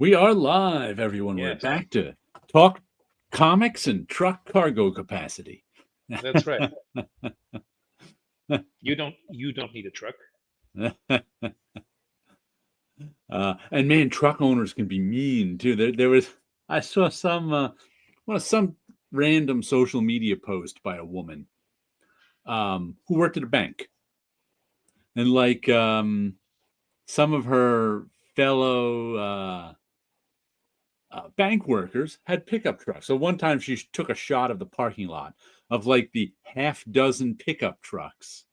We are live, everyone. We're Yes, back to talk comics and truck cargo capacity. that's right. You don't need a truck. And man, truck owners can be mean too. There was I saw some random social media post by a woman who worked at a bank, and some of her fellow bank workers had pickup trucks. So one time she took a shot of the parking lot of like the half dozen pickup trucks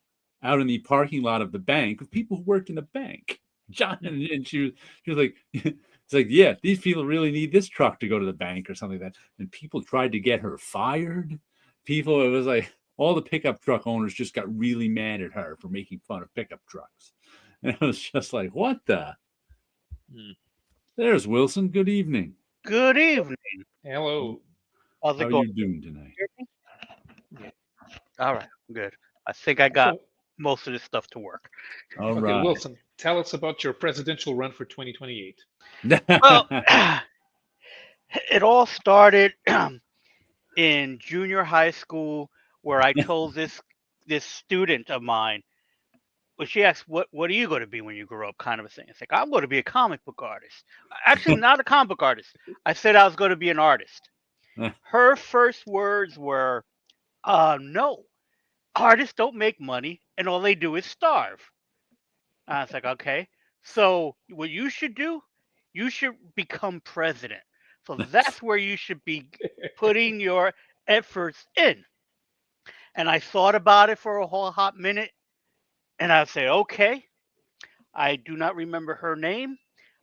out in the parking lot of the bank of people who worked in the bank. John and she was like, it's like, yeah, these people really need this truck to go to the bank or something like that. And people tried to get her fired. It was like all the pickup truck owners just got really mad at her for making fun of pickup trucks. And it was just like, what the? Hmm. There's Wilson. Good evening. Good evening. Hello. How's How it are going? you doing tonight? Hear me? Yeah. All right, good. I think I got So, most of this stuff to work. All okay, right. Wilson, tell us about your presidential run for 2028. Well, it all started in junior high school where I told this student of mine, well, she asked, what are you going to be when you grow up, kind of a thing. It's like, I'm going to be a comic book artist. Actually, not a comic book artist. I said I was going to be an artist. Her first words were, no, artists don't make money and all they do is starve. I was like, okay. So what you should do, you should become president. So that's where you should be putting your efforts in. And I thought about it for a whole hot minute, and I say, okay. I do not remember her name.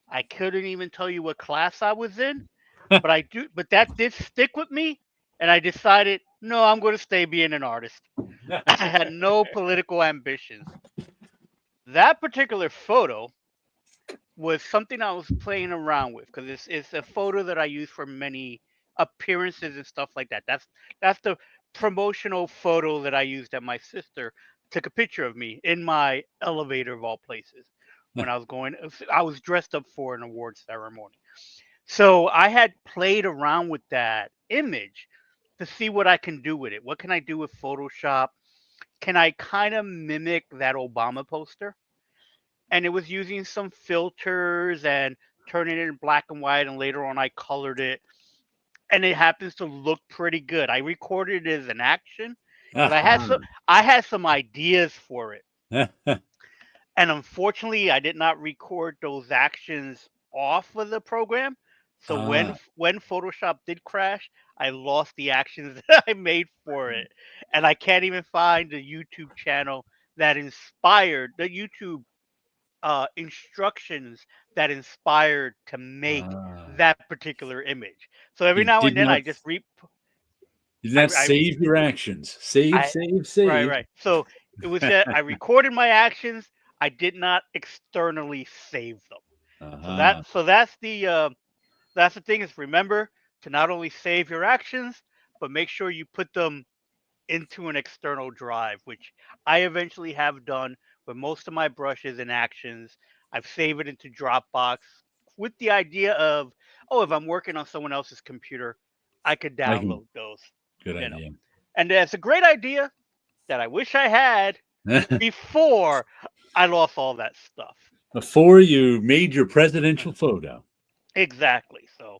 I couldn't even tell you what class I was in, but I do. But that did stick with me, and I decided, no, I'm going to stay being an artist. I had no political ambitions. That particular photo was something I was playing around with because it's a photo that I use for many appearances and stuff like that. That's the promotional photo that I used that my sister took a picture of me in my elevator of all places when I was going. I was dressed up for an award ceremony, so I had played around with that image to see what I can do with it. What can I do with Photoshop? Can I kind of mimic that Obama poster? And it was using some filters and turning it in black and white, and later on I colored it, and it happens to look pretty good. I recorded it as an action because I had some ideas for it, and unfortunately I did not record those actions off of the program. So when Photoshop did crash, I lost the actions that I made for it, and I can't even find the YouTube channel that inspired the YouTube instructions that inspired to make that particular image. So every you now did and then not I just you did not I save your actions. Save, I save, right, save. right. So it was that I recorded my actions. I did not externally save them. So Uh-huh. that's the thing is, remember to not only save your actions, but make sure you put them into an external drive, which I eventually have done with most of my brushes and actions. I've saved it into Dropbox with the idea of, oh, if I'm working on someone else's computer, I could I can download those, good you know. idea. And that's a great idea that I wish I had before I lost all that stuff. Before you made your presidential photo. Exactly. So,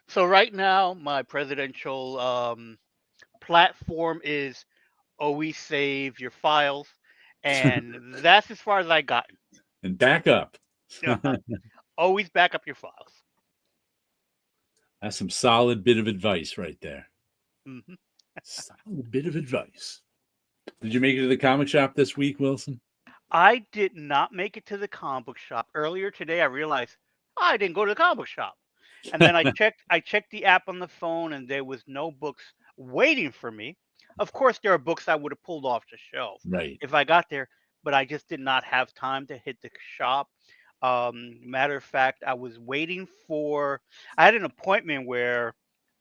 so right now my presidential platform is always save your files, and that's as far as I got. And back up. Uh-huh. Always back up your files. That's some solid bit of advice right there. Hmm. Solid bit of advice. Did you make it to the comic shop this week, Wilson? I did not make it to the comic book shop earlier today. I realized I didn't go to the comic book shop, and then I checked the app on the phone, and there was no books waiting for me. Of course, there are books I would have pulled off the shelf Right. if I got there, but I just did not have time to hit the shop. Matter of fact, I was waiting for. I had an appointment where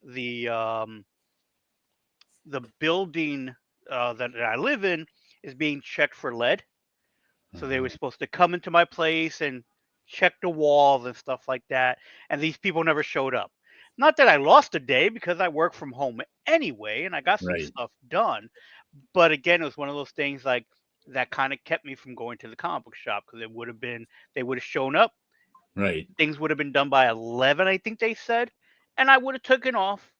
the um, the building that I live in is being checked for lead. So they were supposed to come into my place and checked the walls and stuff like that, and these people never showed up. Not that I lost a day because I work from home anyway, and I got some Right. stuff done. But again, it was one of those things like that kind of kept me from going to the comic book shop because it would have been they would have shown up, Right. things would have been done by 11, I think they said, and I would have taken off,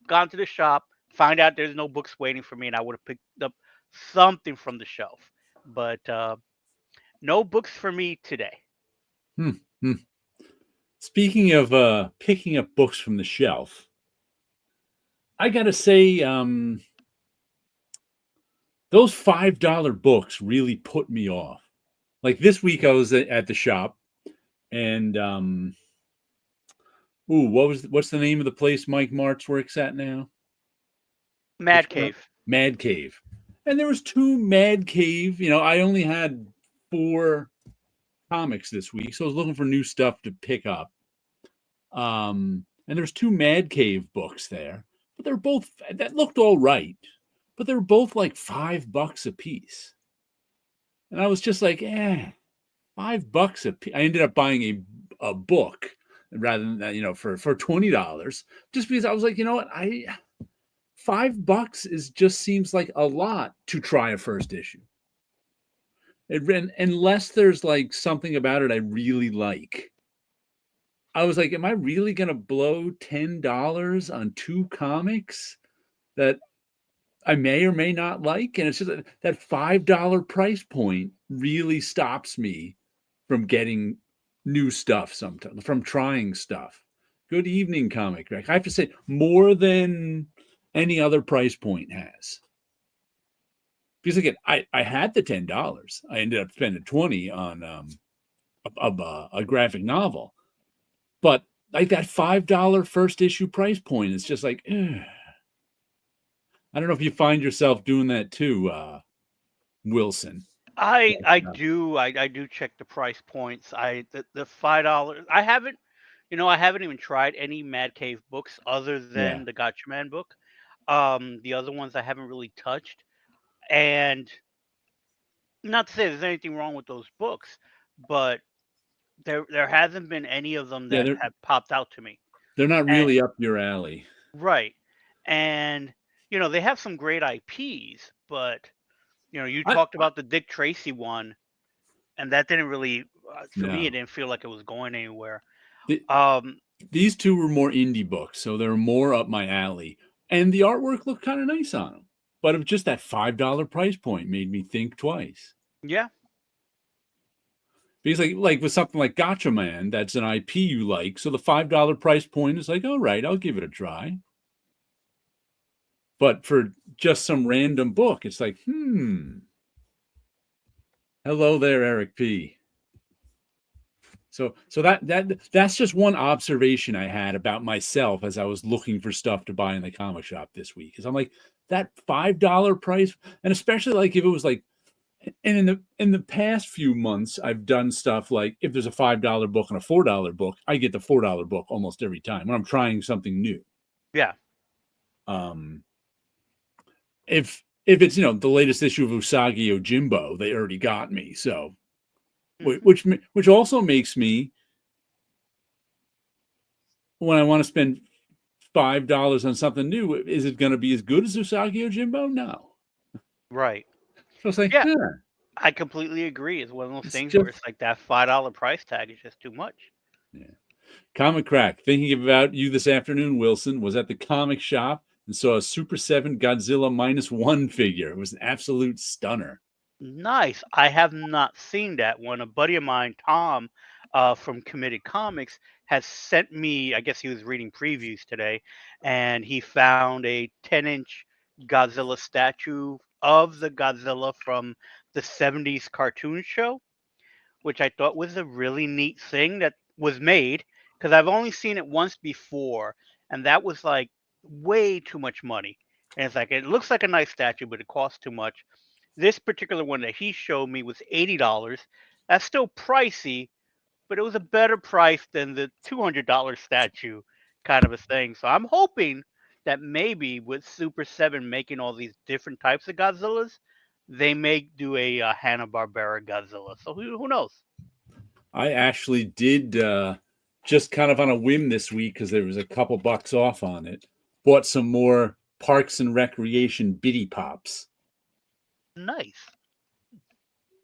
gone to the shop, find out there's no books waiting for me, and I would have picked up something from the shelf. But no books for me today. Hmm. Hmm. Speaking of picking up books from the shelf, I gotta say, those $5 books really put me off. Like this week, I was at the shop, and what's the name of the place Mike Martz works at now? Mad Cave. Mad Cave, and there was two Mad Cave. I only had 4 comics this week, so I was looking for new stuff to pick up. And there's 2 Mad Cave books there, but they're both that looked all right, but they were both like $5 a piece, and I was just like, $5 a piece. I ended up buying a book rather than that, for $20, just because I was like, you know what, $5 just seems like a lot to try a first issue. Unless there's like something about it I really like. I was like, am I really gonna blow $10 on 2 comics that I may or may not like? And it's just that $5 price point really stops me from getting new stuff sometimes, from trying stuff. Good evening, Comic Rack. I have to say, more than any other price point has. Because again, I had the $10. I ended up spending 20 on a graphic novel. But like that $5 first issue price point is just like, ugh. I don't know if you find yourself doing that too, Wilson. I do check the price points. The $5. I haven't even tried any Mad Cave books other Yeah. than the Gotcha Man book. The other ones I haven't really touched, and not to say there's anything wrong with those books, but there hasn't been any of them Yeah, that have popped out to me. they're not And really up your alley. right, and they have some great IPs, but you I talked about the Dick Tracy one, and that didn't really, for me, it No. didn't feel like it was going anywhere. The, Um, these two were more indie books, so they're more up my alley. And the artwork looked kind of nice on them. But it was just that $5 price point made me think twice. yeah, Because like with something like Gotcha Man, that's an IP you like, so the $5 price point is like, all right, I'll give it a try. But for just some random book, it's like, hello there, Eric P. So that's just one observation I had about myself as I was looking for stuff to buy in the comic shop this week. Because I'm like, that $5 price, and especially like if it was like, and in the past few months, I've done stuff like if there's a $5 book and a $4 book, I get the $4 book almost every time when I'm trying something new. yeah. Um, if it's the latest issue of Usagi Yojimbo, they already got me. So, which also makes me, when I want to spend $5 on something new, is it going to be as good as Usagi Yojimbo? No. Right. So it's like, Yeah, I completely agree. It's one of those it's things where just it's like that $5 price tag is just too much. yeah. Comic Crack. Thinking about you this afternoon, Wilson. Was at the comic shop and saw a Super 7 Godzilla -1 figure. It was an absolute stunner. Nice. I have not seen that one. A buddy of mine, Tom, from Committed Comics, has sent me. I guess he was reading previews today, and he found a 10-inch Godzilla statue of the Godzilla from the '70s cartoon show, which I thought was a really neat thing that was made because I've only seen it once before, and that was like way too much money. And it's like it looks like a nice statue, but it costs too much. This particular one that he showed me was $80. That's still pricey, but it was a better price than the $200 statue kind of a thing. So I'm hoping that maybe with Super 7 making all these different types of Godzillas, they may do a Hanna-Barbera Godzilla. So who knows? I actually did just kind of on a whim this week because there was a couple bucks off on it. Bought some more Parks and Recreation Bitty Pops, Nice.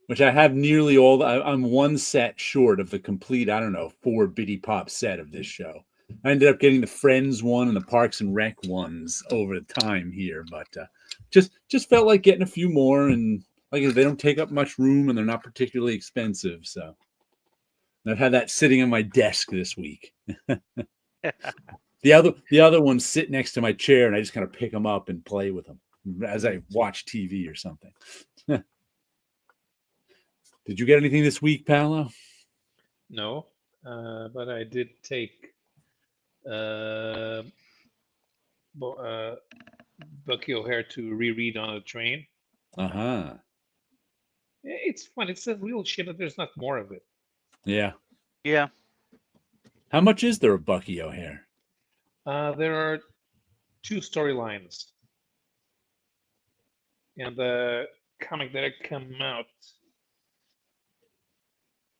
which I have nearly all. I'm one set short of the complete, I don't know, 4 Bitty Pop set of this show. I ended up getting the Friends one and the Parks and Rec ones over the time here, but just felt like getting a few more, and like they don't take up much room and they're not particularly expensive, so I've had that sitting on my desk this week. The other ones sit next to my chair, and I just kind of pick them up and play with them as I watch TV or something. Did you get anything this week, Paolo? No, but I did take Bucky O'Hare to reread on a train. Uh-huh. It's fun. It's a real shit, but there's not more of it. Yeah. Yeah. How much is there of Bucky O'Hare? There are 2 storylines, and the comic that had come out.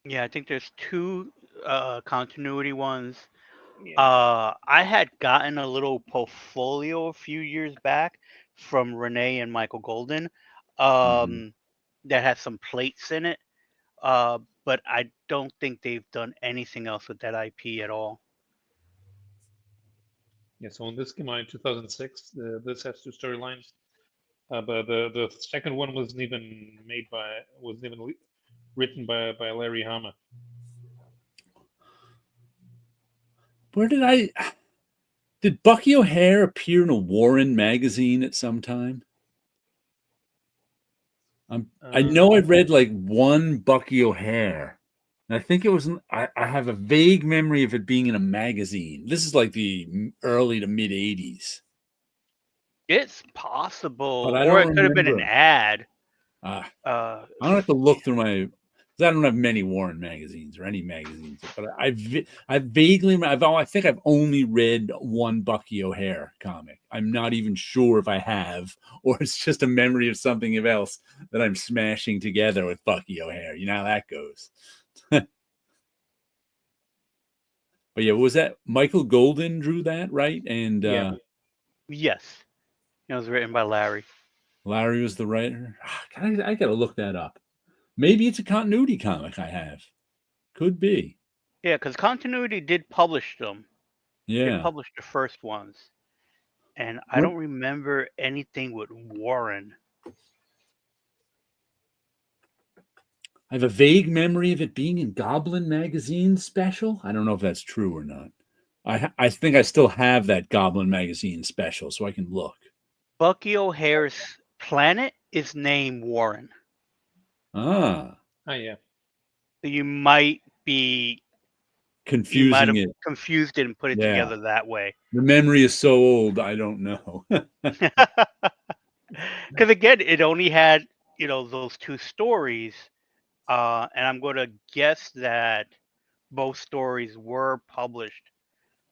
Yeah, I think there's 2 continuity ones. Yeah. I had gotten a little portfolio a few years back from Renee and Michael Golden, Mhm. that has some plates in it. But I don't think they've done anything else with that IP at all. Yeah, so when this came out in 2006, this has 2 storylines. But the second one wasn't even written by Larry Hama. Where did Bucky O'Hare appear in a Warren magazine at some time? I know I read like one Bucky O'Hare. And I think it was. I have a vague memory of it being in a magazine. This is like the early to mid '80s, It's but possible, I or don't it could have been an remember. ad. Uh, Uh, I don't have to look through my. 'Cause I don't have many Warren magazines or any magazines, but I vaguely. I think I've only read one Bucky O'Hare comic. I'm not even sure if I have, or it's just a memory of something else that I'm smashing together with Bucky O'Hare. You know how that goes. But yeah, was that Michael Golden drew that, right? And Yeah. yes, it was written by Larry. Larry was the writer. I gotta look that up. Maybe it's a continuity comic I have. Could be. Yeah, because Continuity did publish them. They Yeah. published the first ones, and I What don't remember anything with Warren. I have a vague memory of it being in Goblin Magazine special. I don't know if that's true or not. I think I still have that Goblin Magazine special, so I can look. Bucky O'Hare's planet is named Warren. Ah, Yeah. So you might confusing have it. confused it and put it Yeah, together that way. the memory is so old. I don't know. Because again, it only had those 2 stories, and I'm going to guess that both stories were published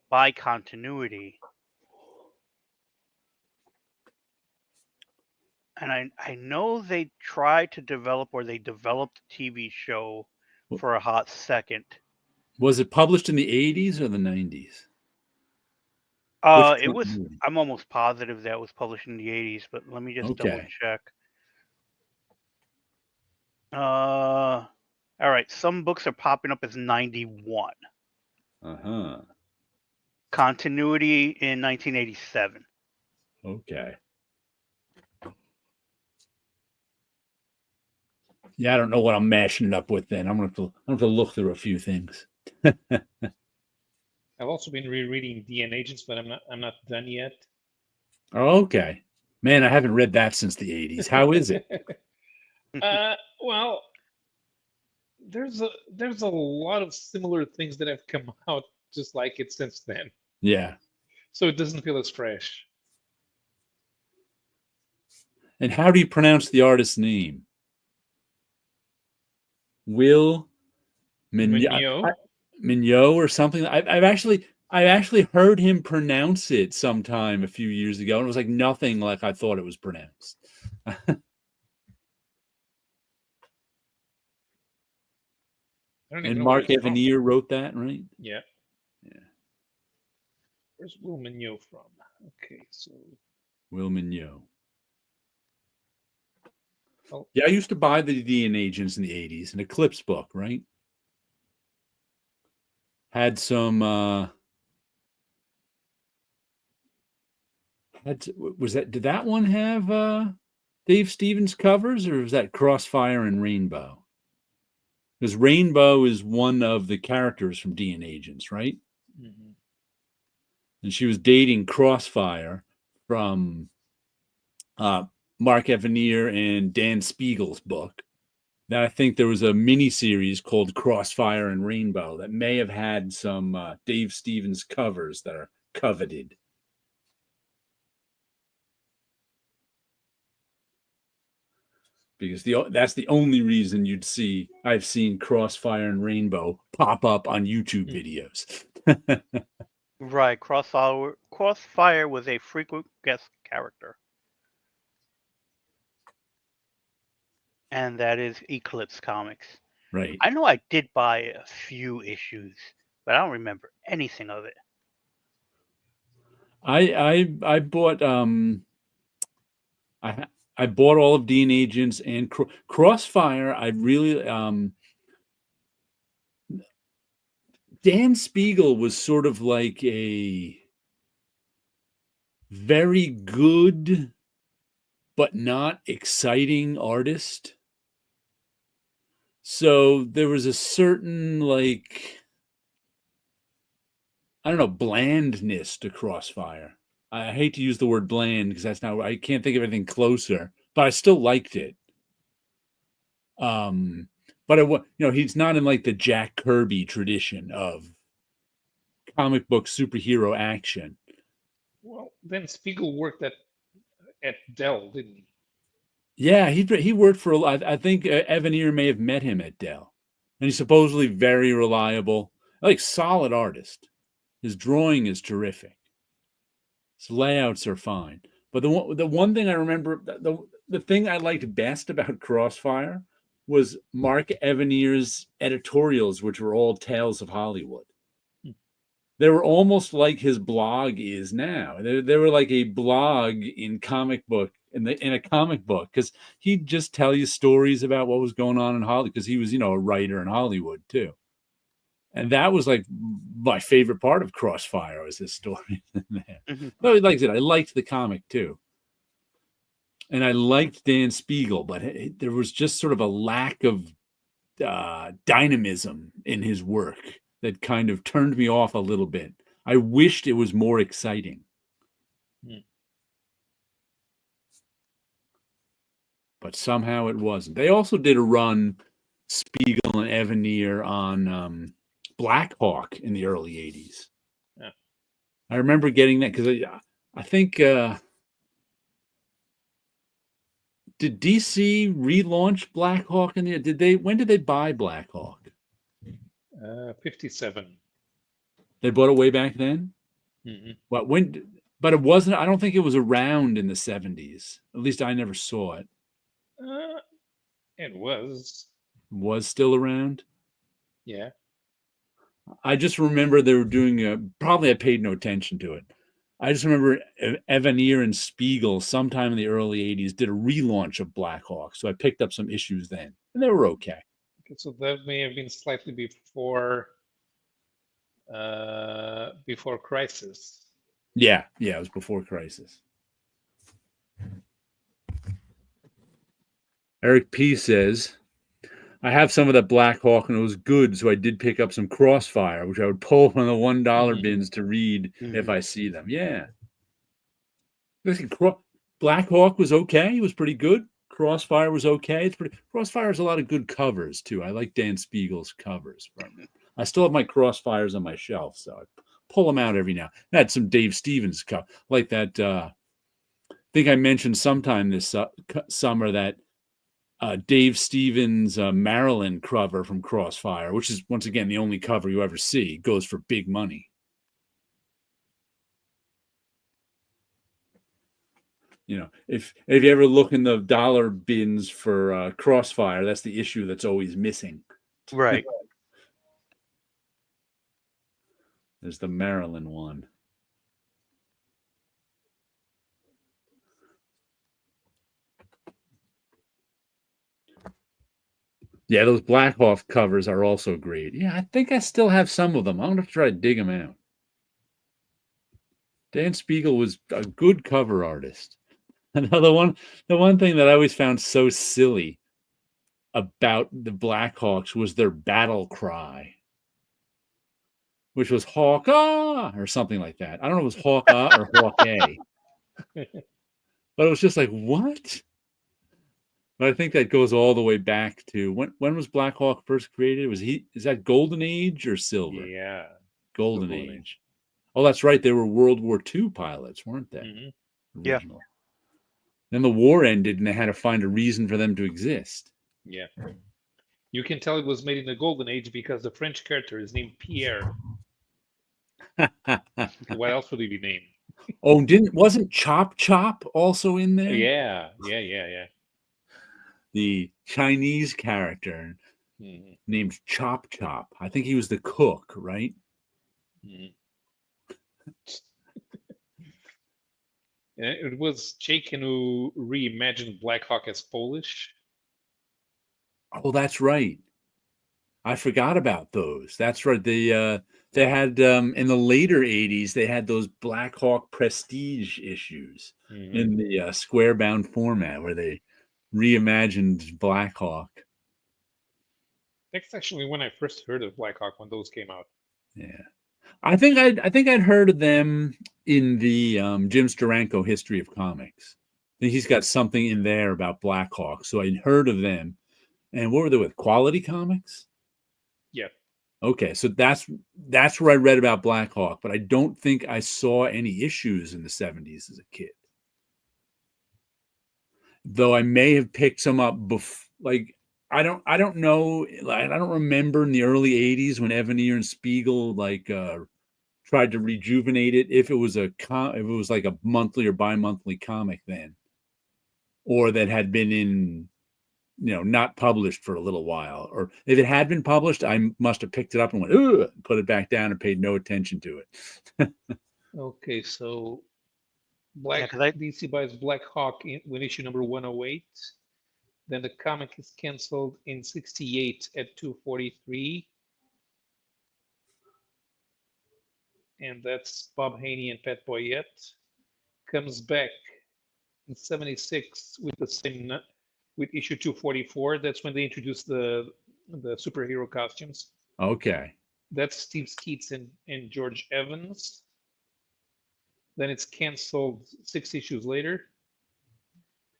by Continuity. And I know they tried to develop, or they developed a TV show for a hot second. Was it published in the '80s or the '90s? Which It was. continuity? I'm almost positive that was published in the 80s, but let me just double Okay. check. All right. Some books are popping up as 91. Uh-huh. Continuity in 1987. Okay. Yeah, I don't know what I'm mashing it up with then. I'm gonna have to look through a few things. I've also been rereading DN Agents, but I'm not done yet. Oh, okay. Man, I haven't read that since the '80s. How is it? Well, there's a lot of similar things that have come out just like it since then, Yeah. so it doesn't feel as fresh. And how do you pronounce the artist's name? Will Mignot. Mignot or something. I've actually heard him pronounce it sometime a few years ago, and it was like nothing like I thought it was pronounced. I don't even And know where Mark it's from. Evanier wrote that, right? Yeah. Yeah. Where's Will Mignot from? Okay, so Will Mignot. oh, Yeah, I used to buy the DNA Agents in the 80s, an Eclipse book, right? Had some did that one have Dave Stevens covers, or was that Crossfire and Rainbow? Because Rainbow is one of the characters from DNA Agents, right? mhm. And she was dating Crossfire from Mark Evanier and Dan Spiegel's book. Then I think there was a mini series called Crossfire and Rainbow that may have had some Dave Stevens covers that are coveted. Because that's the only reason I've seen Crossfire and Rainbow pop up on YouTube videos. Right. Crossfire was a frequent guest character, and that is Eclipse Comics. Right. I know I did buy a few issues, but I don't remember anything of it. I bought I bought all of Dean Agents and Crossfire. I really Dan Spiegel was sort of like a very good but not exciting artist. So there was a certain, like, I don't know, blandness to Crossfire. I hate to use the word bland because I can't think of anything closer, but I still liked it. But he's not in like the Jack Kirby tradition of comic book superhero action. Well, then Spiegel worked at Dell, didn't he? Yeah, he worked for a lot. I think Evanier may have met him at Dell, and he's supposedly very reliable, like solid artist. His drawing is terrific. His layouts are fine. But the one thing I remember, the thing I liked best about Crossfire was Mark Evanier's editorials, which were all tales of Hollywood. They were almost like his blog is now. They were like a blog in a comic book because he'd just tell you stories about what was going on in Hollywood because he was a writer in Hollywood too. And that was like my favorite part of Crossfire was his story. But like I said, I liked the comic too. And I liked Dan Spiegel, but there was just sort of a lack of dynamism in his work that kind of turned me off a little bit. I wished it was more exciting. But somehow it wasn't. They also did a run, Spiegel and Evanier, on Black Hawk in the early 80s. Yeah. I remember getting that because I think did DC relaunch Black Hawk in the when did they buy Black Hawk? 57. They bought it way back then? Mm-hmm. But it wasn't, I don't think it was around in the 70s. At least I never saw it. It was. Was still around? Yeah. I just remember they were doing probably I paid no attention to it. I just remember Evanier and Spiegel sometime in the early 80s did a relaunch of Black Hawk. So I picked up some issues then, and they were okay. Okay, so that may have been slightly before Crisis. Yeah, it was before Crisis. Eric P says, I have some of that Black Hawk and it was good, so I did pick up some Crossfire, which I would pull from the $1 bins to read if I see them. Yeah. Listen, Black Hawk was okay. It was pretty good. Crossfire was okay. Crossfire has a lot of good covers, too. I like Dan Spiegel's covers. I still have my Crossfires on my shelf, so I pull them out every now. I had some Dave Stevens like that. I think I mentioned sometime this summer that Dave Stevens Maryland cover from Crossfire, which is once again the only cover you ever see, goes for big money. If you ever look in the dollar bins for Crossfire, that's the issue that's always missing. Right. There's the Maryland one. Yeah, those Blackhawk covers are also great. Yeah, I think I still have some of them. I'm going to try to dig them out. Dan Spiegel was a good cover artist. Another one, the one thing that I always found so silly about the Blackhawks was their battle cry, which was Hawk ah or something like that. I don't know if it was Hawk ah or Hawk A, but it was just like, what? But I think that goes all the way back to when was Black Hawk first created? Is that Golden Age or Silver? Yeah. Golden Golden Age. Oh, that's right. They were World War II pilots, weren't they? Mm-hmm. Yeah. Originally. Then the war ended and they had to find a reason for them to exist. Yeah. You can tell it was made in the Golden Age because the French character is named Pierre. What else would he be named? Oh, wasn't Chop Chop also in there? Yeah. The Chinese character Mm-hmm. named Chop Chop. I think he was the cook, right? Mm-hmm. It was Chaikin who reimagined Black Hawk as Polish. Oh, that's right. I forgot about those. That's right. They had in the later 80s, they had those Black Hawk Prestige issues in the square bound format where they reimagined Black Hawk. That's actually when I first heard of Black Hawk, when those came out. Yeah. I think I'd heard of them in the Jim Steranko History of Comics. I think he's got something in there about Black Hawk. So I'd heard of them. And what were they with? Quality Comics? Yeah. Okay, so that's where I read about Black Hawk, but I don't think I saw any issues in the 70s as a kid. Though I may have picked some up like I don't know, I don't remember in the early 80s when Evanier and Spiegel tried to rejuvenate it if it was like a monthly or bi-monthly comic then, or that had been in not published for a little while, or if it had been published, I must have picked it up and went, ugh, put it back down and paid no attention to it. Okay, so Yeah, DC buys Black Hawk when issue number 108. Then the comic is canceled in 68 at 243. And that's Bob Haney and Pat Boyette. Comes back in 76 with the same with issue 244. That's when they introduced the superhero costumes. Okay. That's Steve Skeets and George Evans. Then it's canceled 6 issues later.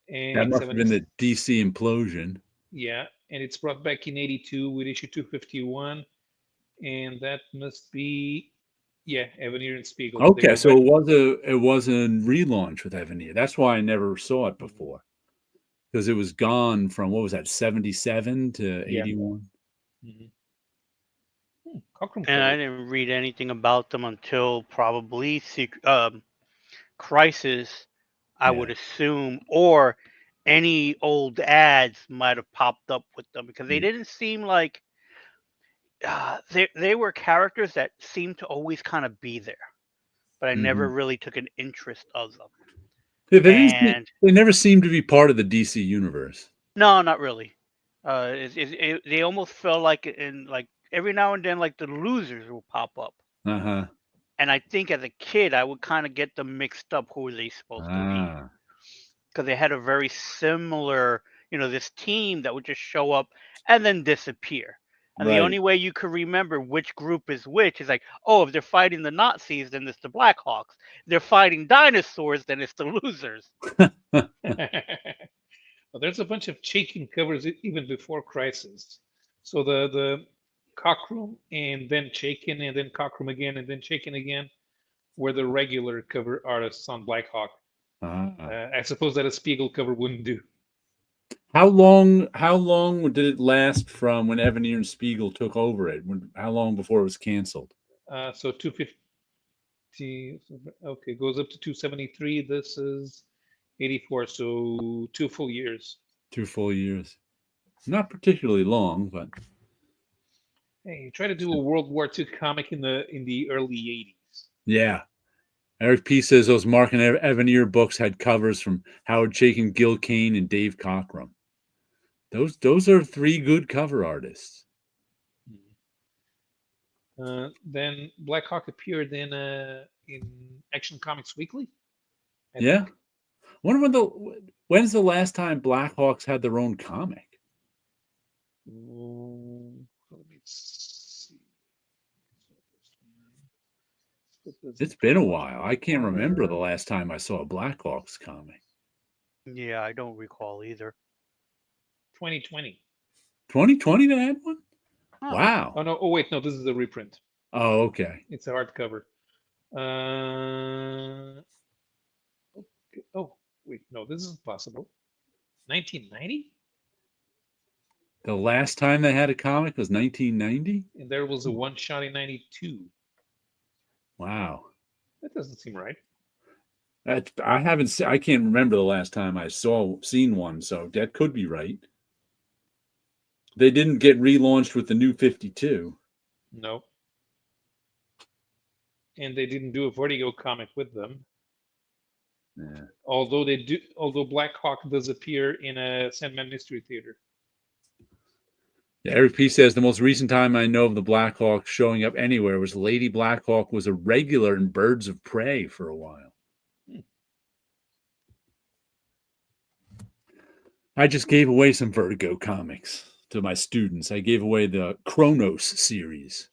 And that must have been the DC implosion. Yeah, and it's brought back in 82 with issue 251. And that must be Evanier and Spiegel. Okay, so it was a relaunch with Evanier. That's why I never saw it before. Because it was gone from, what was that, 77 to 81? And I didn't read anything about them until probably Crisis, I would assume, or any old ads might have popped up with them, because they didn't seem like they were characters that seemed to always kind of be there, but I never really took an interest of them. They never seemed to be part of the DC universe. No, not really. They almost felt like every now and then, like the Losers will pop up. And I think as a kid, I would kind of get them mixed up. Who were they supposed to be? Because they had a very similar, this team that would just show up and then disappear. And the only way you could remember which group is which is like, oh, if they're fighting the Nazis, then it's the Blackhawks. If they're fighting dinosaurs, then it's the Losers. Well, there's a bunch of Chaikin covers even before Crisis. So the Cockrum and then Chaikin and then Cockrum again and then Chaikin again were the regular cover artists on Black Hawk. I suppose that a Spiegel cover wouldn't do. How long did it last from when Evanier and Spiegel took over it? How long before it was canceled? So 250. Okay, goes up to 273. This is 84. So 2 full years. 2 full years. Not particularly long, but. Hey, you try to do a World War II comic in the early '80s. Yeah. Eric P says those Mark and Evanier books had covers from Howard Chaykin, Gil Kane, and Dave Cockrum. Those are three good cover artists. Then Black Hawk appeared in Action Comics Weekly. I Yeah. think. When's the last time Blackhawks had their own comic? Let me see. It's been a while. I can't remember the last time I saw a Blackhawks comic. Yeah, I don't recall either. 2020. 2020 they had one? Huh. Wow. Oh no! Oh wait, no. This is a reprint. Oh, okay. It's a hardcover. Okay. Oh wait, no. This isn't possible. 1990, The last time they had a comic was 1990? and there was a one shot in '92. Wow. That doesn't seem right. I can't remember the last time I seen one, so that could be right. They didn't get relaunched with the new 52. No. And they didn't do a Vertigo comic with them. Yeah. Although Black Hawk does appear in a Sandman Mystery Theater. Yeah, Eric P says the most recent time I know of the Blackhawk showing up anywhere was Lady Blackhawk was a regular in Birds of Prey for a while. I just gave away some Vertigo comics to my students. I gave away the Chronos series.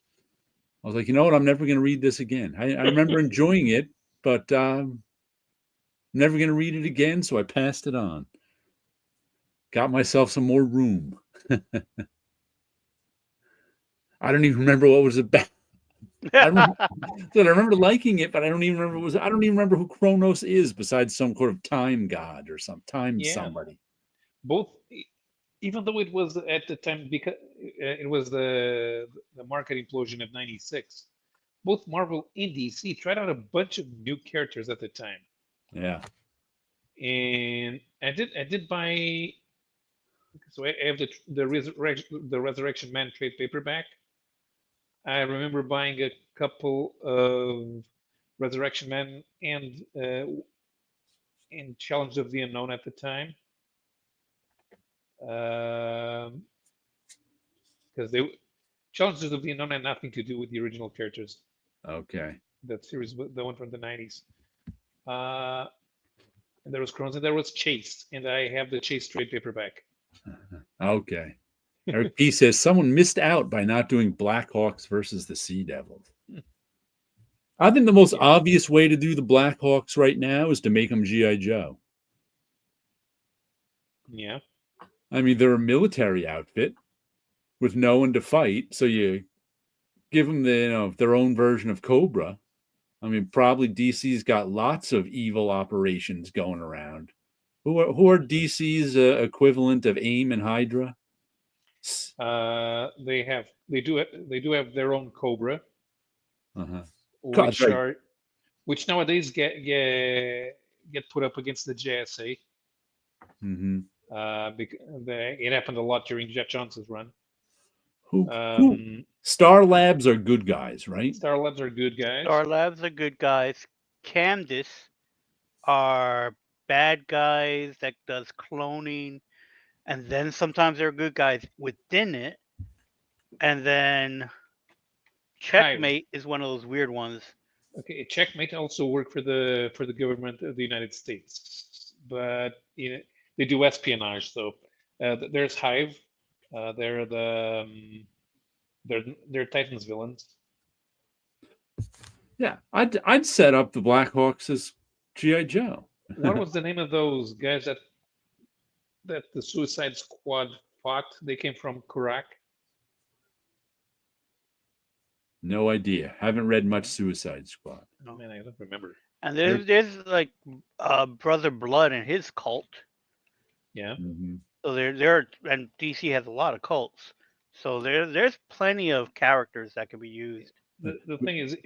I was like, you know what? I'm never going to read this again. I remember enjoying it, but never going to read it again, so I passed it on. Got myself some more room. I don't even remember what it was about. I remember liking it, but I don't even remember I don't even remember who Chronos is besides some sort of time god or some time somebody. Both, even though it was at the time, because it was the market implosion of '96, both Marvel and DC tried out a bunch of new characters at the time. Yeah. And I did buy. So I have the Resurrection Man trade paperback. I remember buying a couple of Resurrection Man and Challenge of the Unknown at the time. Because Challenges of the Unknown had nothing to do with the original characters. Okay. That series, the one from the '90s. And there was Crohn's, and there was Chase, and I have the Chase trade paperback. Okay. Eric P says someone missed out by not doing Blackhawks versus the Sea Devils. I think the most obvious way to do the Blackhawks right now is to make them G.I. Joe. Yeah. I mean, they're a military outfit with no one to fight, so you give them their own version of Cobra. I mean, probably DC's got lots of evil operations going around. Who are DC's equivalent of AIM and Hydra? They do have their own Cobra, Uh-huh. which nowadays get put up against the JSA. Mm-hmm. It happened a lot during Jeff Johnson's run. Who? Star Labs are good guys, right? Star Labs are good guys. Star Labs are good guys. Candice are bad guys that does cloning, and then sometimes they're good guys within it, and then Checkmate is one of those weird ones. Okay, Checkmate also work for the government of the United States, but they do espionage. So there's Hive. They're Titans villains. Yeah, I'd set up the Blackhawks as G.I. Joe. What was the name of those guys that the Suicide Squad fought? They came from Kurak. No idea. Haven't read much Suicide Squad. Oh man, I don't remember. And there's like Brother Blood and his cult. Yeah. Mm-hmm. So there and DC has a lot of cults. So there's plenty of characters that can be used. The thing is,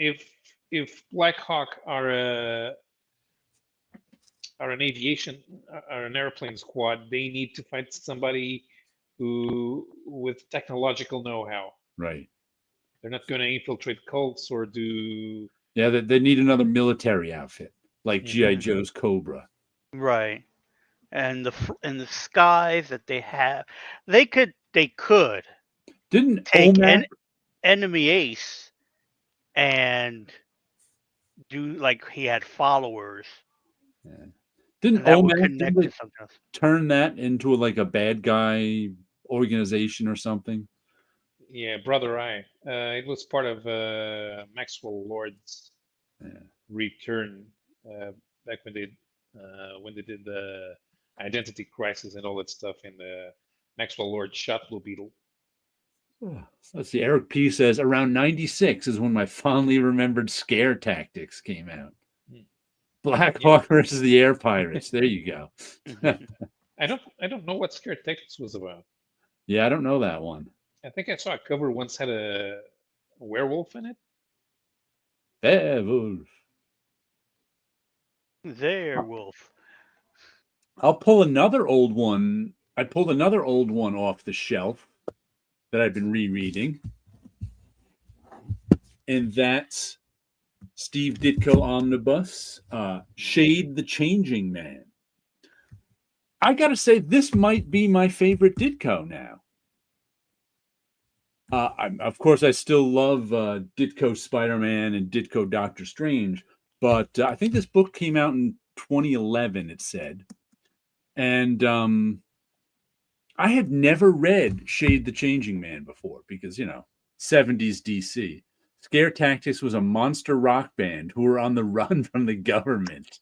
if Black Hawk are an airplane squad, they need to fight somebody who with technological know-how. Right. They're not going to infiltrate cults or do. Yeah, they need another military outfit like G.I. Mhm. Joe's Cobra. Right. And the skies that they have, they could Didn't take OMAC? enemy Ace and do like he had followers, Yeah. Didn't and that would OMAC? Didn't connect they to something else. turn that into like a bad guy organization or something? Yeah, Brother Eye. It was part of Maxwell Lord's Yeah. return back when they did the identity crisis and all that stuff in the Maxwell Lord shot Blue Beetle. Oh, let's see. Eric P says around 96 is when my fondly remembered Scare Tactics came out. Hmm. Black Yeah. Hawk versus the Air Pirates. There you go. Mhm. I don't know what Scare Tactics was about. Yeah, I don't know that one. I think I saw a cover once had a werewolf in it. Beowulf. There, Wolf. I'll pull another old one. I pulled another old one off the shelf that I've been rereading, and that's Steve Ditko Omnibus, Shade the Changing Man. I gotta say, this might be my favorite Ditko now. Of course, I still love Ditko Spider-Man and Ditko Doctor Strange, but I think this book came out in 2011, it said. And I had never read Shade the Changing Man before because, 70s DC. Scare Tactics was a monster rock band who were on the run from the government.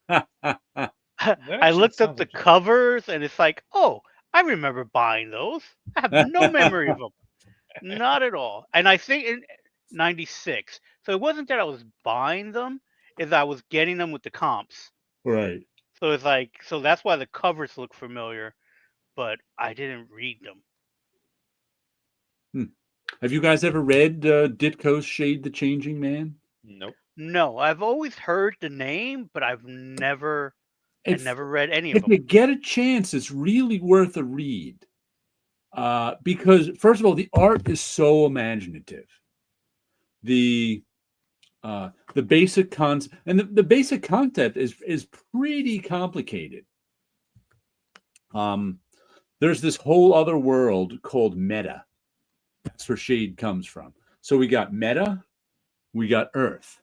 That I actually looked up sounds the interesting. covers, and it's like, oh, I remember buying those. I have no memory of them, not at all. And I think in '96, so it wasn't that I was buying them; is I was getting them with the comps. Right. So it's like, so that's why the covers look familiar, but I didn't read them. Have you guys ever read Ditko's Shade the Changing Man? Nope. No, I've always heard the name, but I If never read any of if them. you get a chance, it's really worth a read. Because first of all, the art is so imaginative. The the basic concept and the basic concept is pretty complicated. There's this whole other world called Meta. That's where Shade comes from. So we got Meta, we got Earth,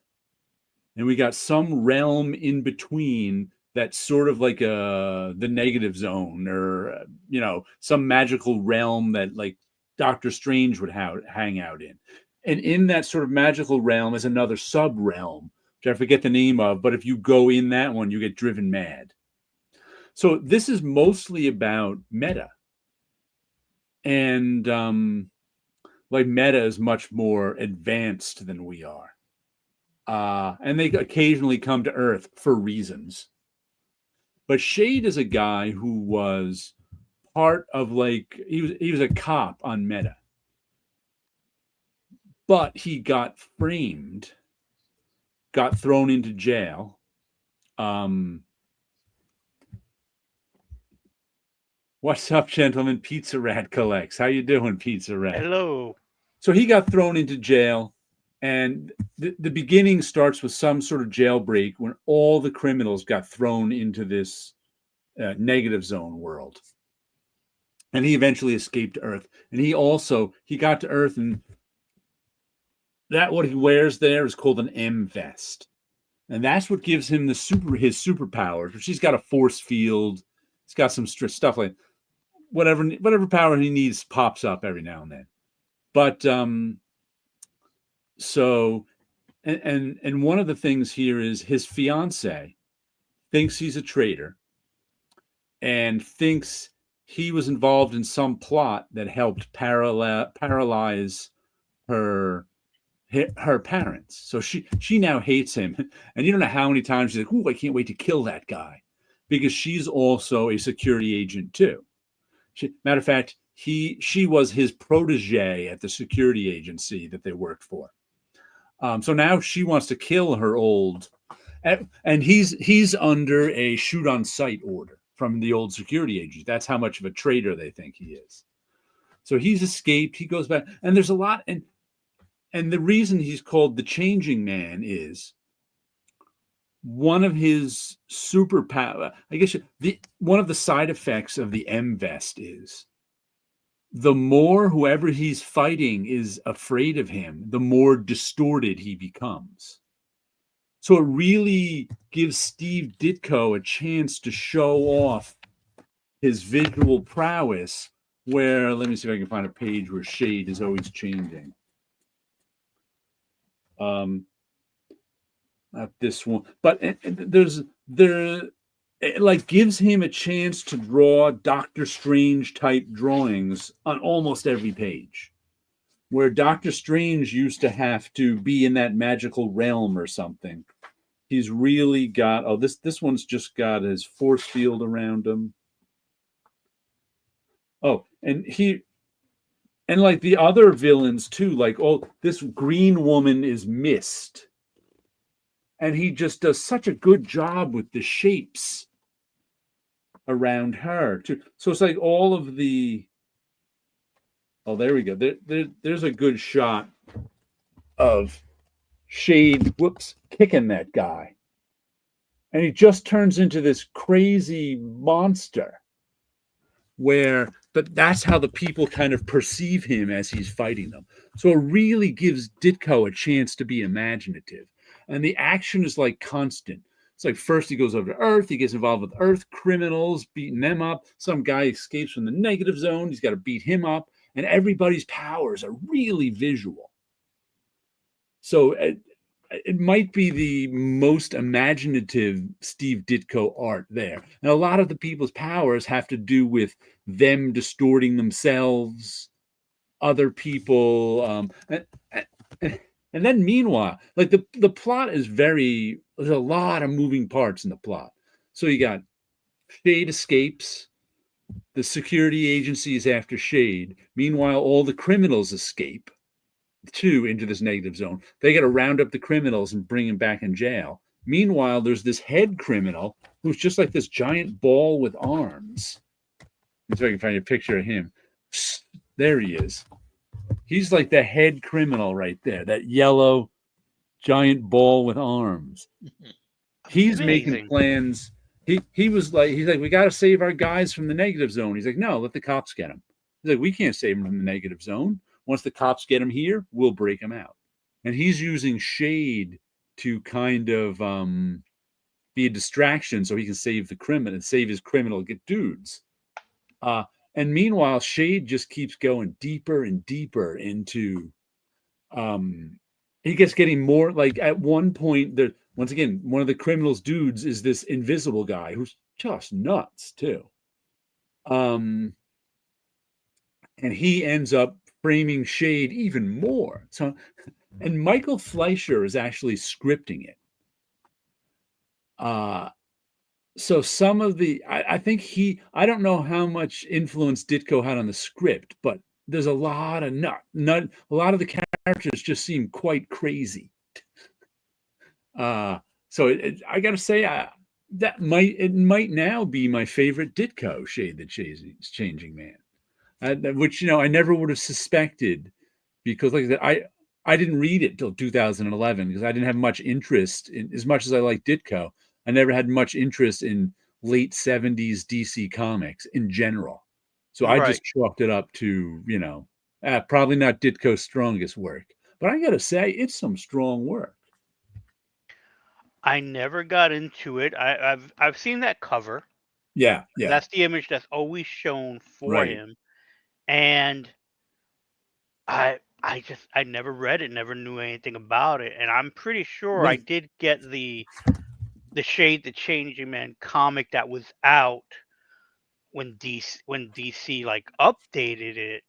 and we got some realm in between that's sort of like the negative zone, or some magical realm that like Doctor Strange would hang out in. And in that sort of magical realm is another sub realm, which I forget the name of, but if you go in that one, you get driven mad. So this is mostly about Meta. And like Meta is much more advanced than we are. And they occasionally come to Earth for reasons. But Shade is a guy who was part of he was a cop on Meta, but he got framed, got thrown into jail. What's up, gentlemen? Pizza Rat collects. How you doing, Pizza Rat? Hello. So he got thrown into jail, and the beginning starts with some sort of jailbreak when all the criminals got thrown into this negative zone world. And he eventually escaped to Earth. And he got to Earth, and that what he wears there is called an M vest. And that's what gives him his superpowers, which he's got a force field. He's got some stuff like whatever power he needs pops up every now and then. But so and one of the things here is his fiance thinks he's a traitor and thinks he was involved in some plot that helped paralyze her parents. So she now hates him, and you don't know how many times she's like, "Ooh, I can't wait to kill that guy," because she's also a security agent too. Matter of fact, she was his protege at the security agency that they worked for. So now she wants to kill her old, and he's under a shoot on sight order from the old security agent. That's how much of a traitor they think he is. So he's escaped. He goes back, and there's a lot, and and the reason he's called the Changing Man is one of his superpower. I guess one of the side effects of the M-Vest is the more whoever he's fighting is afraid of him, the more distorted he becomes. So it really gives Steve Ditko a chance to show off his visual prowess, where, let me see if I can find a page where shade is always changing. Not this one, but it like gives him a chance to draw Doctor Strange type drawings on almost every page, where Doctor Strange used to have to be in that magical realm or something. He's really got, this one's just got his force field around him. Oh, and like the other villains too, like, this green woman is Mist. And he just does such a good job with the shapes around her too. So it's like all of the, there we go. There's a good shot of Shade, kicking that guy. And he just turns into this crazy monster but that's how the people kind of perceive him as he's fighting them. So it really gives Ditko a chance to be imaginative. And the action is like constant. It's like first he goes over to Earth, he gets involved with Earth criminals, beating them up. Some guy escapes from the negative zone, he's got to beat him up. And everybody's powers are really visual. So it might be the most imaginative Steve Ditko art there. And a lot of the people's powers have to do with them distorting themselves, other people. And then meanwhile, like the plot is there's a lot of moving parts in the plot. So you got Shade escapes. The security agency is after Shade. Meanwhile, all the criminals escape into this negative zone. They got to round up the criminals and bring them back in jail. Meanwhile, there's this head criminal who's just like this giant ball with arms. Let's see if I can find a picture of him. There he is. He's like the head criminal right there, that yellow giant ball with arms. He's making plans. He's like, we got to save our guys from the negative zone. He's like, no, let the cops get them. He's like, we can't save them from the negative zone. Once the cops get him here, we'll break him out. And he's using Shade to kind of be a distraction so he can save the criminal and save his criminal get dudes. And meanwhile, Shade just keeps going deeper and deeper into. He gets getting more, like, at one point, once again, one of the criminal's dudes is this invisible guy who's just nuts too. And he ends up framing Shade even more. So, and Michael Fleischer is actually scripting it. So some of I think I don't know how much influence Ditko had on the script, but there's a lot of a lot of the characters just seem quite crazy. So I got to say, it might now be my favorite Ditko, Shade the Changing Man. Which, I never would have suspected, because, like I said, I didn't read it till 2011 because I didn't have much interest in, as much as I like Ditko. I never had much interest in late 70s DC comics in general. So I just chalked it up to, probably not Ditko's strongest work. But I got to say, it's some strong work. I never got into it. I've seen that cover. Yeah. That's the image that's always shown for him. And I never read it, never knew anything about it, and I'm pretty sure I did get the Shade the Changing Man comic that was out when DC like updated it,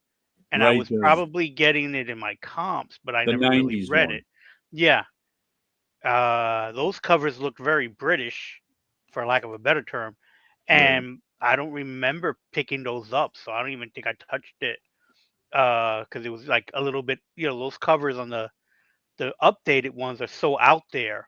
and I was probably getting it in my comps, but I never really read it. Yeah. Those covers looked very British, for lack of a better term, and I don't remember picking those up, so I don't even think I touched it. Because it was like a little bit, those covers on the updated ones are so out there.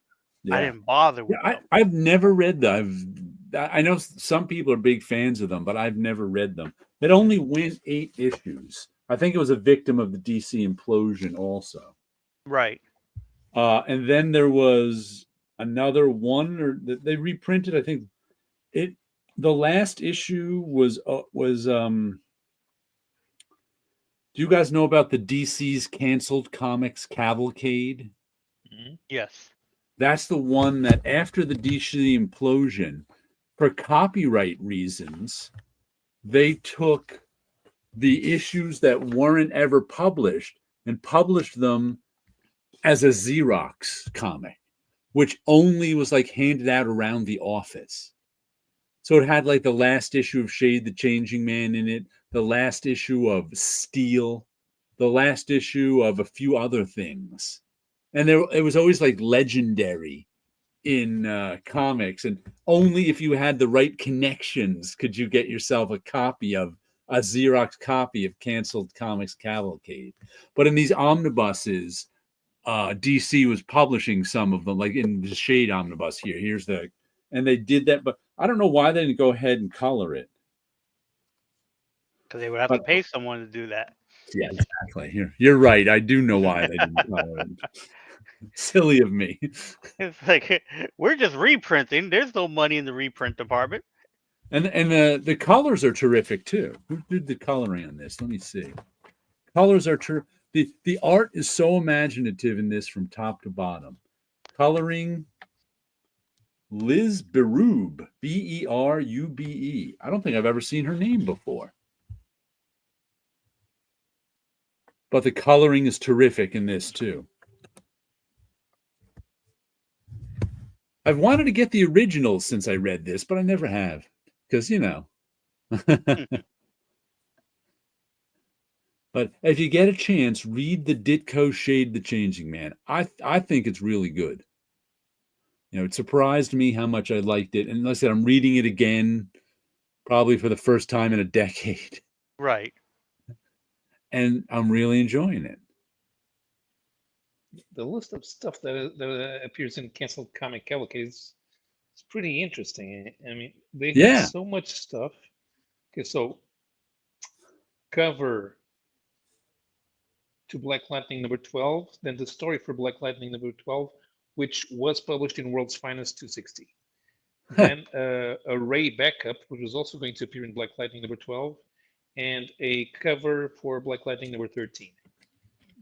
I didn't bother with them. I've never read them. I know some people are big fans of them, but I've never read them. It only went 8 issues. I think it was a victim of the DC implosion also. Right. And then there was another one, or they reprinted. I think it. The last issue was. Do you guys know about the DC's canceled comics cavalcade? Yes. That's the one that after the DC implosion, for copyright reasons, they took the issues that weren't ever published and published them as a Xerox comic, which only was like handed out around the office. So it had like the last issue of Shade the Changing Man in it, the last issue of Steel, the last issue of a few other things. And it was always like legendary in comics, and only if you had the right connections could you get yourself a copy of a Xerox copy of Canceled Comics Cavalcade. But in these omnibuses, DC was publishing some of them, like in the Shade omnibus here. And they did that, but I don't know why they didn't go ahead and color it. Because they would have to pay someone to do that. Yeah, exactly. You're right. I do know why they didn't color it. Silly of me. It's like we're just reprinting. There's no money in the reprint department. And the colors are terrific too. Who did the coloring on this? Let me see. Colors are the art is so imaginative in this from top to bottom. Coloring Liz Berube, Berube. I don't think I've ever seen her name before. But the coloring is terrific in this too. I've wanted to get the originals since I read this, but I never have. Because, But if you get a chance, read the Ditko Shade the Changing Man. I think it's really good. It surprised me how much I liked it. And like I said, I'm reading it again, probably for the first time in a decade. Right. And I'm really enjoying it. The list of stuff that appears in Canceled Comic Cavalcade is pretty interesting. I mean, they have so much stuff. Okay, so cover to Black Lightning number 12, then the story for Black Lightning number 12, which was published in World's Finest 260. Then a Ray backup, which was also going to appear in Black Lightning number 12, and a cover for Black Lightning number 13.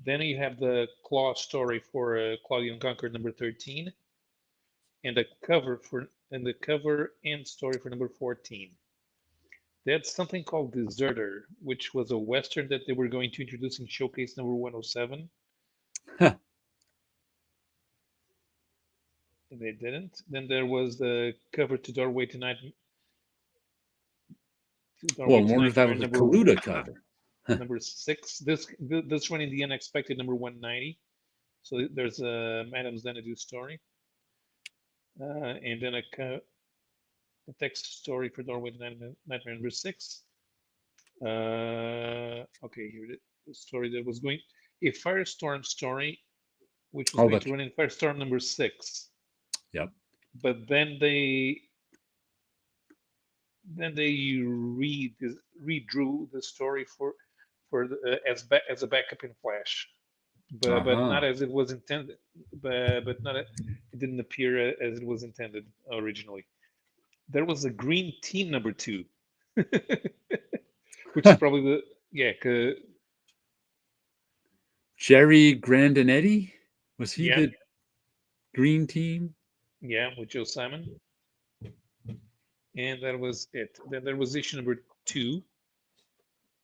Then you have the Claw story for Claudian Conqueror number 13, and the cover and story for number 14. They had something called Deserter, which was a Western that they were going to introduce in Showcase number 107. Huh. They didn't. Then there was the cover to Doorway to Night. Well, I wonder if that was a Kaluta cover. Number 6. This one in the Unexpected number 190. So there's a Madame Xanadu story. And then a text story for Doorway to Nightmare number 6. Okay, here the story that was going, a Firestorm story, which was going to run in Firestorm number 6. Yep. But then they redrew the story as a backup in Flash, but not as it was intended. But not it didn't appear as it was intended originally. There was a Green Team number 2, which is probably Jerry Grandinetti, was he the Green Team? Yeah, with Joe Simon. And that was it. Then there was issue number 2,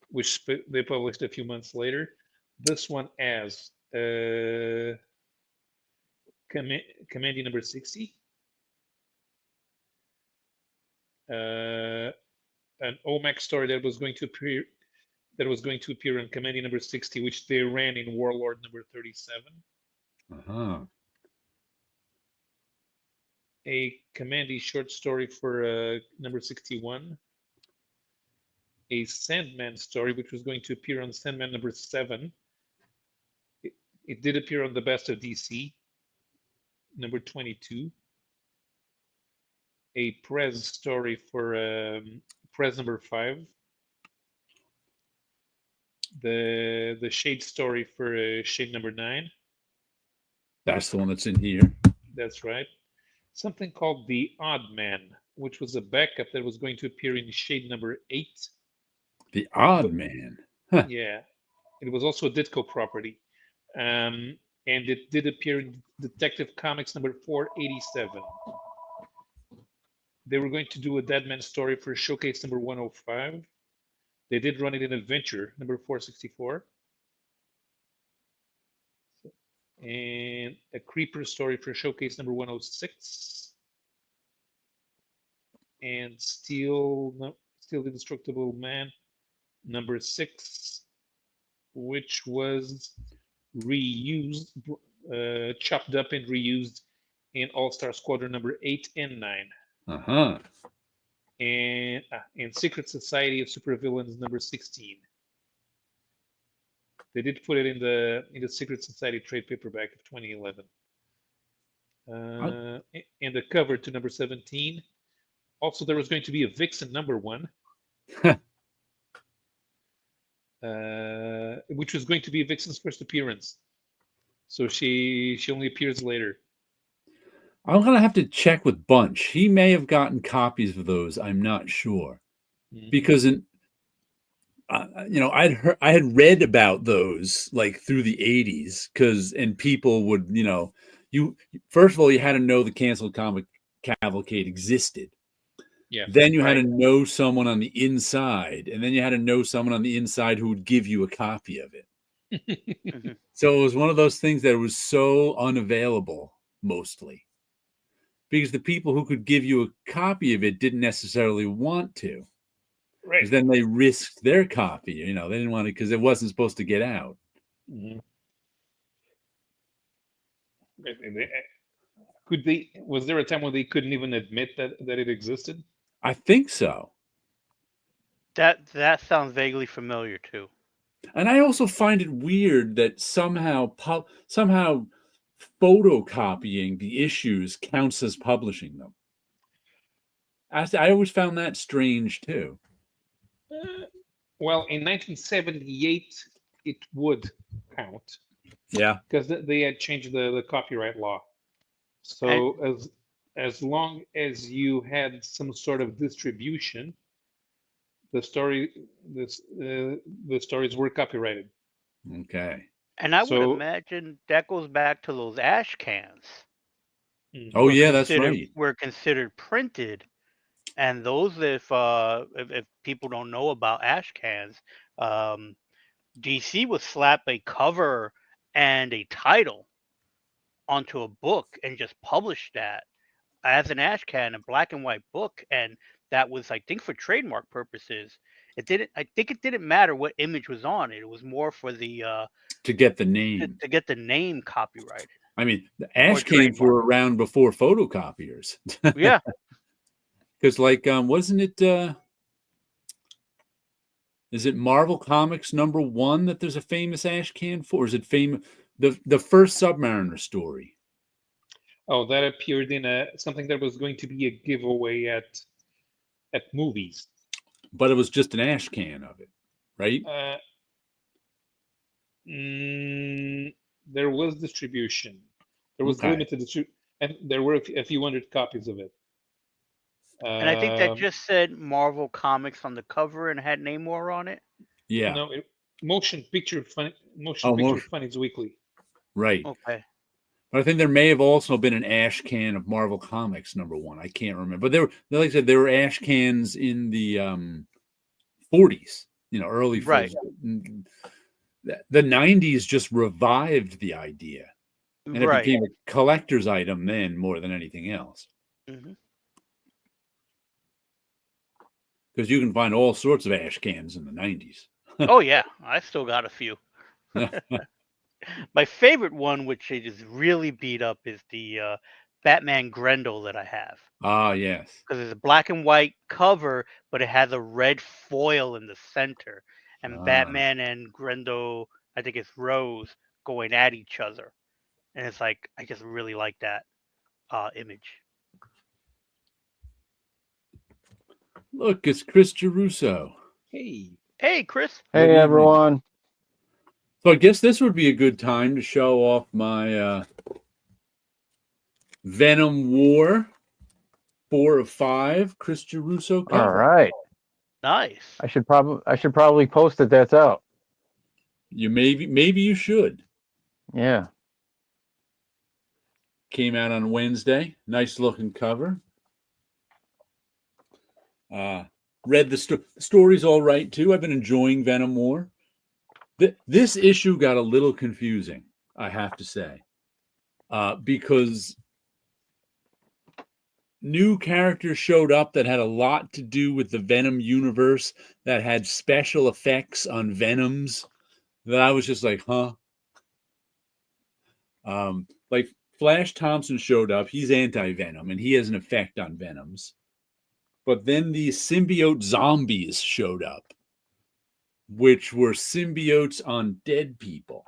which they published a few months later. This one as Commandy number 60. An OMAC story that was going to appear on Commandy number 60, which they ran in Warlord number 37. A Commandy short story for number 61. A Sandman story, which was going to appear on Sandman number 7. It did appear on the Best of DC, number 22. A Prez story for Prez number 5. The Shade story for Shade number 9. That's the one that's in here. That's right. Something called The Odd Man, which was a backup that was going to appear in shade number 8. The Odd But Man. Huh. yeah, it was also a Ditko property. And it did appear in Detective Comics number 487. They were going to do a Dead Man story for showcase number 105. They did run it in Adventure number 464. And a Creeper story for showcase number 106. And Steel the Indestructible Man number 6, which was reused, chopped up and reused in All-Star Squadron number 8 and 9. Uh-huh. And Secret Society of Supervillains number 16. They did put it in the Secret Society trade paperback of 2011. And the cover to number 17. Also, there was going to be a Vixen number 1. Which was going to be Vixen's first appearance. So she only appears later. I'm gonna have to check with Bunch. He may have gotten copies of those. I'm not sure, because I had read about those like through the '80s, and people would, you first of all you had to know the canceled comic cavalcade existed. Yeah. Then you had to know someone on the inside, and then you had to know someone on the inside who would give you a copy of it. So it was one of those things that was so unavailable mostly, because the people who could give you a copy of it didn't necessarily want to. Right. Because then they risked their copy. They didn't want to, because it wasn't supposed to get out. Mm-hmm. Was there a time when they couldn't even admit that it existed? I think so. That sounds vaguely familiar too. And I also find it weird that somehow photocopying the issues counts as publishing them. I always found that strange too. Well, in 1978, it would count. Yeah. Because they had changed the copyright law. So as long as you had some sort of distribution, the stories were copyrighted. Okay. And I would imagine that goes back to those ash cans. Oh yeah, that's right. Were considered printed, and those, if people don't know about ash cans, DC would slap a cover and a title onto a book and just publish that as an ash can, a black and white book, and that was, I think, for trademark purposes. I think it didn't matter what image was on it. It was more for the to get the name. To get the name copyrighted. I mean, the ash cans were around before photocopiers. Yeah. Because wasn't it is it Marvel Comics number 1 that there's a famous ash can for? Or is it the first Submariner story? Oh, that appeared in something that was going to be a giveaway at movies. But it was just an ash can of it, right? There was distribution. There was limited distribution, and there were a few hundred copies of it. And I think that just said Marvel Comics on the cover and had Namor on it. Yeah. No, Motion Picture Funnies Weekly. Right. Okay. But I think there may have also been an ash can of Marvel Comics number 1. I can't remember. But like I said, there were ash cans in the 40s, early 40s. Right. The 90s just revived the idea. And it became a collector's item then more than anything else. Mm-hmm. Because you can find all sorts of ash cans in the 90s. Oh, yeah. I still got a few. My favorite one, which is really beat up, is the Batman Grendel that I have. Ah, yes. Because it's a black and white cover, but it has a red foil in the center. And Batman and Grendel, I think it's Rose, going at each other. And it's like, I just really like that image. Look, it's Chris Geruso. Hey, Chris. Hey, everyone. So I guess this would be a good time to show off my Venom War, 4 of 5, Chris Girusso All cover. right. Nice. I should probably post that that's out. You maybe you should. Yeah. Came out on Wednesday. Nice looking cover. Read the story's all right too. I've been enjoying Venom War. This issue got a little confusing, I have to say, because new characters showed up that had a lot to do with the Venom universe, that had special effects on Venoms, that I was just like, huh? Like Flash Thompson showed up. He's anti-Venom, and he has an effect on Venoms. But then these symbiote zombies showed up, which were symbiotes on dead people.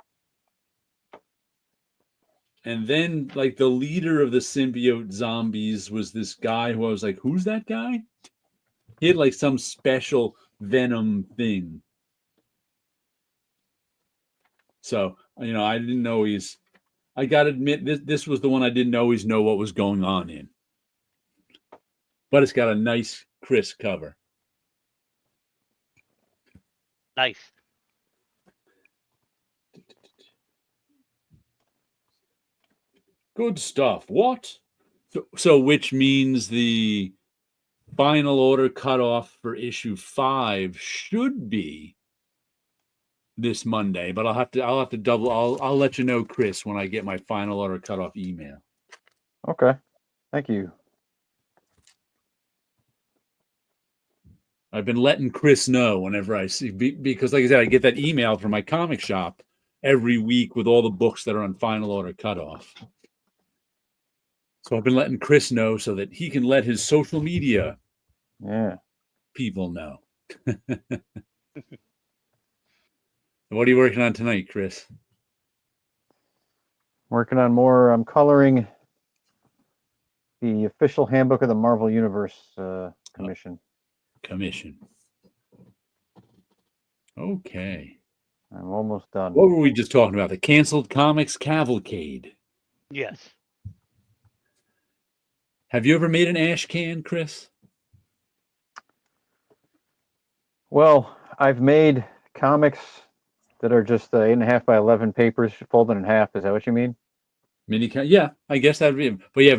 And then, like, the leader of the symbiote zombies was this guy who I was like, who's that guy? He had, like, some special Venom thing. So, I didn't know I got to admit, this was the one I didn't always know what was going on in. But it's got a nice, crisp cover. Nice. Good stuff. What? So which means the final order cutoff for issue 5 should be this Monday, but I'll have to double. I'll let you know, Chris, when I get my final order cutoff email. Okay. Thank you. I've been letting Chris know whenever I see, because, like I said, I get that email from my comic shop every week with all the books that are on final order cutoff. So I've been letting Chris know so that he can let his social media people know. What are you working on tonight, Chris? Working on more. I'm coloring the official handbook of the Marvel Universe commission. Commission. Okay. I'm almost done. What were we just talking about? The canceled comics cavalcade. Yes. Have you ever made an ash can, Chris? Well, I've made comics that are just 8.5 by 11 papers folded in half. Is that what you mean? Mini can? Yeah, I guess that'd be. But yeah,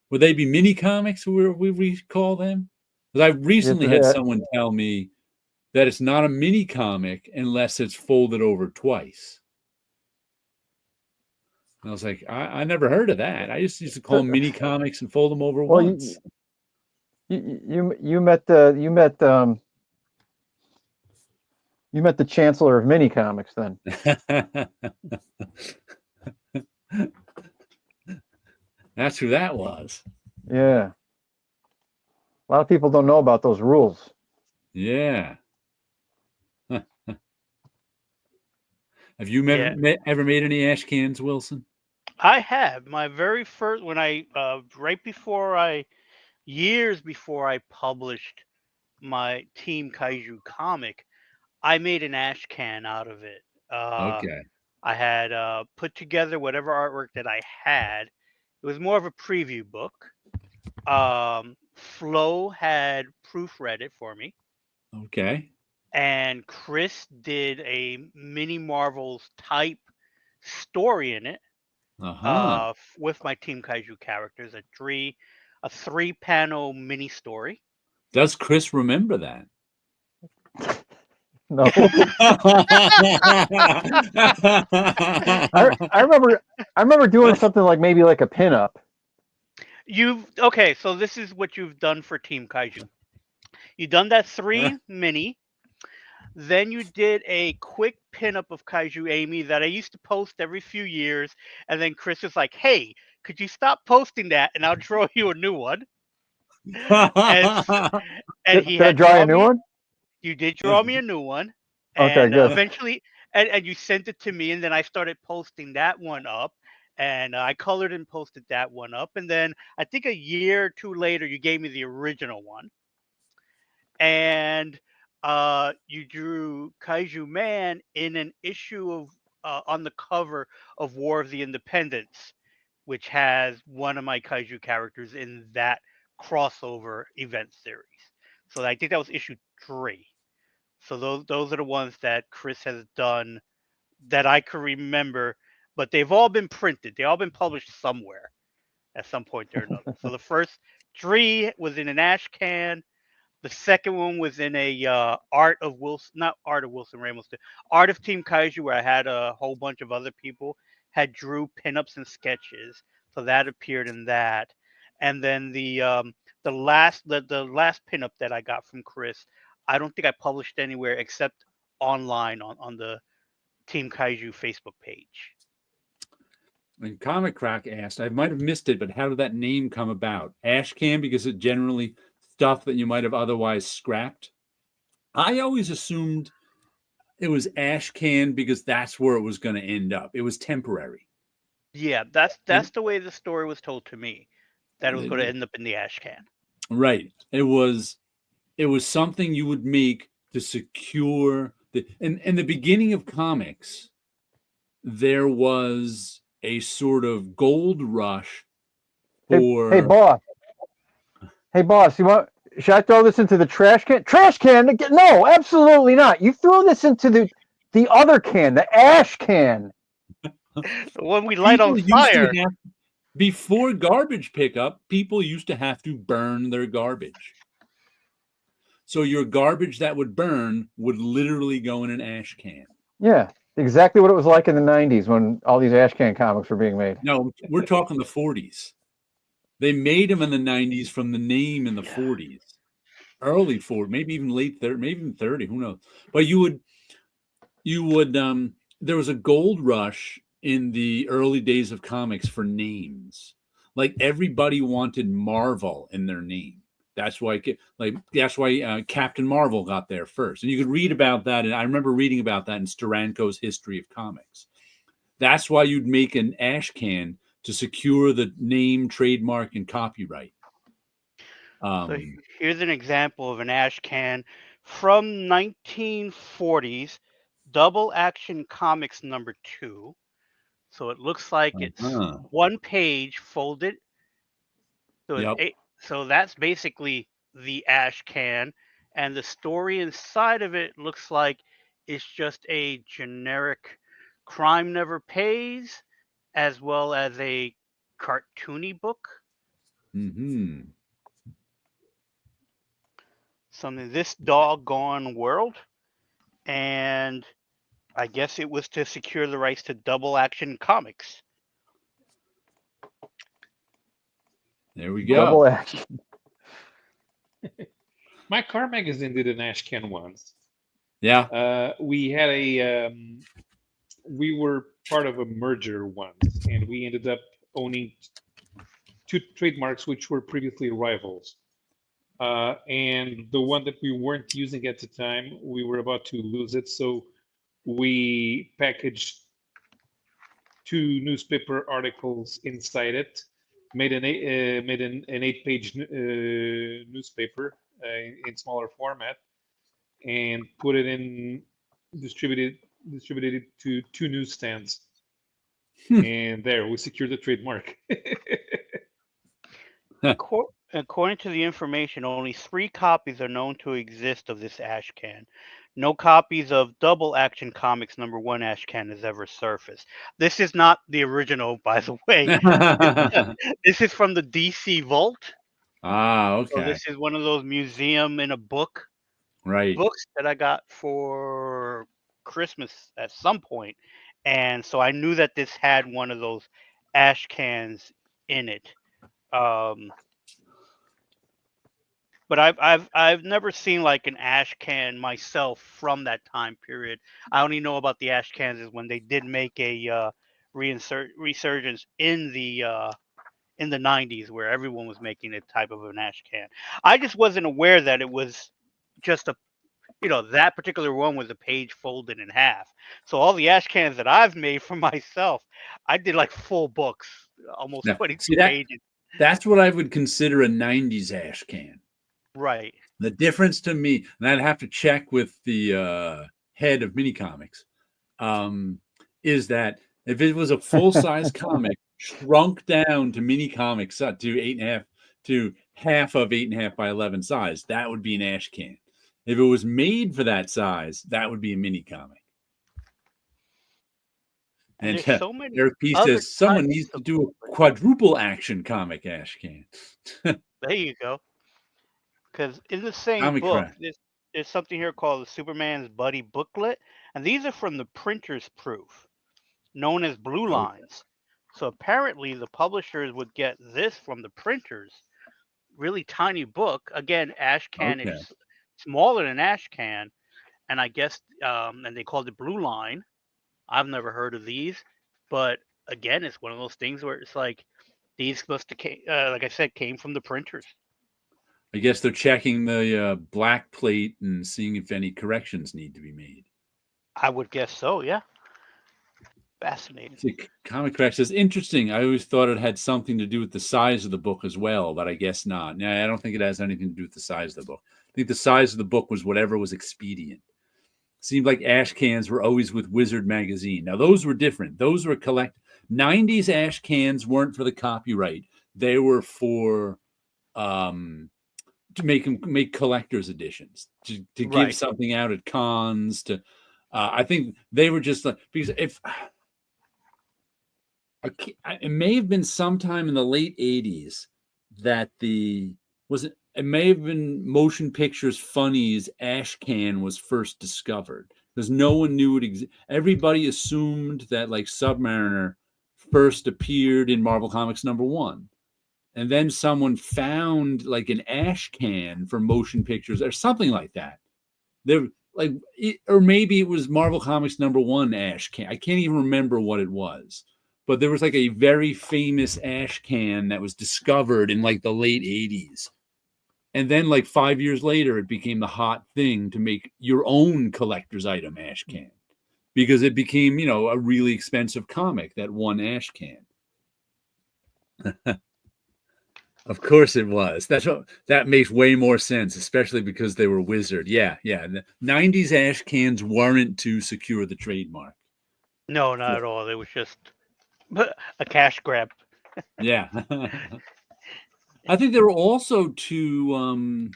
would they be mini comics? We call them? Because I recently had someone tell me that it's not a mini comic unless it's folded over twice. And I was like, I never heard of that. I just used to call them mini comics and fold them over once. You met the chancellor of mini comics then. That's who that was. Yeah. A lot of people don't know about those rules. Yeah. Have you ever made any ash cans, Wilson? I have. My very first, years before I published my Team Kaiju comic, I made an ash can out of it. Okay. I had put together whatever artwork that I had. It was more of a preview book. Flo had proofread it for me. Okay. And Chris did a mini Marvels type story in it. With my Team Kaiju characters, a 3-panel mini story. Does Chris remember that? No. I remember doing something like maybe like a pinup. So this is what you've done for Team Kaiju. You've done that 3 mini. Then you did a quick pinup of Kaiju Amy that I used to post every few years. And then Chris was like, hey, could you stop posting that and I'll draw you a new one? And he did I draw a new one? You did draw me a new one. Okay, and good. Eventually, and you sent it to me, and then I started posting that one up. And I colored and posted that one up. And then I think a year or two later, you gave me the original one. And you drew Kaiju Man in an issue of on the cover of War of the Independents. which has one of my kaiju characters in that crossover event series. So I think that was issue 3. So those are the ones that Chris has done that I can remember, but they've all been printed. They've all been published somewhere at some point or another. So the first 3 was in an ash can. The second one was in a Art of Wilson, not Art of Wilson Ramos, the Art of Team Kaiju, where I had a whole bunch of other people had drew pinups and sketches. So that appeared in that. And then the last pinup that I got from Chris, I don't think I published anywhere except online on the Team Kaiju Facebook page. And Comic Crack asked, I might have missed it, but how did that name come about? Ash can because it generally stuff that you might have otherwise scrapped. I always assumed it was ash can because that's where it was going to end up. It was temporary. Yeah, that's the way the story was told to me, that it was going to end up in the ash can. Right. It was something you would make to secure the. And in the beginning of comics, there was a sort of gold rush for. Hey boss, should I throw this into the trash can? Trash can? No, absolutely not. You throw this into the other can, the ash can. The one we light on fire. Before garbage pickup, people used to have to burn their garbage. So your garbage that would burn would literally go in an ash can. Yeah, exactly what it was like in the 90s when all these ash can comics were being made. No, we're talking the 40s. They made them in the 90s from the name in the 40s. Early 40s, maybe even late 30, maybe even 30, who knows. But you would there was a gold rush in the early days of comics for names. Like everybody wanted Marvel in their name. That's why Captain Marvel got there first. And you could read about that. And I remember reading about that in Steranko's History of Comics. That's why you'd make an ash can to secure the name, trademark, and copyright. So here's an example of an ash can from 1940s, Double Action Comics number 2. So it looks like it's one page folded. So, so that's basically the ash can. And the story inside of it looks like it's just a generic Crime Never Pays, as well as a cartoony book. Mm-hmm. Something This Doggone World. And I guess it was to secure the rights to Double Action Comics. There we go. Double action. My car magazine did an ash can once. Yeah. We had we were part of a merger once, and we ended up owning 2 trademarks which were previously rivals. And the one that we weren't using at the time, we were about to lose it. So we packaged 2 newspaper articles inside it, made an 8-page newspaper in smaller format, and put it in, distributed it to 2 newsstands. And there, we secured the trademark. According to the information, only 3 copies are known to exist of this ash can. No copies of Double Action Comics number 1 ash can has ever surfaced. This is not the original, by the way. This is from the DC Vault. Okay. So this is one of those museum in a book books that I got for Christmas at some point. And so I knew that this had one of those ash cans in it. But I've never seen like an ash can myself from that time period. I only know about the ash cans is when they did make a resurgence in the 90s where everyone was making a type of an ash can. I just wasn't aware that it was just that particular one was a page folded in half. So all the ash cans that I've made for myself, I did like full books, almost 22 pages. That's what I would consider a 90s ash can. Right. The difference to me, and I'd have to check with the head of mini comics, is that if it was a full-size comic, shrunk down to mini comics to 8.5 to half of 8.5 by 11 size, that would be an ash can. If it was made for that size, that would be a mini comic. And And there's so many Eric P other says someone types needs to of do a booklets. quadruple action comic ash can. There you go. Because in the same Comic book, Craft. there's something here called the Superman's Buddy booklet, and these are from the printer's proof, known as blue Okay. lines. So apparently, the publishers would get this from the printers, really tiny book. Again, ash can Okay. is smaller than ash can, and I guess and they called it blue line. I've never heard of these, but again, it's one of those things where it's like these must have came, like I said, came from the printers. I guess they're checking the black plate and seeing if any corrections need to be made. I would guess so. Yeah. Fascinating. See, Comic Craft says, interesting. I always thought it had something to do with the size of the book as well, but I guess not. No, I don't think it has anything to do with the size of the book. I think the size of the book was whatever was expedient. Seemed like ash cans were always with Wizard magazine. Now those were different. Those were 90s ash cans weren't for the copyright. They were for to make collector's editions, to give Right. something out at cons. To I think they were just like, because if it may have been sometime in the late 80s that it may have been Motion Pictures Funny's ash can was first discovered, because no one knew it existed. Everybody assumed that like Submariner first appeared in Marvel Comics #1, and then someone found like an ash can for Motion Pictures or something like that. Or maybe it was Marvel Comics #1 ash can. I can't even remember what it was. But there was like a very famous ash can that was discovered in like the late 80s. And then like 5 years later, it became the hot thing to make your own collector's item ash can, because it became, a really expensive comic, that one ash can. Of course it was. That makes way more sense, especially because they were Wizard. Yeah. The 90s ash cans weren't to secure the trademark. No, not at all. It was just a cash grab. Yeah. I think they were also to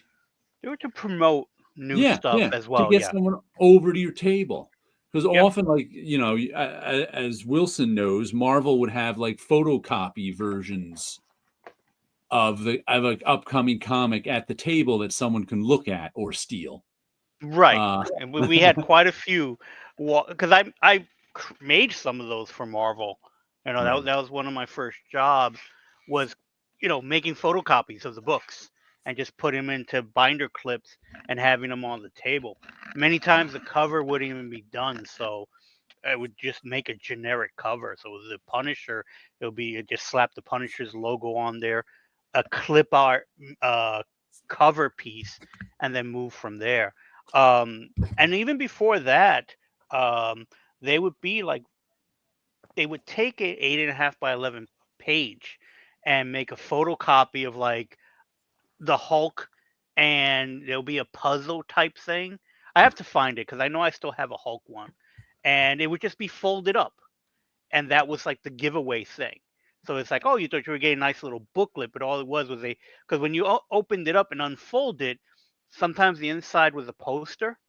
They were to promote new stuff as to well. get Yeah. someone over to your table. Because Yep. often, like, as Wilson knows, Marvel would have like photocopy versions of an upcoming comic at the table that someone can look at or steal. Right. And we had quite a few, because I made some of those for Marvel. Right. That was one of my first jobs, was making photocopies of the books and just put them into binder clips and having them on the table. Many times the cover wouldn't even be done, so I would just make a generic cover. So the Punisher, it just slap the Punisher's logo on there, a clip art cover piece, and then move from there. And even before that, they would be like, they would take a 8.5 by 11 page and make a photocopy of like the Hulk, and there'll be a puzzle type thing. I have to find it because I know I still have a Hulk one, and it would just be folded up, and that was like the giveaway thing. So it's like, oh, you thought you were getting a nice little booklet, but all it was because when you opened it up and unfolded, sometimes the inside was a poster,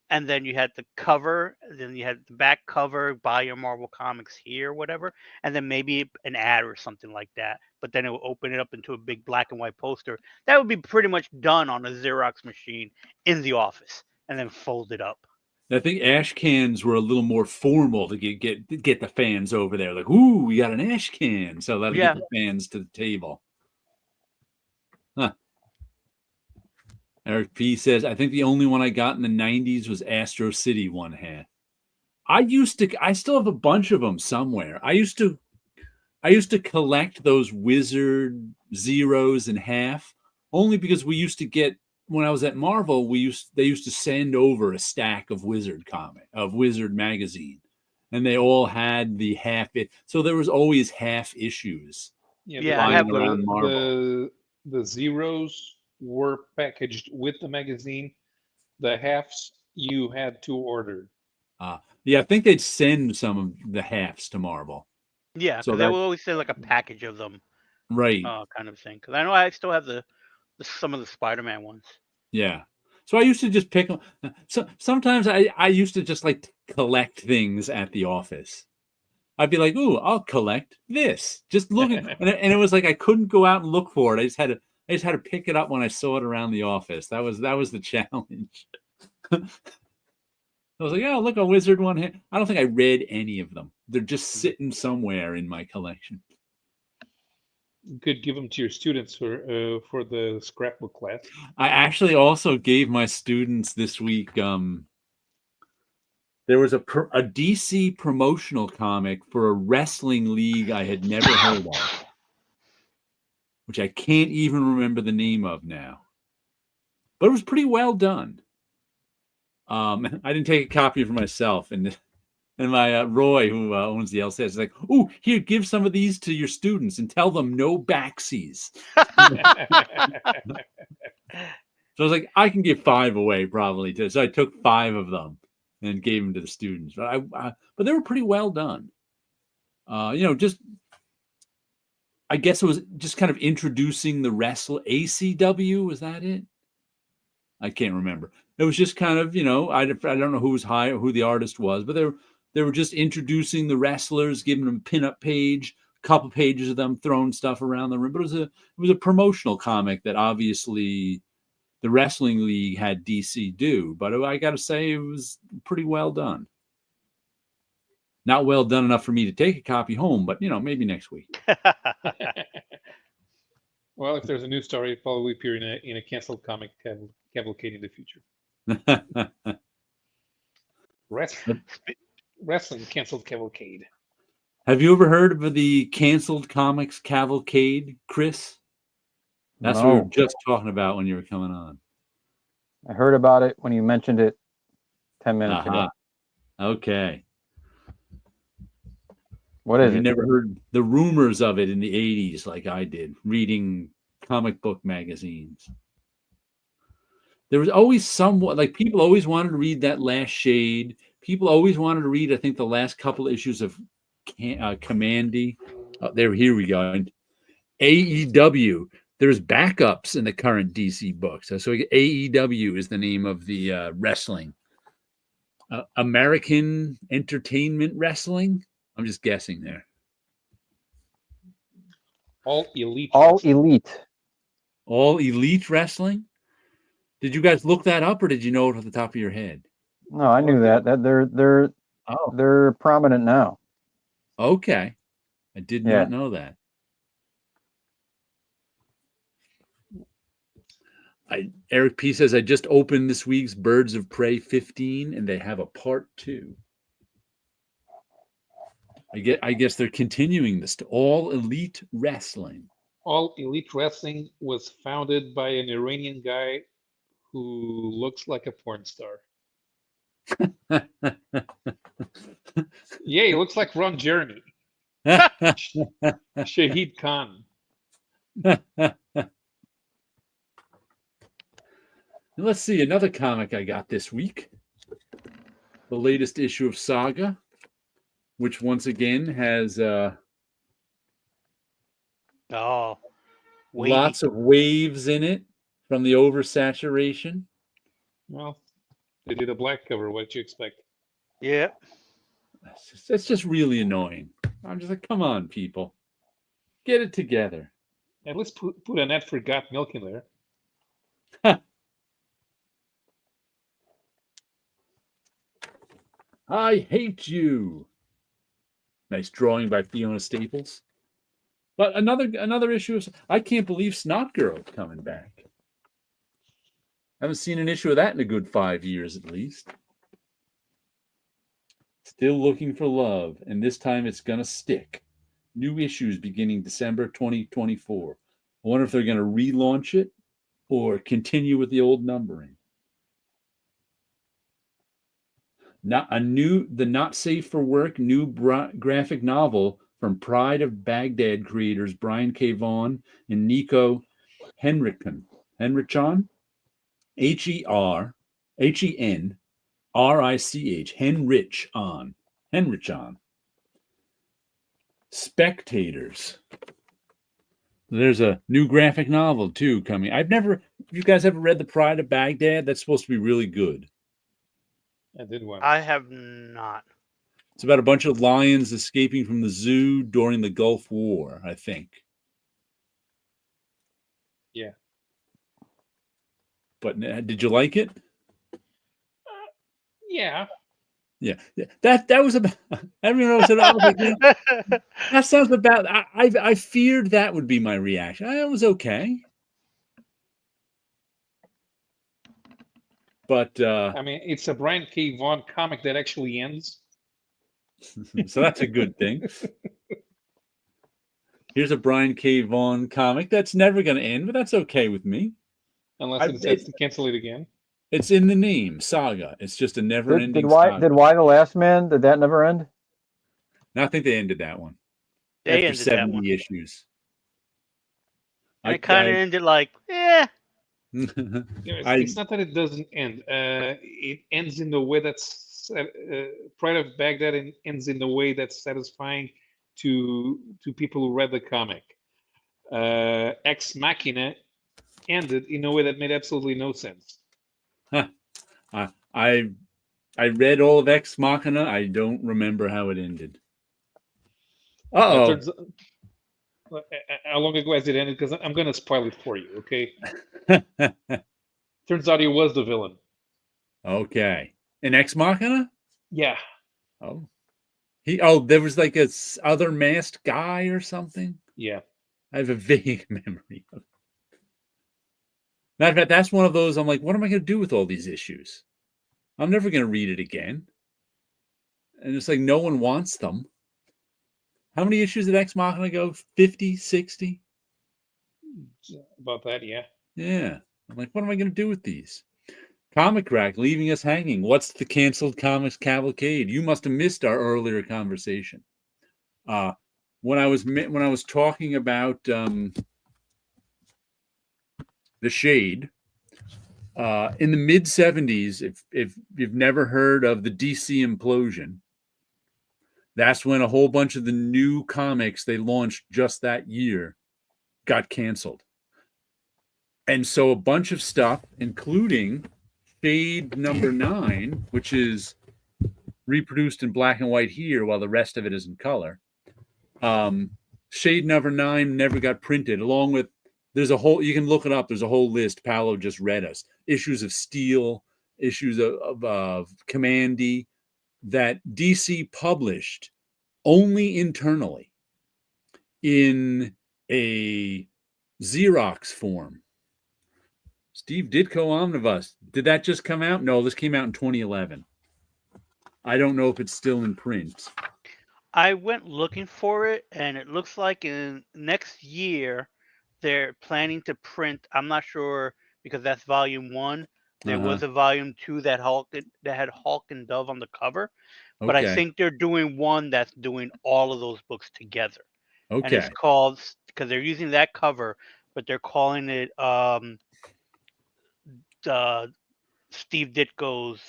and then you had the cover, then you had the back cover, buy your Marvel Comics here, whatever, and then maybe an ad or something like that. But then it would open it up into a big black and white poster. That would be pretty much done on a Xerox machine in the office, and then folded up. I think ash cans were a little more formal to get the fans over there. Like, ooh, we got an ash can, so that'll Yeah. get the fans to the table. Huh. Eric P says, I think the only one I got in the 90s was Astro City 1/2. I still have a bunch of them somewhere. I used to collect those Wizard zeros and half, only because we used to get, when I was at Marvel, they used to send over a stack of Wizard magazine, and they all had the half it. So there was always half issues. Yeah, I have around Marvel. The zeros were packaged with the magazine. The halves you had to order. Yeah, I think they'd send some of the halves to Marvel. Yeah, So because they that will always say like a package of them, right. kind of thing. Because I know I still have some of the Spider-Man ones. Yeah. So I used to just pick them. So sometimes I used to just like collect things at the office. I'd be like, "Ooh, I'll collect this." Just looking, and it was like I couldn't go out and look for it. I just had to pick it up when I saw it around the office. That was the challenge. I was like, "Oh, look, a wizard one here." I don't think I read any of them. They're just sitting somewhere in my collection. You could give them to your students for the scrapbook class. I actually also gave my students this week. There was a DC promotional comic for a wrestling league I had never heard of, which I can't even remember the name of now. But it was pretty well done. I didn't take a copy for myself, and my Roy, who owns the LCS, is like, "Oh, here, give some of these to your students and tell them no backsies." So I was like, I can give 5 away probably too. So I took 5 of them and gave them to the students. But but they were pretty well done. Just I guess it was just kind of introducing the wrestler. ACW, was that it? I can't remember. It was just kind of, I don't know who was who the artist was, but they were just introducing the wrestlers, giving them a pinup page, a couple pages of them throwing stuff around the room. But it was a promotional comic that obviously the wrestling league had DC do. But I got to say, it was pretty well done. Not well done enough for me to take a copy home, but maybe next week. Well, if there's a new story, it'll probably appear in a canceled comic cavalcade in the future. Wrestling canceled cavalcade. Have you ever heard of the canceled comics cavalcade, Chris? That's what we were just talking about when you were coming on. I heard about it when you mentioned it 10 minutes ago. Okay. What is You it? never heard the rumors of it in the 80s like I did, reading comic book magazines. There was always somewhat, like, people always wanted to read that Last Shade. People always wanted to read, I think, the last couple issues of Commandy. Here we go. And AEW. There's backups in the current DC books. So AEW is the name of the wrestling. American Entertainment Wrestling. I'm just guessing there. All Elite. All Elite. All Elite Wrestling? Did you guys look that up, or did you know it off the top of your head? No, I knew that. They're prominent now. Okay. I did not know that. Eric P says, I just opened this week's Birds of Prey 15, and they have a part 2. I guess they're continuing this to All Elite Wrestling. All Elite Wrestling was founded by an Iranian guy who looks like a porn star. Yeah, he looks like Ron Jeremy. Shahid Khan. Let's see, another comic I got this week. The latest issue of Saga, which once again has lots of waves in it from the oversaturation. Well, they did a black cover. What you expect? Yeah. It's just really annoying. I'm just like, come on, people. Get it together. At least put an ad for Got Milk in there. I hate you. Nice drawing by Fiona Staples. But another issue of, I can't believe Snot Girl's coming back. I haven't seen an issue of that in a good 5 years at least. Still looking for love, and this time it's gonna stick. New issues beginning December 2024. I wonder if they're gonna relaunch it or continue with the old numbering. The Not Safe for Work new graphic novel from Pride of Baghdad creators Brian K. Vaughan and Nico Henrichon. Henrichon? Henrich. Henrichon. Spectators. There's a new graphic novel too coming. You guys ever read The Pride of Baghdad? That's supposed to be really good. I did one. I have not. It's about a bunch of lions escaping from the zoo during the Gulf War, I think. Yeah. But did you like it? Yeah. Yeah. That was about. Everyone else said, I was like, that sounds about. I feared that would be my reaction. It was okay. But I mean, it's a Brian K. Vaughan comic that actually ends. so that's a good thing. Here's a Brian K. Vaughan comic that's never going to end, but that's okay with me. Unless it decides to cancel it again. It's in the name, Saga. It's just a never-ending saga. Did Y the Last Man? Did that never end? No, I think they ended that one. They after ended 70 that one. issues. And it kind of ended like, It's not that it doesn't end. It ends in the way that's Pride of Baghdad ends in the way that's satisfying to people who read the comic. Ex Machina ended in a way that made absolutely no sense. I read all of Ex Machina. I don't remember how it ended. How long ago has it ended? Because I'm going to spoil it for you, okay? Turns out he was the villain. Okay. In Ex Machina? Yeah. Oh. There was like a other masked guy or something? Yeah. I have a vague memory of it. Matter of fact, that's one of those I'm like, what am I going to do with all these issues? I'm never going to read it again. And it's like no one wants them. How many issues did Ex Machina go? 50, 60? About that, yeah. Yeah. I'm like, what am I going to do with these? Comic Rack leaving us hanging. What's the canceled comics cavalcade? You must have missed our earlier conversation. When I was talking about the Shade, in the mid 70s, if you've never heard of the DC implosion, that's when a whole bunch of the new comics they launched just that year got canceled. And so a bunch of stuff, including Shade number 9, which is reproduced in black and white here while the rest of it is in color. Shade number 9 never got printed, along with there's a whole, you can look it up, there's a whole list. Paulo just read us. Issues of Steel, issues of Commandy that DC published only internally in a Xerox form. Steve Ditko Omnibus. Did that just come out? No, this came out in 2011. I don't know if it's still in print. I went looking for it, and it looks like in next year they're planning to print. I'm not sure because that's volume 1. There was a volume 2 that had Hulk and Dove on the cover, but I think they're doing one that's doing all of those books together. Okay. And it's called, because they're using that cover, but they're calling it Steve Ditko's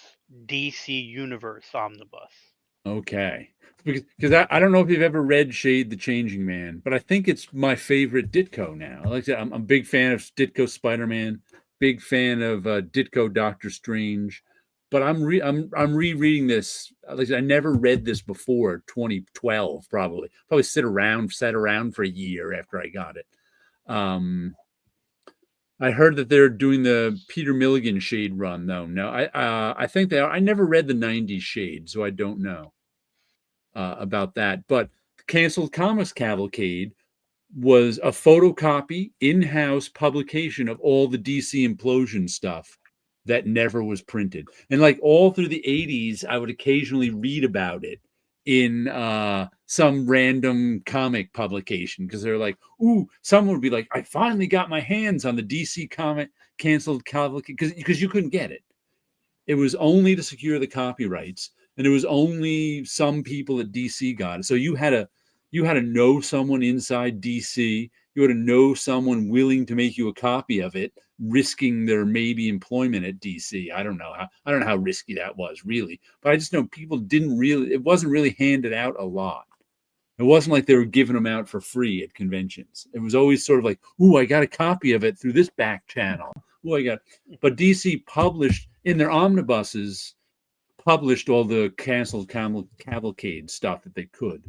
DC Universe Omnibus. Okay. Because I don't know if you've ever read Shade the Changing Man, but I think it's my favorite Ditko now. Like I said, I'm a big fan of Ditko Spider-Man, big fan of Ditko Doctor Strange, but I'm rereading this. Like I said, I never read this before 2012, probably sat around for a year after I got it. I heard that they're doing the Peter Milligan Shade run, though. No, I think they are. I never read the 90s Shade, so I don't know about that. But Canceled Comics Cavalcade was a photocopy, in-house publication of all the DC implosion stuff that never was printed. And like all through the 80s, I would occasionally read about it in some random comic publication because they're like, ooh, someone would be like, I finally got my hands on the DC comic Canceled Cavalcade, because you couldn't get it. It was only to secure the copyrights, and it was only some people at DC got it. So you had to know someone inside DC. You had to know someone willing to make you a copy of it, risking their maybe employment at DC. I don't know how risky that was really, but I just know people didn't really. It wasn't really handed out a lot. It wasn't like they were giving them out for free at conventions. It was always sort of like, "Ooh, I got a copy of it through this back channel." Ooh, I got. But DC published in their omnibuses, published all the canceled cavalcade stuff that they could.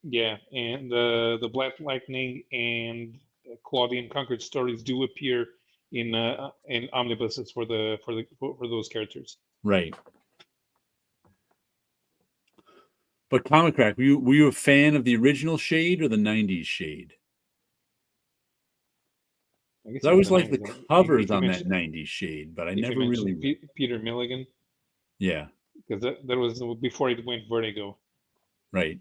Yeah, and the Black Lightning and Claudian Conquered stories do appear in omnibuses for those characters. Right. But Comic Crack, were you a fan of the original Shade or the '90s Shade? I guess I it always was the liked the 90s. covers If you on that mention '90s Shade, but I if you never mention really. Peter Milligan, Yeah, because that was before it went Vertigo. right.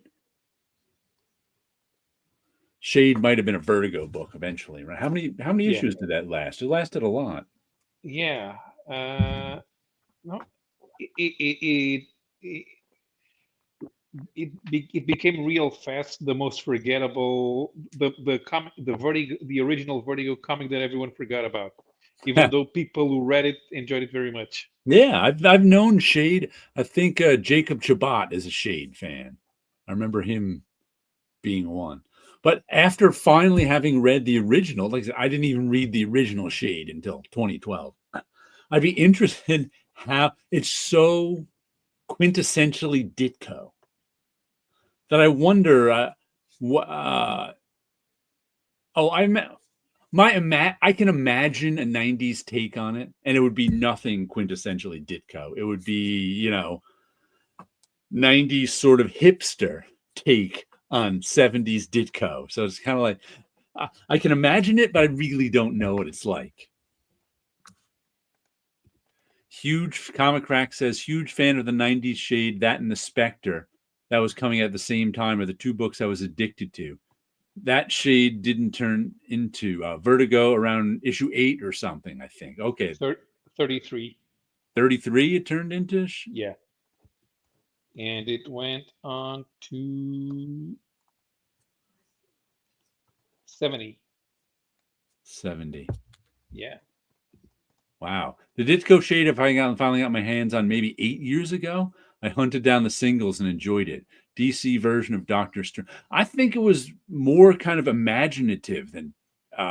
Shade might have been a Vertigo book eventually, right? How many Yeah. issues did that last? It lasted a lot. Yeah. No, it it became real fast the most forgettable the original Vertigo comic that everyone forgot about, even though people who read it enjoyed it very much. Yeah, I've known Shade. I think Jacob Chabot is a Shade fan. I remember him being one. But after finally having read the original, like I said, I didn't even read the original Shade until 2012. I'd be interested how it's so quintessentially Ditko that I wonder. I can imagine a '90s take on it, and it would be nothing quintessentially Ditko. It would be, '90s sort of hipster take on '70s Ditko. So it's kind of like I can imagine it, but I really don't know what it's like. Huge Comic Crack says, huge fan of the '90s Shade, that and the Spectre. That was coming at the same time, are the two books I was addicted to. That Shade didn't turn into Vertigo around issue 8 or something, I think. Okay. 33. 33 it turned into? Yeah. And it went on to 70. 70. Yeah. Wow. The Ditko Shade, if I finally got my hands on maybe 8 years ago, I hunted down the singles and enjoyed it. DC version of Doctor Strange. I think it was more kind of imaginative than,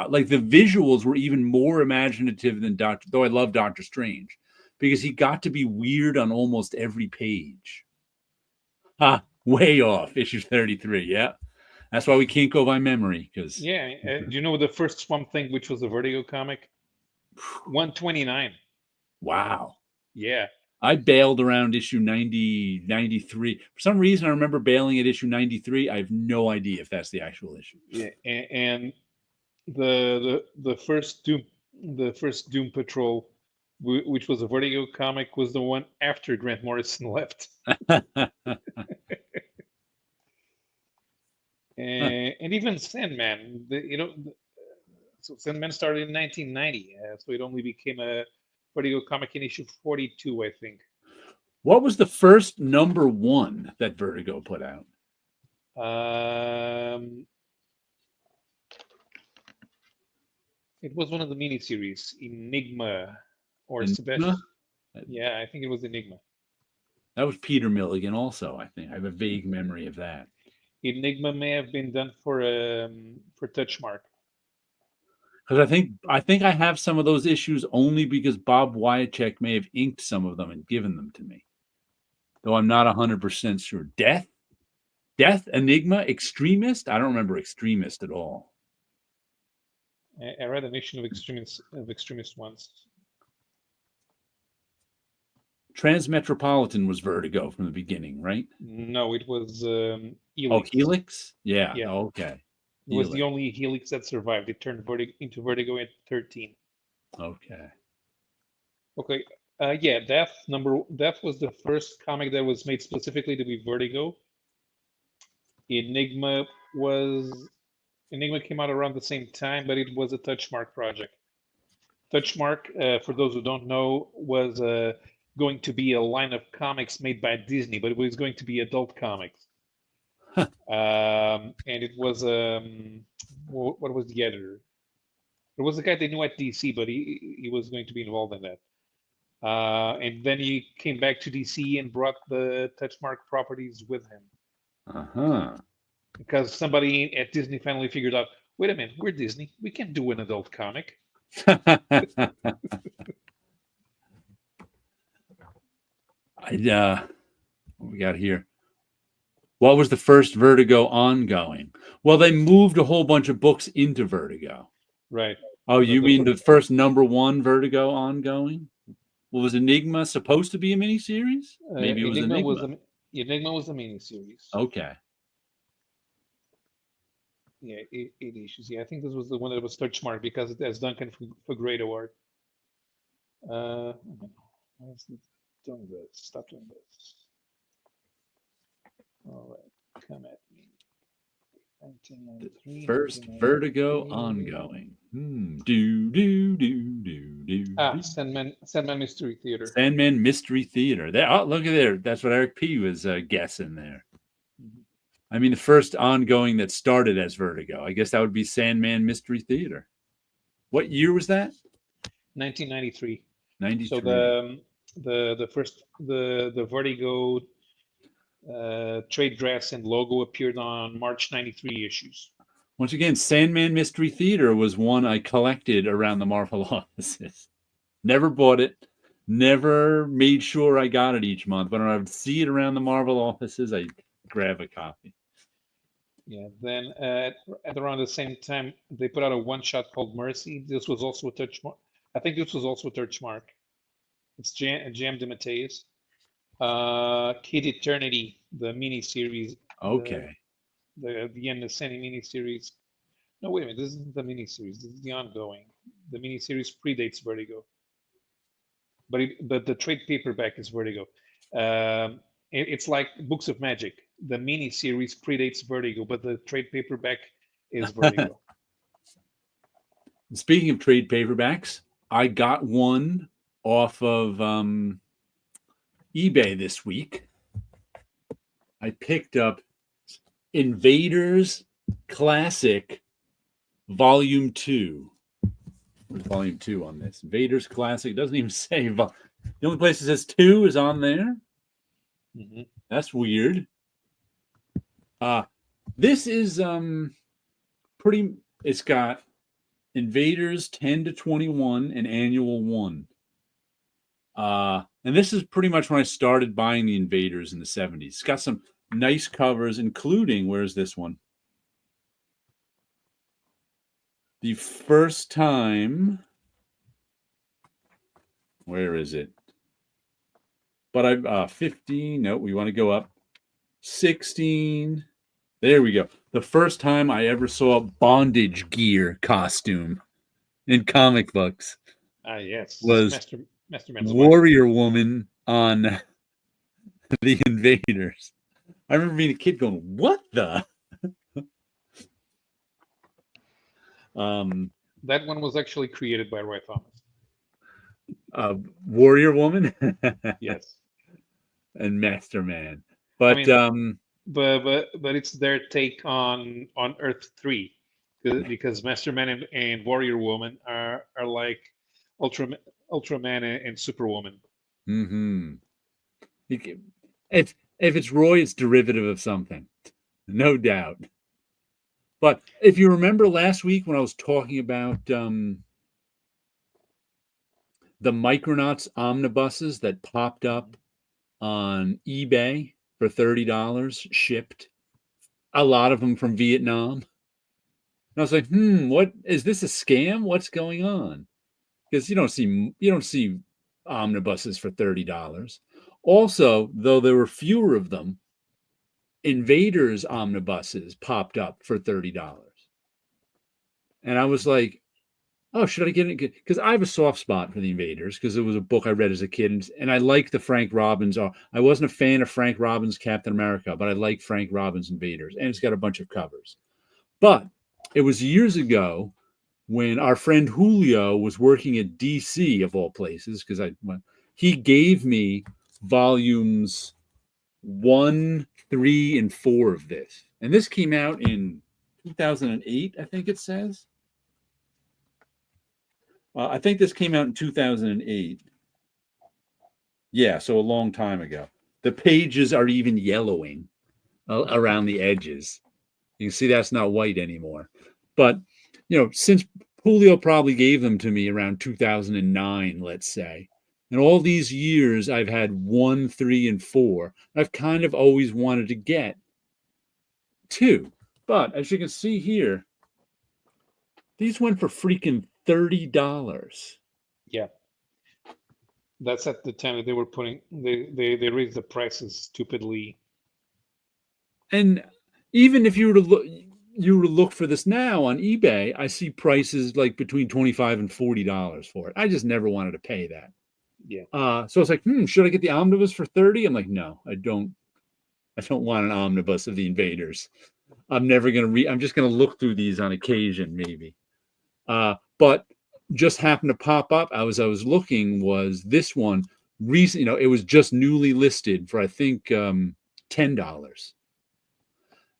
like the visuals were even more imaginative than though I love Doctor Strange, because he got to be weird on almost every page. Way off. Issue 33. Yeah. That's why we can't go by memory. Because Yeah. Do you know the first Swamp Thing, which was a Vertigo comic? 129. Wow. Yeah. I bailed around issue 90, 93. For some reason, I remember bailing at issue 93. I have no idea if that's the actual issue. Yeah. And the first Doom Patrol, which was a Vertigo comic, was the one after Grant Morrison left. And even Sandman, so Sandman started in 1990, so it only became a Vertigo comic in issue 42, I think. What was the first #1 that Vertigo put out? It was one of the miniseries, Enigma or Enigma? Sebastian. Yeah, I think it was Enigma. That was Peter Milligan also, I think. I have a vague memory of that. Enigma may have been done for Touchmark. Because I think I have some of those issues only because Bob Wyacek may have inked some of them and given them to me. Though I'm not 100% sure. Death, Enigma, Extremist? I don't remember Extremist at all. I read an issue of Extremist once. Transmetropolitan was Vertigo from the beginning, right? No, it was Helix. Oh, Helix? Yeah. Yeah. Okay. It was the only Helix that survived. It turned into Vertigo at 13. Okay. Okay. Yeah, Death was the first comic that was made specifically to be Vertigo. Enigma came out around the same time, but it was a Touchmark project. Touchmark, for those who don't know, was going to be a line of comics made by Disney, but it was going to be adult comics. And it was what was the editor? It was the guy they knew at DC, but he was going to be involved in that. And then he came back to DC and brought the Touchmark properties with him. Uh-huh. because somebody at Disney finally figured out, wait a minute, we're Disney. We can't do an adult comic. What we got here? What was the first Vertigo ongoing? Well, they moved a whole bunch of books into Vertigo. Right. Oh, you mean the first #1 Vertigo ongoing? Well, was Enigma supposed to be a miniseries? Maybe it was Enigma. Enigma was a miniseries. Okay. Yeah, 8 issues. Yeah, I think this was the one that was Torchmark because it has Duncan for Great Award. Why is it doing this? Stop doing this. All right, come at me. 1993. First Vertigo ongoing. Sandman Mystery Theater. Sandman Mystery Theater. There. Oh, look at there. That's what Eric P. was guessing there. I mean, the first ongoing that started as Vertigo. I guess that would be Sandman Mystery Theater. What year was that? 1993. 93. So the first the Vertigo trade dress and logo appeared on March 93 issues. Once again, Sandman Mystery Theater was one I collected around the Marvel offices. Never bought it. Never made sure I got it each month. When I would see it around the Marvel offices, I'd grab a copy. Yeah. Then at around the same time, they put out a one-shot called Mercy. This was also a Torchmark. I think this was also a Torchmark. It's Jam DeMatteis. Kid Eternity, the miniseries. Okay. The end of Sandy miniseries. No, wait a minute. This isn't the miniseries. This is the ongoing. The miniseries predates Vertigo. But the trade paperback is Vertigo. It's like Books of Magic. The miniseries predates Vertigo, but the trade paperback is Vertigo. Speaking of trade paperbacks, I got one off of eBay this week. I picked up Invaders Classic Volume 2. Where's Volume 2 on this? Invaders Classic. It doesn't even say. The only place it says 2 is on there. Mm-hmm. That's weird. This is pretty. It's got Invaders 10 to 21 and Annual 1. And this is pretty much when I started buying the Invaders in the 70s. It's got some nice covers, including, where's this one? The first time, where is it? But I 15, no, we want to go up. 16, there we go. The first time I ever saw a bondage gear costume in comic books. Yes. Was Master Warrior Woman on the Invaders. I remember being a kid going, what the? That one was actually created by Roy Thomas. Warrior Woman? Yes. And Masterman. But I mean, but it's their take on Earth 3, because Masterman and Warrior Woman are like Ultraman and Superwoman. Mm-hmm. If it's Roy, it's derivative of something, no doubt. But if you remember last week when I was talking about the Micronauts omnibuses that popped up on eBay for $30 shipped, a lot of them from Vietnam. And I was like, what is this, a scam? What's going on? Because you don't see omnibuses for $30. Also, though there were fewer of them, Invaders omnibuses popped up for $30. And I was like, oh, should I get it? Because I have a soft spot for the Invaders because it was a book I read as a kid. And I like the Frank Robbins. I wasn't a fan of Frank Robbins' Captain America, but I like Frank Robbins' Invaders. And it's got a bunch of covers. But it was years ago when our friend Julio was working at DC, of all places, because he gave me volumes 1, 3, and 4 of this. And this came out in 2008, I think it says. I think this came out in 2008. Yeah, so a long time ago. The pages are even yellowing around the edges. You can see that's not white anymore. But, since Julio probably gave them to me around 2009, let's say, and all these years I've had 1, 3, and 4, I've kind of always wanted to get 2. But as you can see here, these went for freaking $30. Yeah. That's at the time that they were they raised the prices stupidly. And even if you were to look for this now on eBay, I see prices like between $25 and $40 for it. I just never wanted to pay that. Yeah. So I was like, should I get the omnibus for 30? I'm like, no, I don't want an omnibus of the Invaders. I'm never gonna I'm just gonna look through these on occasion, maybe. But just happened to pop up as I was looking was this one recent, it was just newly listed for I think $10.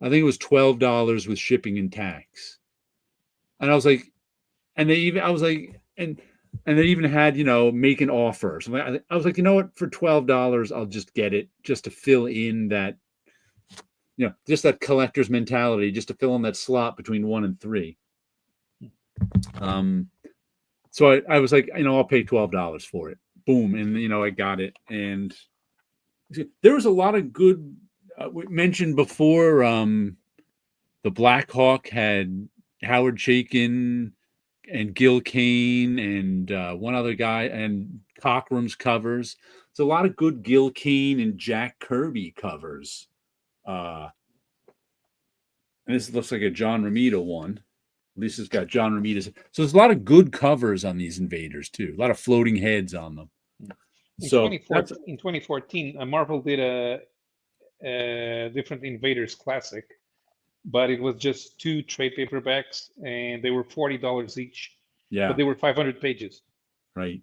I think it was $12 with shipping and tax. And I was like, and they even they even had, make an offer. So I was like, you know what, for $12, I'll just get it just to fill in that, just that collector's mentality, just to fill in that slot between 1 and 3. So I was like, I'll pay $12 for it. Boom. And, I got it. And there was a lot of good, we mentioned before, the Black Hawk had Howard Chaykin and Gil Kane and one other guy and Cockram's covers. There's a lot of good Gil Kane and Jack Kirby covers. And this looks like a John Romita one. At least it's got John Romita's. So there's a lot of good covers on these Invaders too. A lot of floating heads on them. In So 2014, Marvel did a different Invaders classic, but it was just 2 trade paperbacks, and they were $40 each. Yeah, but they were 500 pages. Right.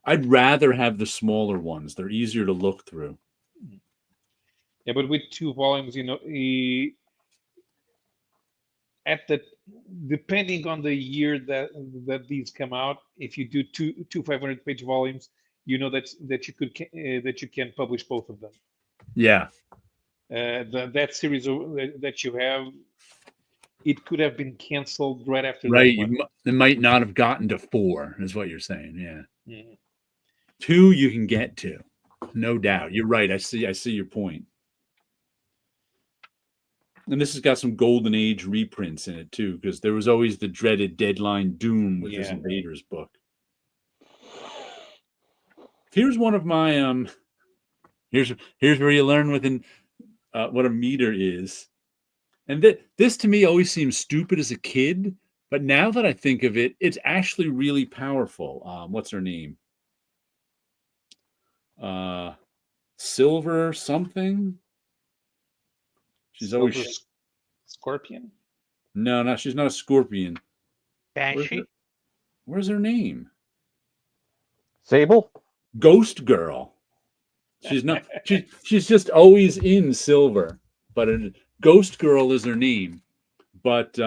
I'd rather have the smaller ones. They're easier to look through. Yeah, but with 2 volumes, depending on the year that these come out, if you do two 500-page volumes, that you can publish both of them. Yeah. That series that you have, it could have been canceled right after Right. that one. It might not have gotten to 4, is what you're saying. Yeah. Mm-hmm. 2 you can get to, no doubt. You're right. I see your point. And this has got some Golden Age reprints in it too, because there was always the dreaded Deadline Doom with this Invaders book. Here's one of my here's where you learn what a meter is. And this to me always seemed stupid as a kid, but now that I think of it, it's actually really powerful. What's her name? Silver something. She's Silver always Scorpion. No, she's not a scorpion. Banshee. Where's her name? Sable. Ghost Girl. She's not. She's just always in silver, but Ghost Girl is her name. But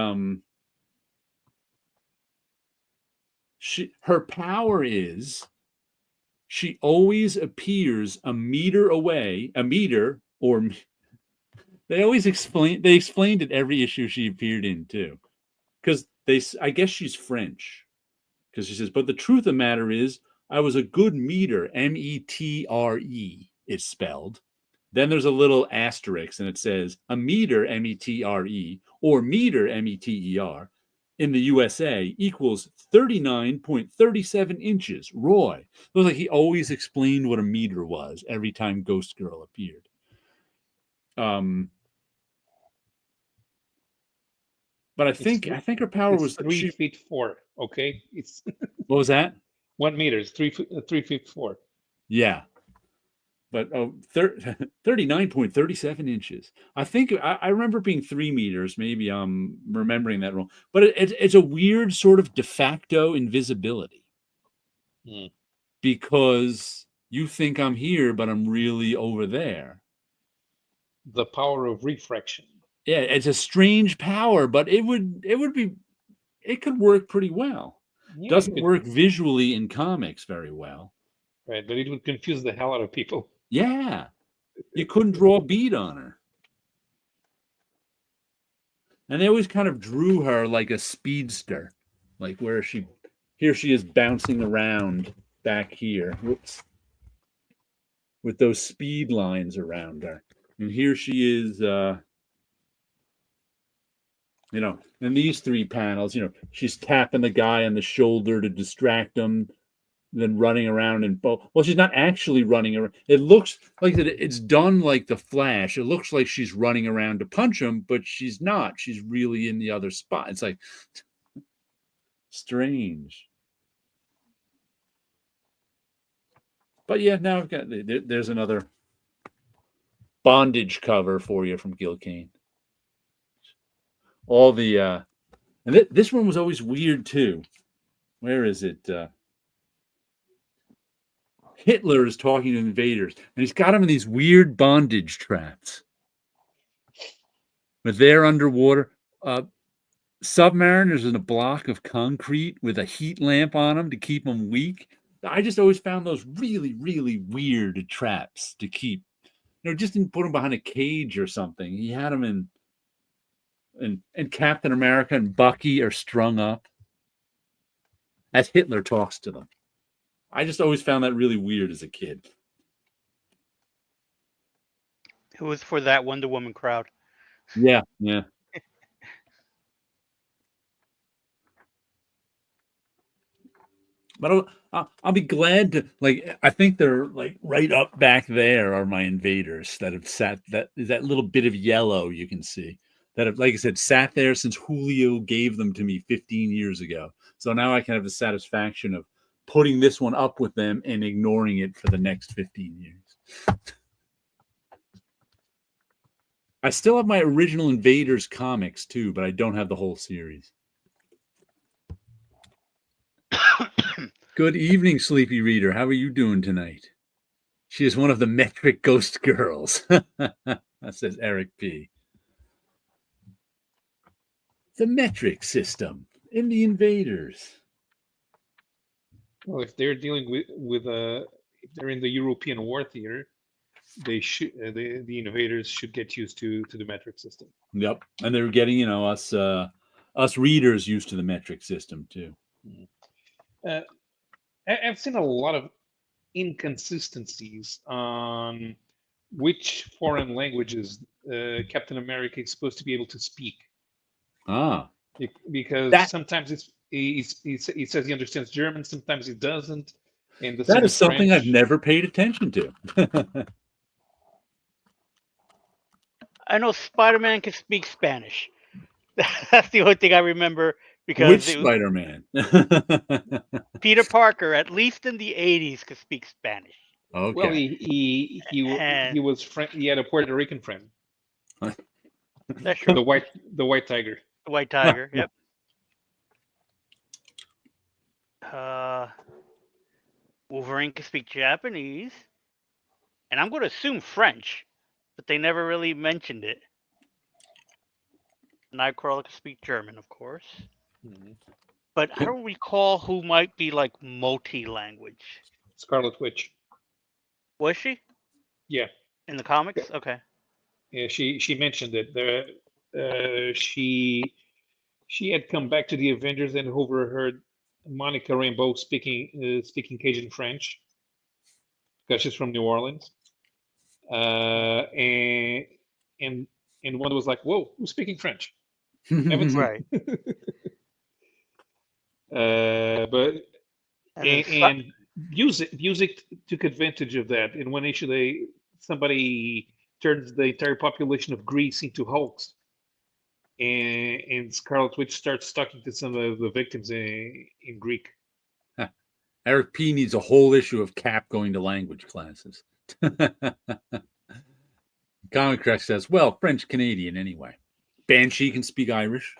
her power is she always appears a meter away. A meter, or they explained it every issue she appeared in too, because I guess she's French, because she says, but the truth of the matter is, I was a good meter, METRE, it's spelled. Then there's a little asterisk, and it says a meter, METRE, or meter, METER, in the USA equals 39.37 inches. Roy. It was like he always explained what a meter was every time Ghost Girl appeared. But I think her power was 3 feet 4. Okay, it's what was that? 1 meter is 3 feet 4. Yeah, but 39.37 inches. I think I remember being 3 meters. Maybe I'm remembering that wrong. But it's a weird sort of de facto invisibility, because you think I'm here, but I'm really over there. The power of refraction. Yeah, it's a strange power, but it could work pretty well. Yeah, Doesn't work visually in comics very well. Right, but it would confuse the hell out of people. Yeah, you couldn't draw a bead on her. And they always kind of drew her like a speedster, like where here she is bouncing around back here. Whoops. With those speed lines around her. And here she is, in these 3 panels, she's tapping the guy on the shoulder to distract him, then running around and well, she's not actually running around. It looks like that it's done like the Flash. It looks like she's running around to punch him, but she's not. She's really in the other spot. It's like strange. But yeah, now I've got there's another bondage cover for you from Gil Kane. All the and this one was always weird too. Where is it? Hitler is talking to invaders, and he's got them in these weird bondage traps. But they're underwater. Submariners in a block of concrete with a heat lamp on them to keep them weak. I just always found those really, really weird traps to keep. Just didn't put them behind a cage or something. He had them and Captain America and Bucky are strung up as Hitler talks to them. I just always found that really weird as a kid. It was for that Wonder Woman crowd. Yeah. But I'll be glad to, I think they're right up back there are my invaders that have sat, that little bit of yellow you can see that have, like I said, sat there since Julio gave them to me 15 years ago. So now I can have the satisfaction of putting this one up with them and ignoring it for the next 15 years. I still have my original Invaders comics too, but I don't have the whole series. Good evening, Sleepy Reader. How are you doing tonight? She is one of the metric ghost girls. That says Eric P. The metric system in the Invaders. Well, if they're dealing with if they're in the European war theater, they should the invaders should get used to the metric system. Yep, and they're getting us readers used to the metric system too. I've seen a lot of inconsistencies on which foreign languages Captain America is supposed to be able to speak. Because sometimes he says he understands German, sometimes he doesn't. And that is something French. I've never paid attention to. I know Spider-Man can speak Spanish. That's the only thing I remember. Because which Spider-Man? Peter Parker, at least in the 80s, could speak Spanish. Okay. Well, he was he had a Puerto Rican friend. That's true. The white tiger. The white tiger. Yep. Wolverine can speak Japanese, and I'm going to assume French, but they never really mentioned it. Nightcrawler can speak German, of course. Mm-hmm. But I don't recall who might be multi-language. Scarlet Witch. Was she? Yeah. In the comics? Yeah. Okay. Yeah, she mentioned it. She had come back to the Avengers and overheard Monica Rambeau speaking Cajun French because she's from New Orleans. And one was like, "Whoa, who's speaking French?" Right. But music took advantage of that. In one issue, somebody turns the entire population of Greece into Hulks, and Scarlet Witch starts talking to some of the victims in Greek. Eric P needs a whole issue of Cap going to language classes. Comic Crash says, "Well, French Canadian anyway. Banshee can speak Irish.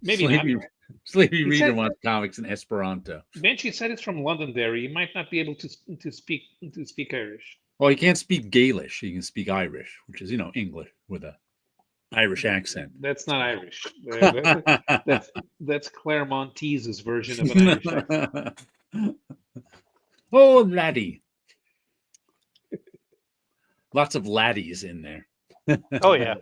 Maybe Sleepy Reader wants comics in Esperanto. Banshee said it's from Londonderry. He might not be able to speak Irish. Well, he can't speak Gaelish. He can speak Irish, which is English with a Irish accent. That's not Irish. That's Claire Montese's version of an Irish accent. Oh, laddie. Lots of laddies in there. Oh, yeah.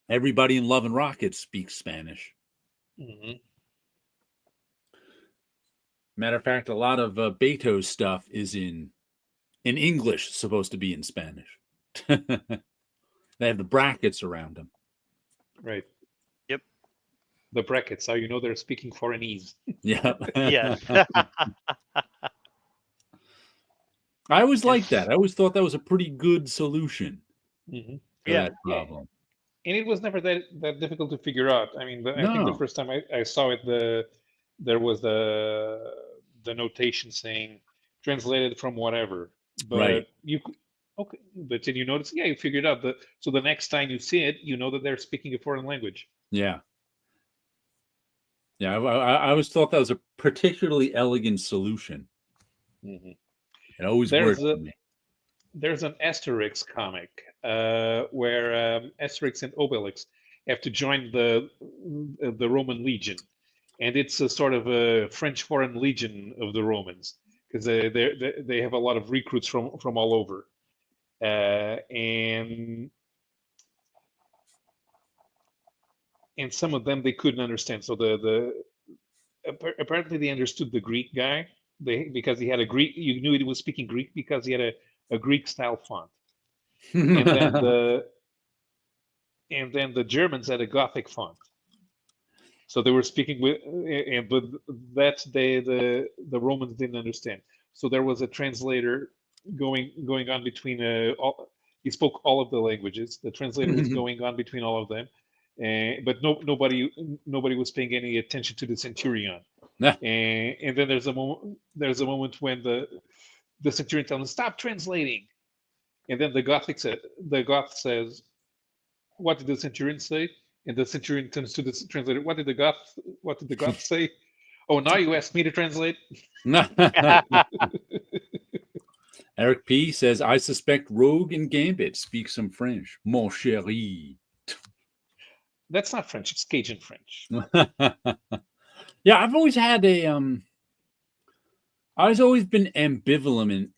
Everybody in Love and Rockets speaks Spanish. Hmm. Matter of fact, a lot of Beto's stuff is in English, supposed to be in Spanish. They have the brackets around them. Right. Yep. The brackets. How you know they're speaking foreignese. Yeah. Yes. I always liked that. I always thought that was a pretty good solution Hmm. to Yeah. that problem. And it was never that difficult to figure out. I mean, I think the No. first time I saw it, there was the notation saying translated from whatever. But Right. okay, but then you notice, yeah, you figured out that. So the next time you see it, you know that they're speaking a foreign language. Yeah. Yeah. I always thought that was a particularly elegant solution. Hmm. It always There's worked for me. there's an Asterix comic where Asterix and Obelix have to join the Roman Legion, and it's a sort of a French Foreign Legion of the Romans because they have a lot of recruits from all over, and some of them they couldn't understand. So apparently they understood the Greek guy because he had a Greek. You knew he was speaking Greek because he had a Greek style font, and then the Germans had a Gothic font. So they were speaking with, but that the Romans didn't understand. So there was a translator going on between all. He spoke all of the languages. The translator was going on between all of them, but nobody was paying any attention to the centurion. And then there's a moment when the centurion tells him, "Stop translating," and then the Goth says, "What did the centurion say?" And the centurion turns to the translator, What did the Goth say? Oh, now you ask me to translate? Eric P says, I suspect Rogue and Gambit speak some French. Mon chéri. That's not French, it's Cajun French. Yeah, I've always had I've always been ambivalent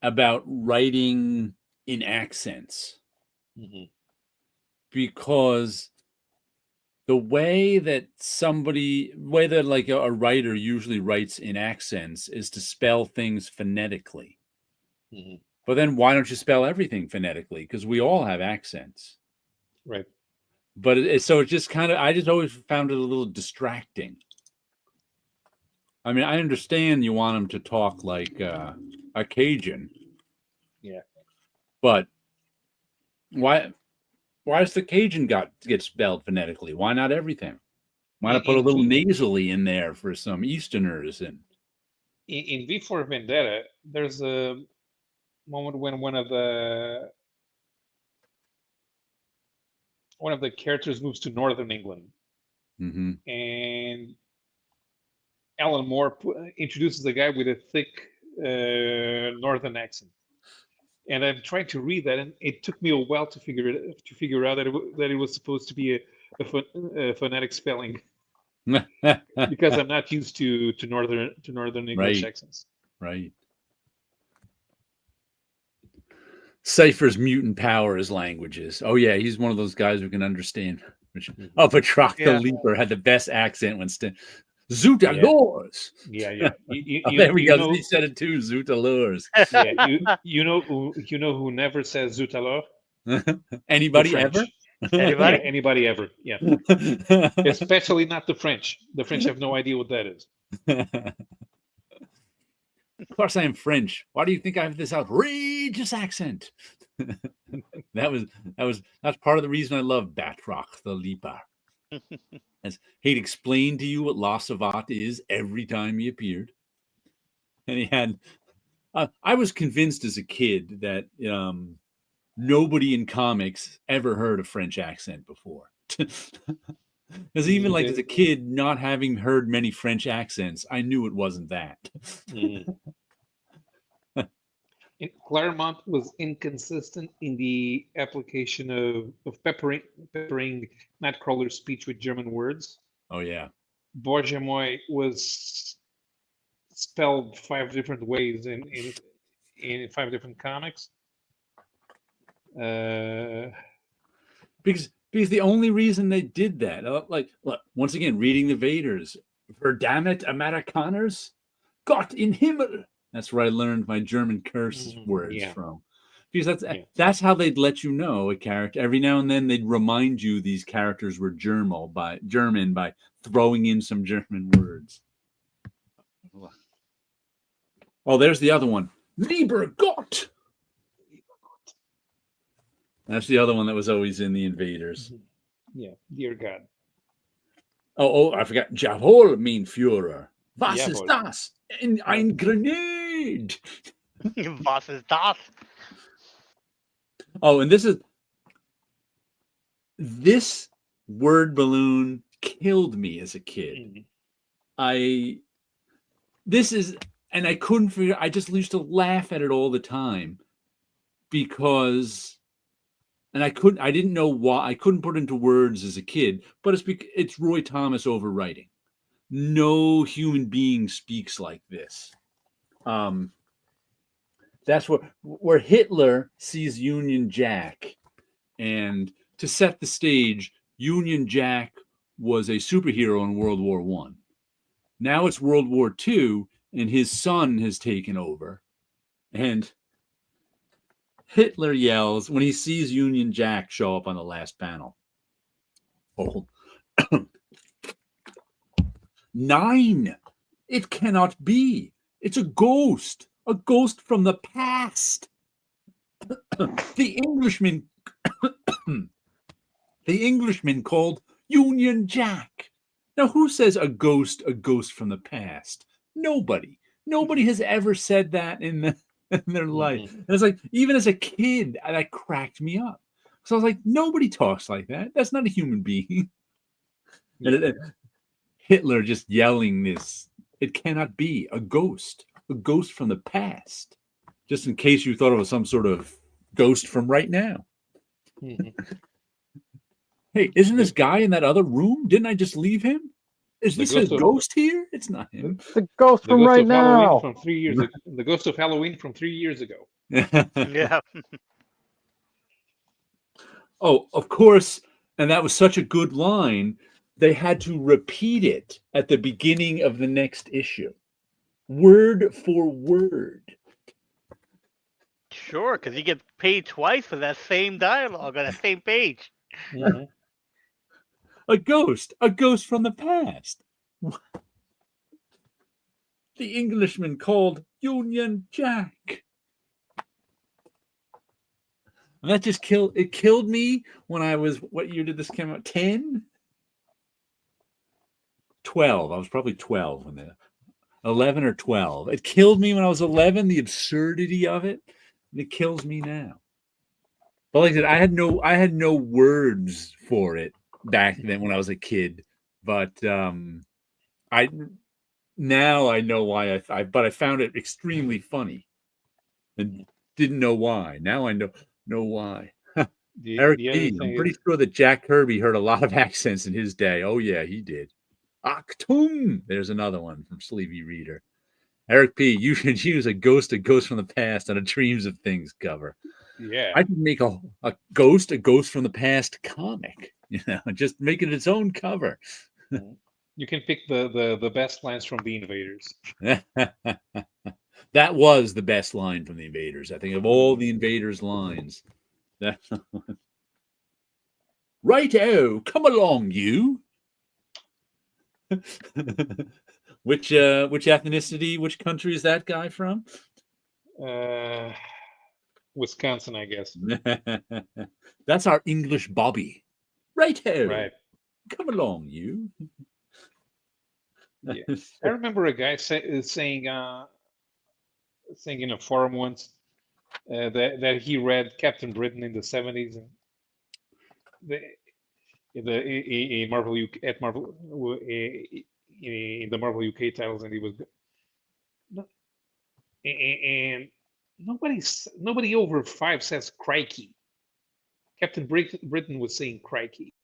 about writing in accents. Mm-hmm. Because the way that like a writer usually writes in accents is to spell things phonetically. Mm-hmm. But then why don't you spell everything phonetically? Because we all have accents. Right. But so it just kind of, I just always found it a little distracting. I mean, I understand you want them to talk like a Cajun. Yeah. But why is the Cajun get spelled phonetically? Why not everything? Why not put a little nasally in there for some Easterners? And in V for Vendetta, there's a moment when one of the characters moves to northern England, and Alan Moore introduces a guy with a thick northern accent. And I'm trying to read that, and it took me a while to figure out that it was supposed to be a phonetic spelling, because I'm not used to northern English accents. Right. Cypher's mutant power is languages. Oh yeah, he's one of those guys who can understand. Oh, Patrock the Leaper had the best accent when Zootalors. Yeah. There we go. He said it too. Zootalors. Yeah, you know who never says Zootalor? Anybody ever? Anybody? Yeah, anybody ever? Yeah. Especially not the French. The French have no idea what that is. Of course I am French. Why do you think I have this outrageous accent? That's part of the reason I love Batroc the Leaper. As he'd explain to you what La Savate is every time he appeared. And he had I was convinced as a kid that nobody in comics ever heard a French accent before. Because even like as a kid, not having heard many French accents, I knew it wasn't that. Claremont was inconsistent in the application of peppering Nightcrawler's speech with German words. Oh yeah. Borgemoy was spelled 5 different ways in 5 different comics. because the only reason they did that, like, look, once again, reading the Vaders, verdammt Amerikaners, Gott in Himmel. That's where I learned my German curse words Yeah. from. Because Yeah. that's how they'd let you know a character. Every now and then they'd remind you these characters were German by throwing in some German words. Oh, there's the other one. Lieber Gott. That's the other one that was always in the Invaders. Yeah, dear God. Oh, I forgot. Jawohl, mein Führer. Was ist Jawohl. das? Ein Grenade. Was ist das? Oh, and this word balloon killed me as a kid. I couldn't figure. I just used to laugh at it all the time because, and I didn't know why. I couldn't put it into words as a kid, but it's Roy Thomas overwriting. No human being speaks like this. That's where Hitler sees Union Jack, and to set the stage, Union Jack was a superhero in World War I. Now it's World War II, and his son has taken over. And Hitler yells when he sees Union Jack show up on the last panel. Oh. 9! It cannot be. It's a ghost from the past. The Englishman called Union Jack. Now, who says a ghost from the past? Nobody has ever said that in their life. And it's like, even as a kid, that cracked me up. So I was like, nobody talks like that. That's not a human being. Yeah. And Hitler just yelling this. It cannot be a ghost from the past. Just in case you thought it was some sort of ghost from right now. Hey, isn't this guy in that other room? Didn't I just leave him? Is this a ghost here? It's not him. The ghost from ghost right of Halloween now. from 3 years ago. The ghost of Halloween from 3 years ago. Yeah. Oh, of course. And that was such a good line. They had to repeat it at the beginning of the next issue, word for word. Sure, because you get paid twice for that same dialogue on that same page. A ghost from the past. The Englishman called Union Jack. And that just killed me when I was, what year did this come out? 10? 12. I was probably 12 when 11 or 12. It killed me when I was 11, the absurdity of it. And it kills me now. But like I said, I had no words for it back then when I was a kid. But I know why but I found it extremely funny and didn't know why. Now I know why. Eric B, I'm pretty sure that Jack Kirby heard a lot of accents in his day. Oh yeah, he did. Achtung! There's another one from Sleepy Reader. Eric P, you should use a ghost from the past on a Dreams of Things cover. Yeah. I could make a ghost from the past comic. Just make it its own cover. You can pick the best lines from the Invaders. That was the best line from the Invaders. I think of all the Invaders lines. Righto, come along, you. Which ethnicity, which country is that guy from? Wisconsin, I guess. That's our English Bobby. Righto. Right. Come along, you. Yeah. I remember a guy saying in a forum once that he read Captain Britain in the 70s and in Marvel UK, in the Marvel UK titles, and he was and nobody over 5 says crikey. Captain Britain was saying crikey.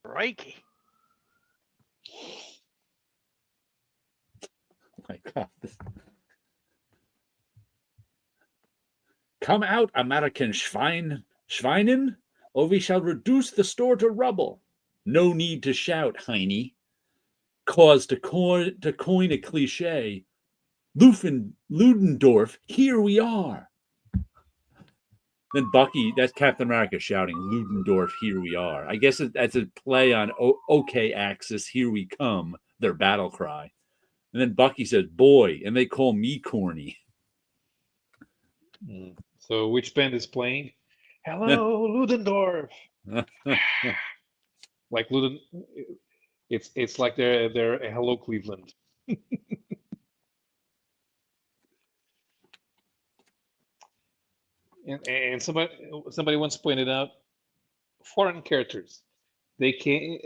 Crikey. My God. Come out, American Schweinen, or we shall reduce the store to rubble. No need to shout, Heine. Cause to coin a cliche. Ludendorff, here we are. Then Bucky, that's Captain America shouting, Ludendorff, here we are. I guess that's a play on OK Axis, here we come, their battle cry. And then Bucky says, boy, and they call me corny. So which band is playing? Hello, Ludendorff. Like it's like they're Hello Cleveland. And somebody once pointed out, foreign characters, they can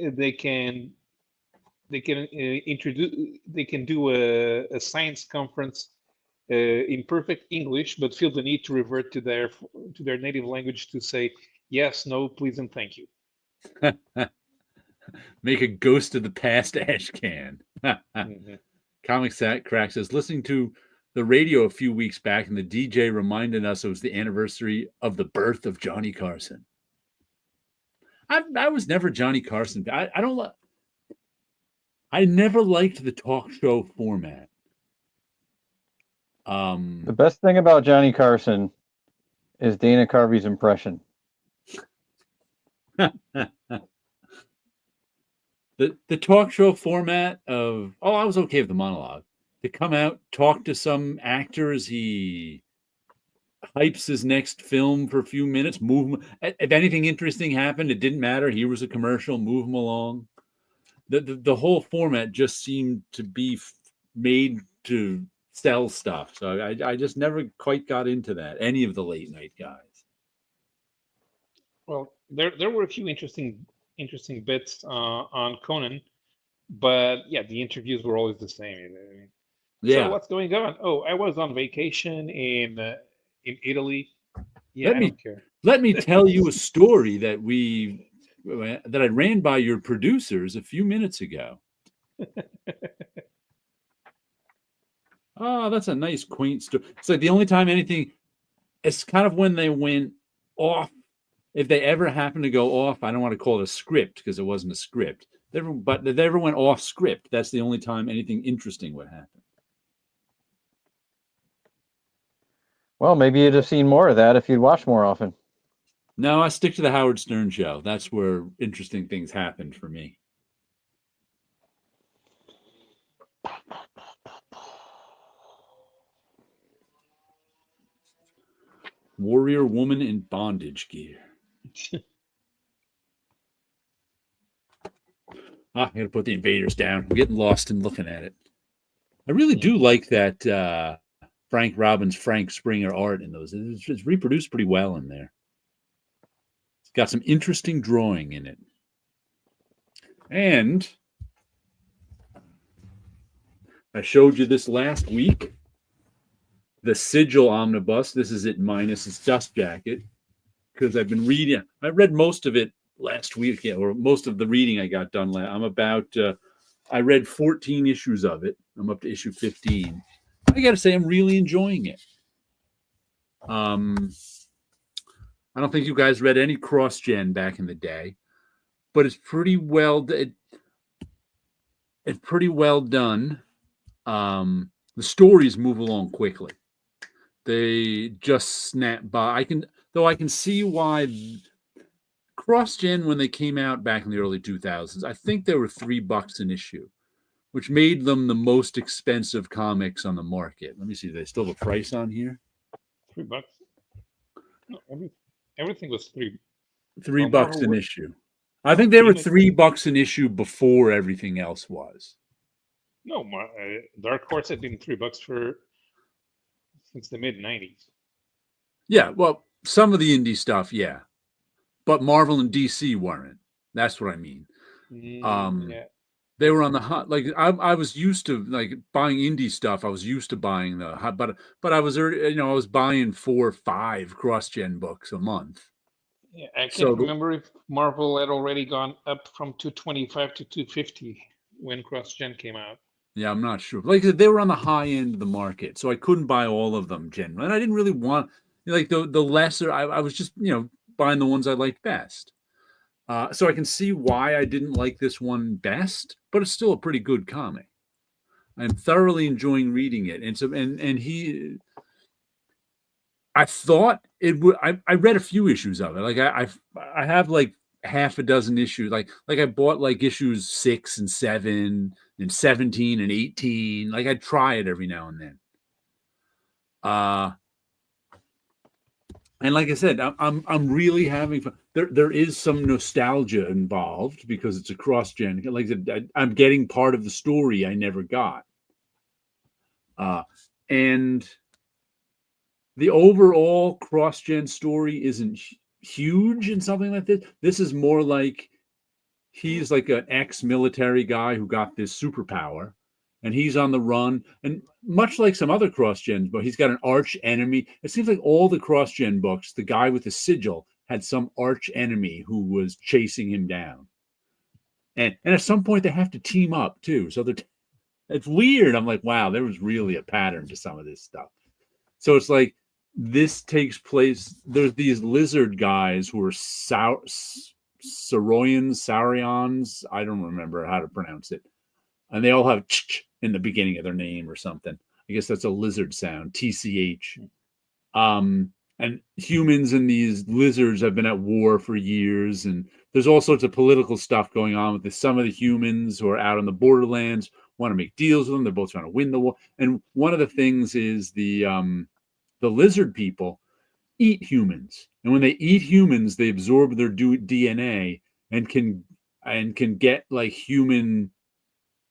introduce, they can do a science conference in perfect English, but feel the need to revert to their native language to say yes, no, please, and thank you. Make a ghost of the past ash can. Mm-hmm. Comic Crack says, listening to the radio a few weeks back, and the DJ reminded us it was the anniversary of the birth of Johnny Carson. I was never Johnny Carson. I never liked the talk show format. The best thing about Johnny Carson is Dana Carvey's impression. The talk show format of, I was okay with the monologue. To come out, talk to some actors, he hypes his next film for a few minutes, move him. If anything interesting happened, it didn't matter. Here was a commercial, move him along. The whole format just seemed to be made to sell stuff. So I just never quite got into that, any of the late night guys. Well, there were a few interesting bits on Conan, but yeah, the interviews were always the same. I mean, yeah. So what's going on? Oh, I was on vacation in Italy. Yeah, I don't care. Let me tell you a story that I ran by your producers a few minutes ago. Oh, that's a nice quaint story. It's like the only time anything, it's kind of when they went off. If they ever happen to go off, I don't want to call it a script because it wasn't a script. But if they ever went off script, that's the only time anything interesting would happen. Well, maybe you'd have seen more of that if you'd watched more often. No, I stick to the Howard Stern show. That's where interesting things happened for me. Warrior woman in bondage gear. I gotta put the invaders down. I'm getting lost in looking at it. I really do like that Frank Robbins, Frank Springer art in those. It's reproduced pretty well in there. It's got some interesting drawing in it. And I showed you this last week. The Sigil Omnibus. This is it minus its dust jacket. Because I've been reading. I read most of it last week, or most of the reading I got done. I read 14 issues of it. I'm up to issue 15. I got to say, I'm really enjoying it. I don't think you guys read any cross-gen back in the day, but it's pretty well. It's pretty well done. The stories move along quickly. They just snap by. I can see why cross-gen, when they came out back in the early 2000s, I think they were $3 an issue, which made them the most expensive comics on the market. Let me see. Do they still have a price on here? $3. No, everything was $3 an issue. I think they were $3 an issue before everything else was. No, Dark Horse had been $3 since the mid-90s. Yeah, well, some of the indie stuff, yeah, but Marvel and DC weren't. That's what I mean. Yeah. They were on the hot. Like I was used to like buying indie stuff. I was used to buying the hot, but I was I was buying 4 or 5 cross-gen books a month. Yeah, I can't remember if Marvel had already gone up from 225 to 250 when cross-gen came out. Yeah, I'm not sure. Like I said, they were on the high end of the market, so I couldn't buy all of them generally. And I didn't really want. Like the lesser, I was just buying the ones I liked best. So I can see why I didn't like this one best, but it's still a pretty good comic. I'm thoroughly enjoying reading it, and so I thought it would. I read a few issues of it. Like I have like half a dozen issues. Like I bought like issues 6 and 7 and 17 and 18. Like I try it every now and then. And like I said, I'm really having fun. There is some nostalgia involved because it's a cross-gen. Like I said, I'm getting part of the story I never got. And the overall cross-gen story isn't huge in something like this. This is more like he's like an ex-military guy who got this superpower, and he's on the run. And much like some other cross-gens, but he's got an arch enemy. It seems like all the cross-gen books, the guy with the sigil had some arch enemy who was chasing him down. And at some point they have to team up too. So it's weird. I'm like, wow, there was really a pattern to some of this stuff. So it's like this takes place. There's these lizard guys who are Saurians. I don't remember how to pronounce it. And they all have ch in the beginning of their name or something. I guess that's a lizard sound, TCH. And humans and these lizards have been at war for years. And there's all sorts of political stuff going on with some of the humans who are out on the borderlands want to make deals with them. They're both trying to win the war. And one of the things is the lizard people eat humans, and when they eat humans, they absorb their DNA and can get like human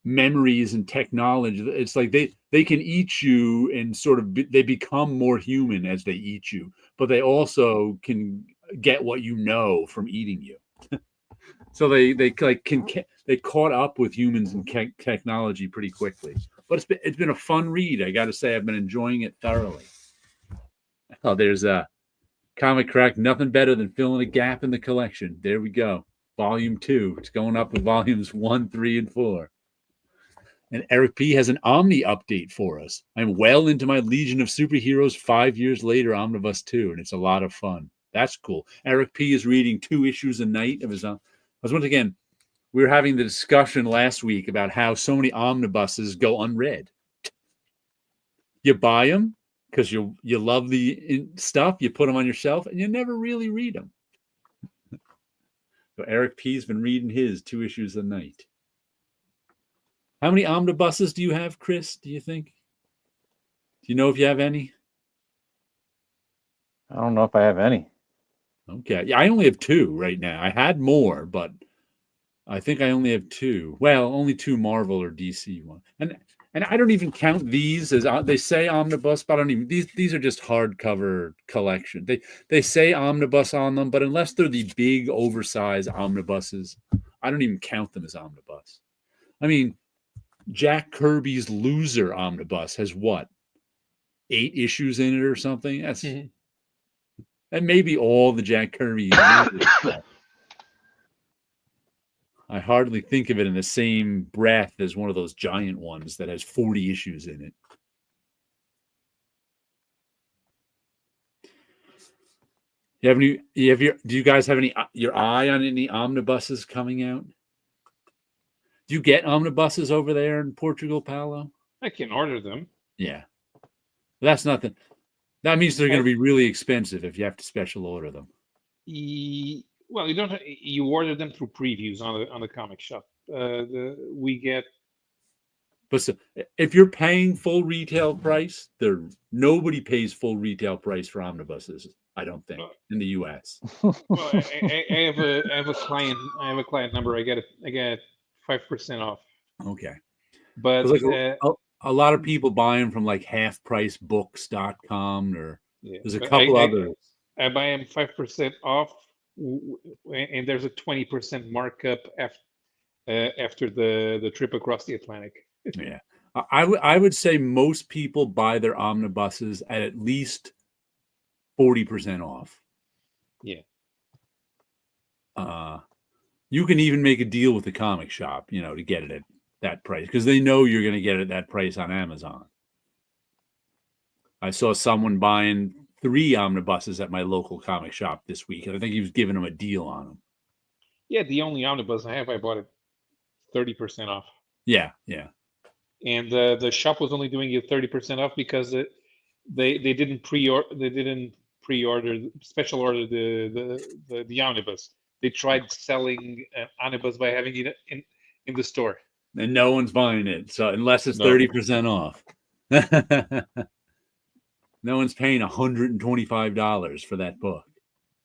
memories and technology. It's like they can eat you and sort of they become more human as they eat you, but they also can get what you know from eating you. So they caught up with humans and technology pretty quickly. But it's been a fun read. I got to say, I've been enjoying it thoroughly. Oh, there's a Comic Crack. Nothing better than filling a gap in the collection. There we go. Volume 2. It's going up with volumes 1, 3, and 4. And Eric P. has an Omni update for us. I'm well into my Legion of Superheroes 5 years later omnibus 2, and it's a lot of fun. That's cool. Eric P. is reading 2 issues a night of his own. Because once again, we were having the discussion last week about how so many omnibuses go unread. You buy them because you love the stuff, you put them on your shelf, and you never really read them. So Eric P.'s been reading his 2 issues a night. How many omnibuses do you have, Chris, do you think? Do you know if you have any? I don't know if I have any. Okay. Yeah, I only have 2 right now. I had more, but I think I only have 2. Well, only 2 Marvel or DC ones. And I don't even count these as they say omnibus, but I don't even these are just hardcover collection. They say omnibus on them, but unless they're the big oversized omnibuses, I don't even count them as omnibus. I mean, Jack Kirby's Loser omnibus has what? 8 issues in it or something? That's and maybe all the Jack Kirby. I hardly think of it in the same breath as one of those giant ones that has 40 issues in it. Do you guys have your eye on any omnibuses coming out? Do you get omnibuses over there in Portugal, Paulo? I can order them. Yeah. That's nothing. That means they're going to be really expensive if you have to special order them. Well, you don't. You order them through previews on the comic shop. We get. But so, if you're paying full retail price, nobody pays full retail price for omnibuses. I don't think in the U.S. Well, I have a client. I have a client number. I get 5% off. Okay. But like a lot of people buy them from like halfpricebooks.com or there's a couple others. I buy them 5% off, and there's a 20% markup after the trip across the Atlantic. Yeah, I would say most people buy their omnibuses at least 40% off. Yeah. You can even make a deal with the comic shop, to get it at that price because they know you're going to get it at that price on Amazon. I saw someone buying 3 omnibuses at my local comic shop this week, and I think he was giving them a deal on them. Yeah, the only omnibus I have, I bought it 30% off. Yeah. And the shop was only doing it 30% off because they didn't pre-order special order the omnibus. They tried selling omnibus by having it in the store. And no one's buying it, so unless it's No. 30% off. No one's paying $125 for that book.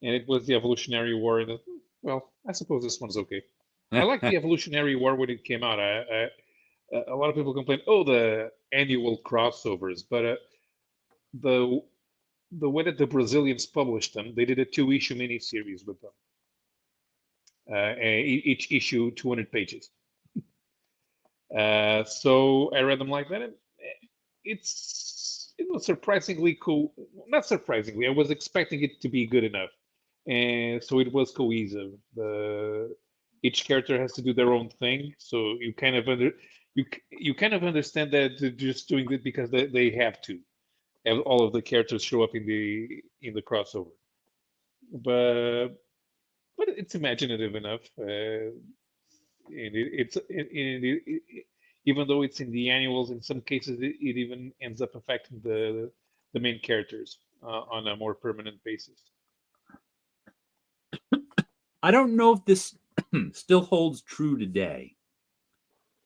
And it was the Evolutionary War. And well, I suppose this one's okay. I like the Evolutionary War when it came out. A lot of people complain, oh, the annual crossovers, but the way that the Brazilians published them, they did a 2-issue miniseries with them. Each issue 200 pages. So I read them like that, and it was surprisingly cool. Not surprisingly, I was expecting it to be good enough, and so it was cohesive. Each character has to do their own thing, so you kind of understand that they're just doing it because they have to. Have all of the characters show up in the crossover, but it's imaginative enough. And even though it's in the annuals, in some cases it even ends up affecting the main characters on a more permanent basis. I don't know if this still holds true today,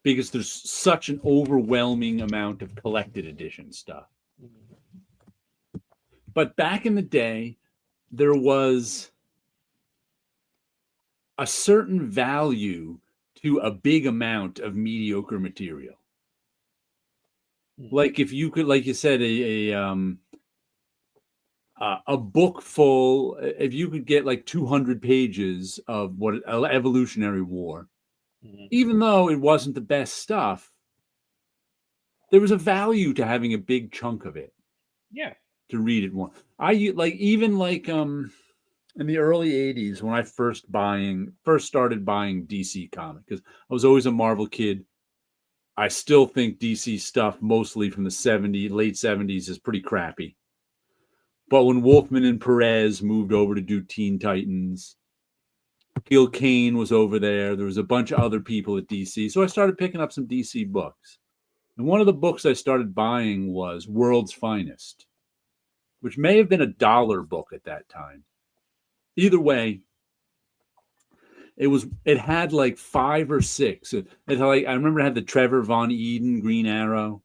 because there's such an overwhelming amount of collected edition stuff. But back in the day, there was a certain value to a big amount of mediocre material. Like if you could, like you said, a book full, if you could get like 200 pages of what Evolutionary War, even though it wasn't the best stuff, there was a value to having a big chunk of it. Yeah. To read it more. In the early 80s, when I first started buying DC comics, because I was always a Marvel kid. I still think DC stuff, mostly from the late 70s, is pretty crappy. But when Wolfman and Perez moved over to do Teen Titans, Gil Kane was over there. There was a bunch of other people at DC. So I started picking up some DC books. And one of the books I started buying was World's Finest, which may have been a $1 book at that time. Either way, it had like 5 or 6. It had like, I remember it had the Trevor Von Eden Green Arrow,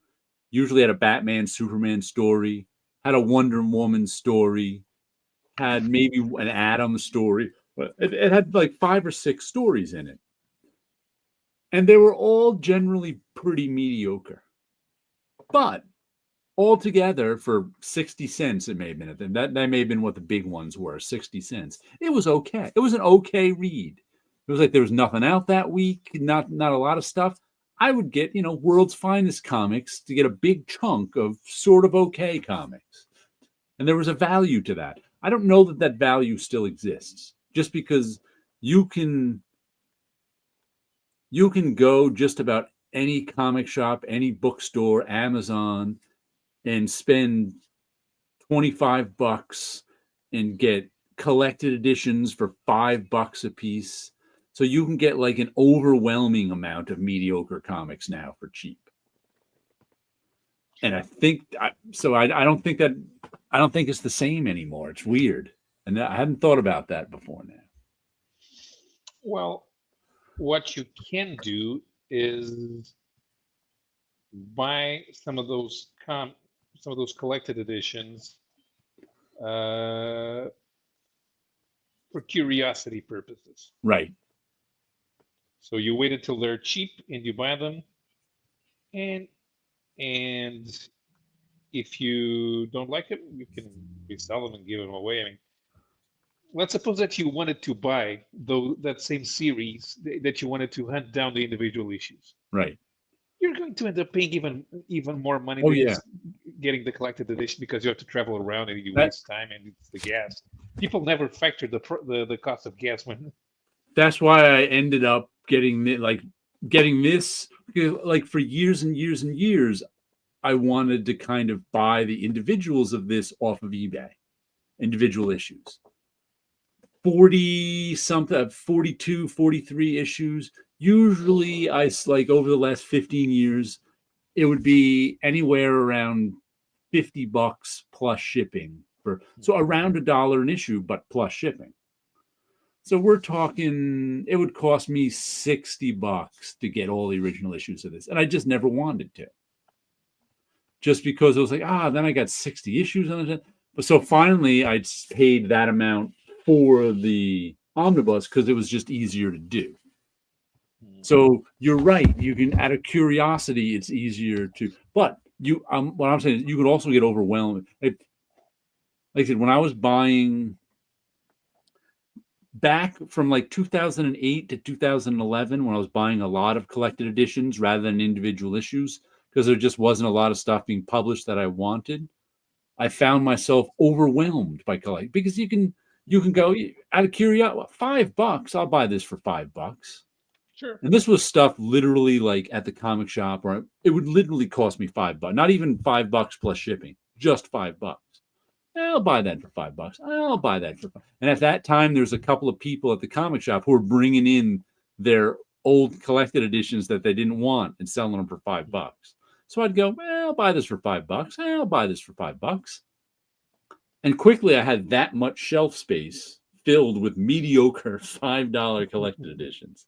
usually had a Batman Superman story, had a Wonder Woman story, had maybe an Atom story, but it had like 5 or 6 stories in it. And they were all generally pretty mediocre. But altogether, for 60 cents, it may have been. That may have been what the big ones were, 60 cents. It was okay. It was an okay read. It was like there was nothing out that week, not a lot of stuff. I would get, World's Finest comics to get a big chunk of sort of okay comics. And there was a value to that. I don't know that value still exists, just because you can go just about any comic shop, any bookstore, Amazon, and spend $25 and get collected editions for $5 a piece. So you can get like an overwhelming amount of mediocre comics now for cheap. And I don't think it's the same anymore. It's weird. And I hadn't thought about that before now. Well, what you can do is buy some of those collected editions for curiosity purposes. Right. So you wait until they're cheap and you buy them, and if you don't like them, you can resell them and give them away. I mean, let's suppose that you wanted to buy that same series, that you wanted to hunt down the individual issues. Right. You're going to end up paying even more money than getting the collected edition, because you have to travel around and you waste time, and it's the gas. People never factor the cost of gas when. That's why I ended up getting this. Like for years and years and years, I wanted to kind of buy the individuals of this off of eBay. individual issues. 40 something, 42, 43 issues. Usually I like over the last 15 years, it would be anywhere around $50 plus shipping so around $1 an issue, but plus shipping. So we're talking, it would cost me $60 to get all the original issues of this. And I just never wanted to. Just because it was like, then I got 60 issues on it. But so finally I paid that amount for the omnibus because it was just easier to do. So you're right. You can, out of curiosity, it's easier to, but what I'm saying is you can also get overwhelmed. Like I said, when I was buying back from like 2008 to 2011, when I was buying a lot of collected editions rather than individual issues, because there just wasn't a lot of stuff being published that I wanted, I found myself overwhelmed by collecting, because you can go out of curiosity, $5, I'll buy this for $5. Sure. And this was stuff literally like at the comic shop, or it would literally cost me $5, not even $5 plus shipping, just $5. I'll buy that for $5. I'll buy that for $5. And at that time, there's a couple of people at the comic shop who were bringing in their old collected editions that they didn't want and selling them for $5. So I'd go, I'll buy this for $5. I'll buy this for $5. And quickly, I had that much shelf space filled with mediocre $5 collected editions.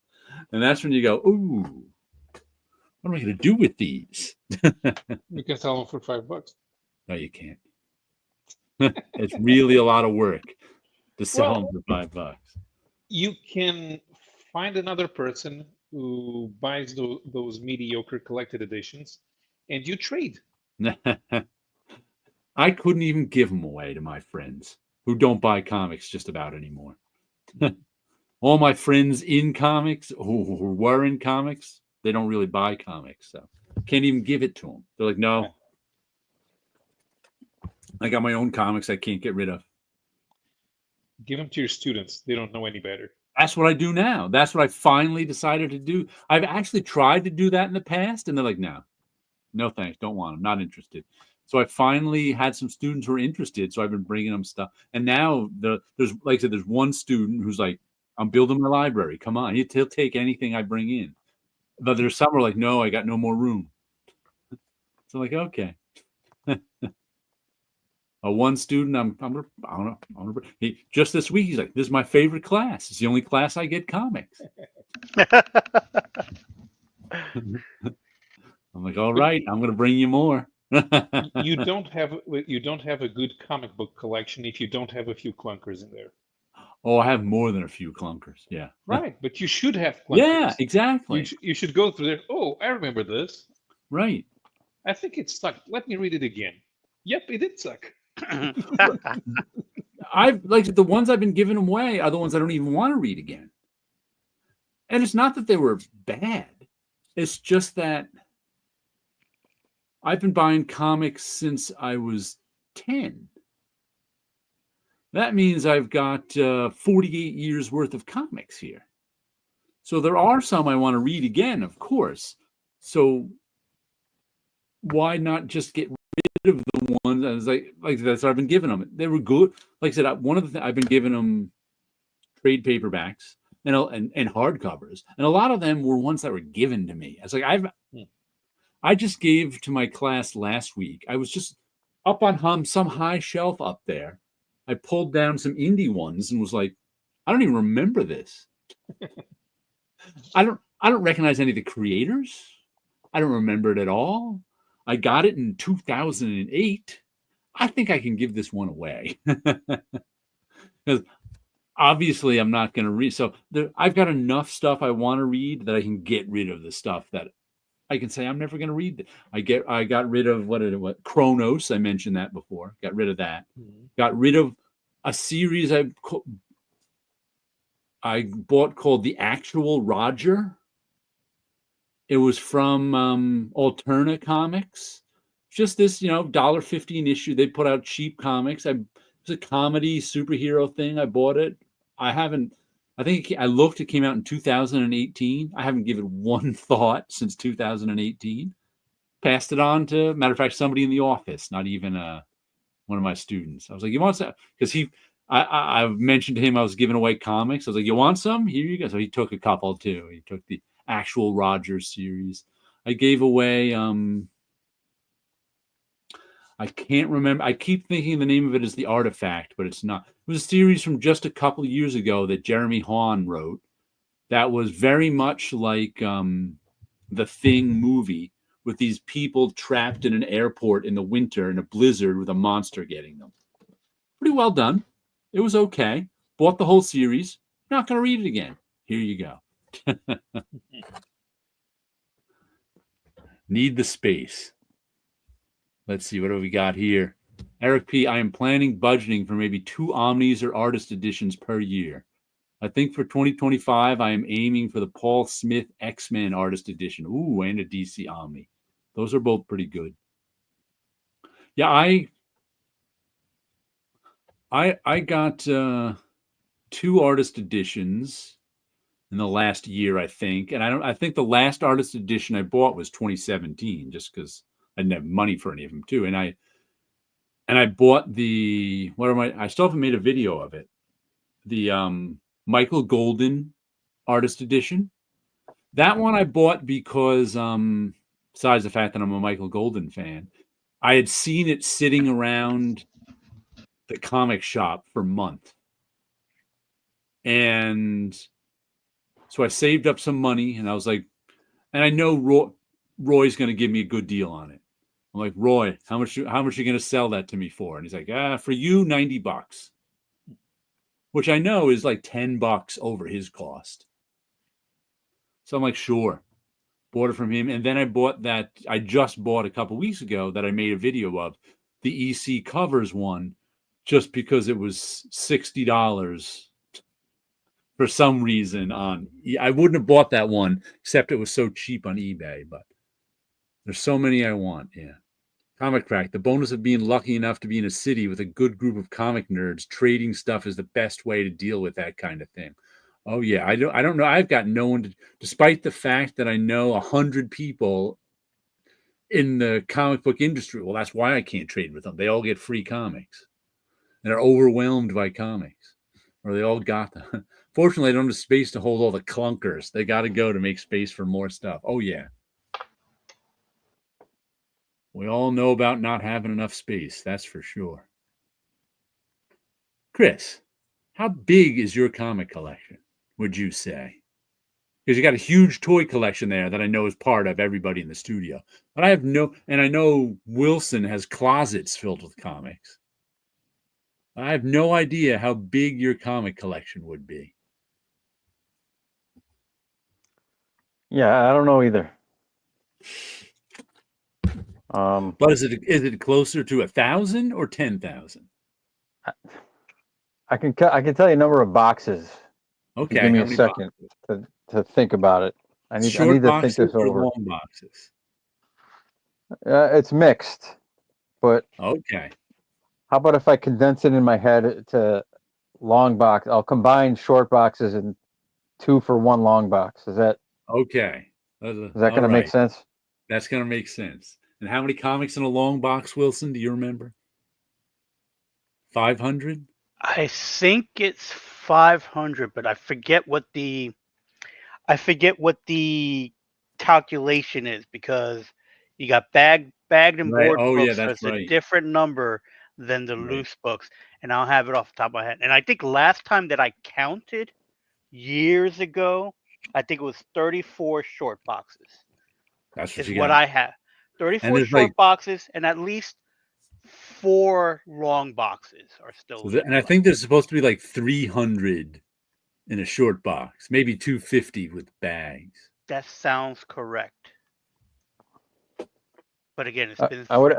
And that's when you go, ooh, what am I going to do with these? You can sell them for $5. No, you can't. It's really a lot of work to sell them for $5. You can find another person who buys those mediocre collected editions, and you trade. I couldn't even give them away to my friends who don't buy comics just about anymore. All my friends in comics who were in comics, they don't really buy comics, so can't even give it to them. They're like, no. I got my own comics I can't get rid of. Give them to your students. They don't know any better. That's what I do now. That's what I finally decided to do. I've actually tried to do that in the past, and they're like, no thanks, don't want them, not interested. So I finally had some students who are interested, so I've been bringing them stuff. And now there's, like I said, there's one student who's like, I'm building my library. Come on, he'll take anything I bring in. But there's some who are like, no, I got no more room. So I'm like, okay. One student, I'm gonna just this week, he's like, this is my favorite class. It's the only class I get comics. I'm like, all right, I'm gonna bring you more. You don't have a good comic book collection if you don't have a few clunkers in there. Oh, I have more than a few clunkers. Yeah. Right, but you should have clunkers. Yeah, exactly. You should go through there. Oh, I remember this. Right. I think it sucked. Let me read it again. Yep, it did suck. I've like the ones I've been giving away are the ones I don't even want to read again. And it's not that they were bad. It's just that I've been buying comics since I was 10. That means I've got 48 years worth of comics here. So there are some I want to read again, of course. So why not just get rid of the ones? I was like that's what I've been giving them. They were good. Like I said, one of the things I've been giving them trade paperbacks and hardcovers, and a lot of them were ones that were given to me. I was like, I just gave to my class last week. I was just up on some high shelf up there. I pulled down some indie ones and was like, I don't even remember this. I don't recognize any of the creators. I don't remember it at all. I got it in 2008. I think I can give this one away. Because obviously I'm not going to read. So I've got enough stuff I want to read that I can get rid of the stuff that I can say I'm never going to read. I got rid of what Kronos. I mentioned that before. Got rid of that. Mm-hmm. Got rid of a series I bought called The Actual Roger. It was from Alterna Comics. Just this, $1.50 an issue. They put out cheap comics. It was a comedy superhero thing. I bought it. I think I looked, it came out in 2018. I haven't given one thought since 2018. Passed it on to, matter of fact, somebody in the office, not even one of my students. I was like, you want some? Because I mentioned to him I was giving away comics. I was like, you want some? Here you go. So he took a couple too. He took the actual Rogers series. I gave away, I can't remember. I keep thinking the name of it is The Artifact, but it's not. It was a series from just a couple of years ago that Jeremy Hahn wrote that was very much like the Thing movie, with these people trapped in an airport in the winter in a blizzard with a monster getting them. Pretty well done. It was okay. Bought the whole series. Not going to read it again. Here you go. Need the space. Let's see, what do we got here? Eric P., I am planning budgeting for maybe 2 Omnis or artist editions per year. I think for 2025, I am aiming for the Paul Smith X-Men artist edition. Ooh, and a DC Omni. Those are both pretty good. Yeah, I got 2 artist editions in the last year, I think. And I think the last artist edition I bought was 2017, just because I didn't have money for any of them too. And I bought the I still haven't made a video of it. The Michael Golden artist edition. That one I bought because besides the fact that I'm a Michael Golden fan, I had seen it sitting around the comic shop for months. And so I saved up some money and I was like, and I know Roy's going to give me a good deal on it. I'm like, Roy, how much are you going to sell that to me for? And he's like, for you, $90, which I know is like $10 over his cost. So I'm like, sure. Bought it from him. And then I bought that. I just bought a couple weeks ago that I made a video of, the EC Covers one, just because it was $60 for some reason I wouldn't have bought that one except it was so cheap on eBay, but there's so many I want. Yeah. Comic Crack, the bonus of being lucky enough to be in a city with a good group of comic nerds. Trading stuff is the best way to deal with that kind of thing. Oh yeah, I don't know. I've got no one despite the fact that I know 100 people in the comic book industry. Well, that's why I can't trade with them. They all get free comics and are overwhelmed by comics, or they all got them. Fortunately, I don't have space to hold all the clunkers. They got to go to make space for more stuff. Oh yeah. We all know about not having enough space. That's for sure. Chris, how big is your comic collection, would you say? Because you got a huge toy collection there that I know is part of everybody in the studio. But I know Wilson has closets filled with comics. I have no idea how big your comic collection would be. Yeah, I don't know either. But is it closer to 1,000 or 10,000? I can tell you a number of boxes. Okay, give me a second to think about it. I need to think this over. Long boxes. It's mixed, but okay. How about if I condense it in my head to long box? I'll combine short boxes and 2 for 1 long box. Is that okay? Is that going to make sense? That's going to make sense. And how many comics in a long box, Wilson? Do you remember? 500? I think it's 500, but I forget what the calculation is, because you got bagged and board books. That's a different number than the loose books, and I'll have it off the top of my head. And I think last time that I counted years ago, I think it was 34 short boxes. That's what is what I have. 34 short boxes, and at least 4 long boxes are still. And I think there's supposed to be like 300 in a short box, maybe 250 with bags. That sounds correct. But again, it's been. I would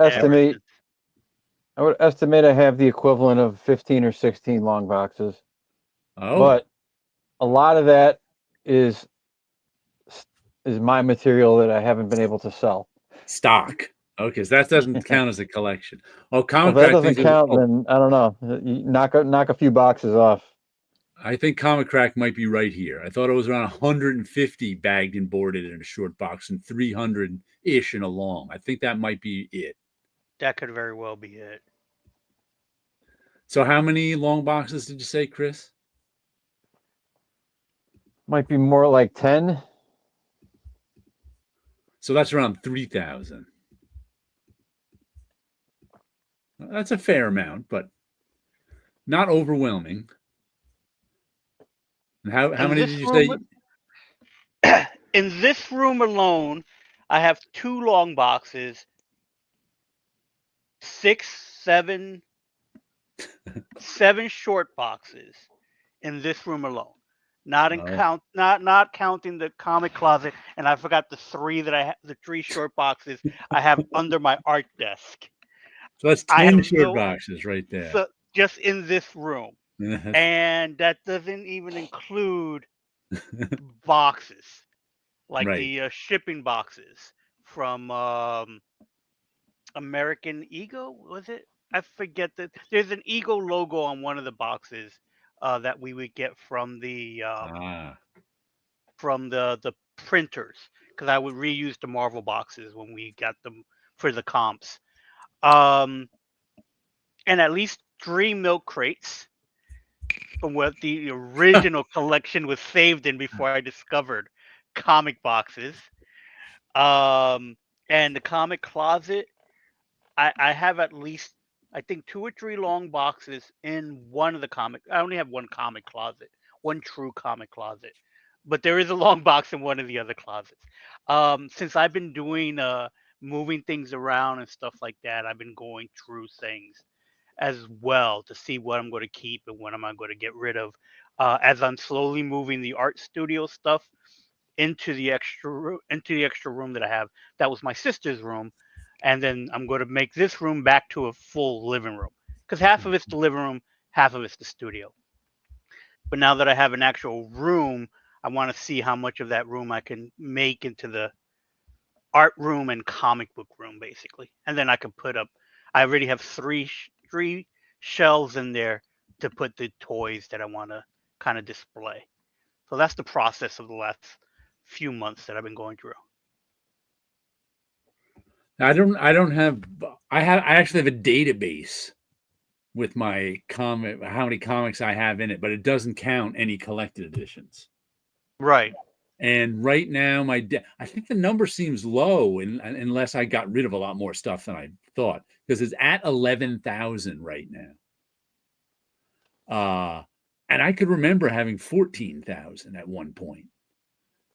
estimate I have the equivalent of 15 or 16 long boxes. Oh. But a lot of that is my material that I haven't been able to sell. Stock. Okay, so that doesn't count as a collection. Oh, if that doesn't count, then I don't know. You knock a few boxes off. I think Comic Crack might be right here. I thought it was around 150 bagged and boarded in a short box and 300-ish in a long. I think that might be it. That could very well be it. So how many long boxes did you say, Chris? Might be more like 10. So that's around 3,000. That's a fair amount, but not overwhelming. And how In many this did you room, say? in this room alone, I have 2 long boxes, 6, 7, 7 short boxes in this room alone. Not Oh, not counting the comic closet, and I forgot the 3 that the 3 short boxes I have under my art desk. so that's I 10 have short no boxes right there. so just in this room, and that doesn't even include boxes like Right. the shipping boxes from American Eagle, was it? I forget that there's an Eagle logo on one of the boxes that we would get Ah, from the printers because I would reuse the Marvel boxes when we got them for the comps. Um, and at least 3 milk crates from what the original collection was saved in before I discovered comic boxes. Um, and the comic closet, I have at least I think 2 or 3 long boxes in one of the comic. I only have one comic closet, one true comic closet, but there is a long box in one of the other closets. Since I've been doing moving things around and stuff like that, I've been going through things as well to see what I'm going to keep and what am I going to get rid of. As I'm slowly moving the art studio stuff into the extra room that I have. That was my sister's room, and then I'm going to make this room back to a full living room because half of it's the living room, half of it's the studio. But now that I have an actual room, I want to see how much of that room I can make into the art room and comic book room, basically. And then I can put up. I already have three shelves in there to put the toys that I want to kind of display. So that's the process of the last few months that I've been going through. I don't have. I actually have a database with my comic, how many comics I have in it, but it doesn't count any collected editions. Right. And right now, I think the number seems low, unless I got rid of a lot more stuff than I thought, because it's at 11,000 right now. And I could remember having 14,000 at one point.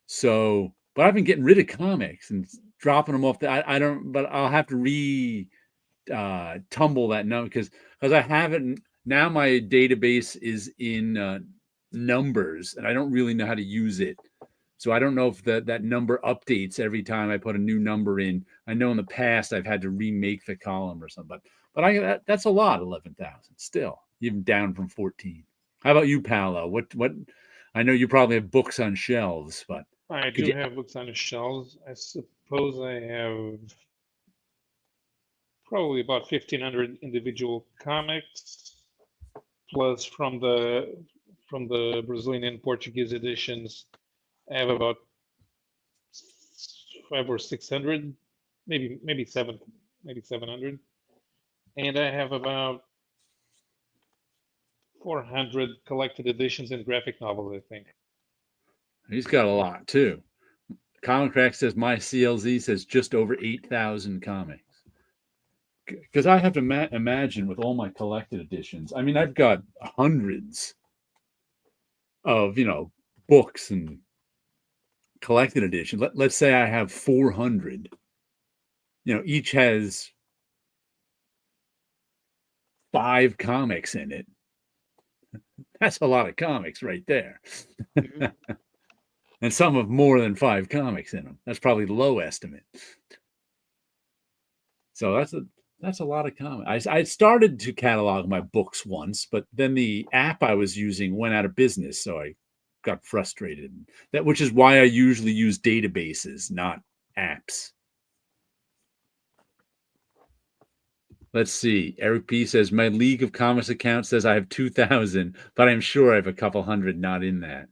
So, but I've been getting rid of comics and dropping them off. I don't, but I'll have to tumble that number because I haven't now. My database is in numbers, and I don't really know how to use it. So I don't know if that number updates every time I put a new number in. I know in the past I've had to remake the column or something, but that's a lot, 11,000 still, even down from 14. How about you, Paolo? What? I know you probably have books on shelves, but I could do you? have books on the shelves. I suppose I have probably about 1,500 individual comics, plus from the Brazilian and Portuguese editions, I have about 500 or 600, maybe 700, and I have about 400 collected editions and graphic novels, I think. He's got a lot too. Comic Crack says my CLZ says just over 8,000 comics. Because I have to imagine with all my collected editions. I mean, I've got hundreds of books and collected editions. Let's say I have 400. Each has 5 comics in it. That's a lot of comics right there. Mhm. And some have more than 5 comics in them. That's probably the low estimate. So that's a lot of comics. I started to catalog my books once, but then the app I was using went out of business, so I got frustrated. Which is why I usually use databases, not apps. Let's see. Eric P says my League of Comics account says I have 2,000, but I'm sure I have a couple hundred not in that.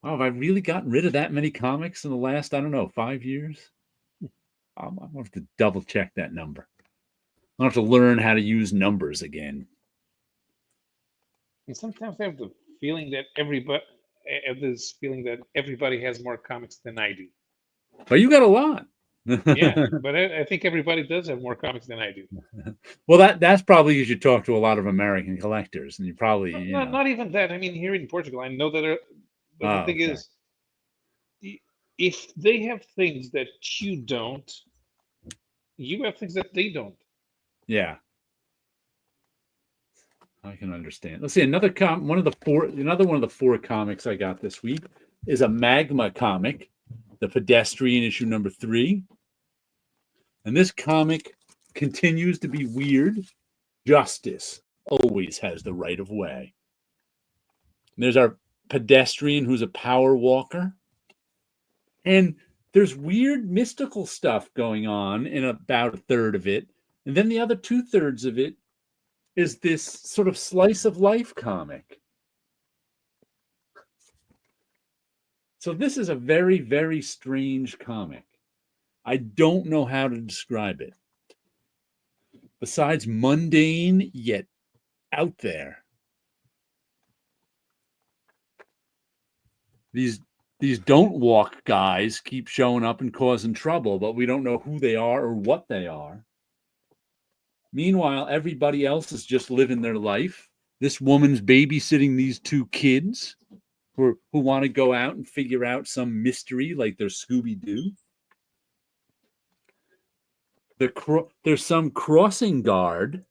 Oh, have I really gotten rid of that many comics in the last, I don't know, 5 years? I'm gonna have to double check that number. I'll have to learn how to use numbers again. And sometimes I have the feeling that everybody has more comics than I do. But you got a lot. Yeah, but I think everybody does have more comics than I do. Well, that's probably you should talk to a lot of American collectors, and you probably Not even that. I mean, here in Portugal, I know that. But the thing okay. is, if they have things that you don't, you have things that they don't. Yeah, I can understand. Let's see another one of the four comics I got this week is a Magma comic, The Pedestrian, issue number 3. And this comic continues to be weird. Justice always has the right of way. And there's our pedestrian who's a power walker. And there's weird mystical stuff going on in about a third of it. And then the other 2/3 of it is this sort of slice of life comic. So this is a very, very strange comic. I don't know how to describe it. Besides mundane, yet out there. These don't walk guys keep showing up and causing trouble, but we don't know who they are or what they are. Meanwhile, everybody else is just living their life. This woman's babysitting these 2 kids who want to go out and figure out some mystery like they're Scooby-Doo. There's some crossing guard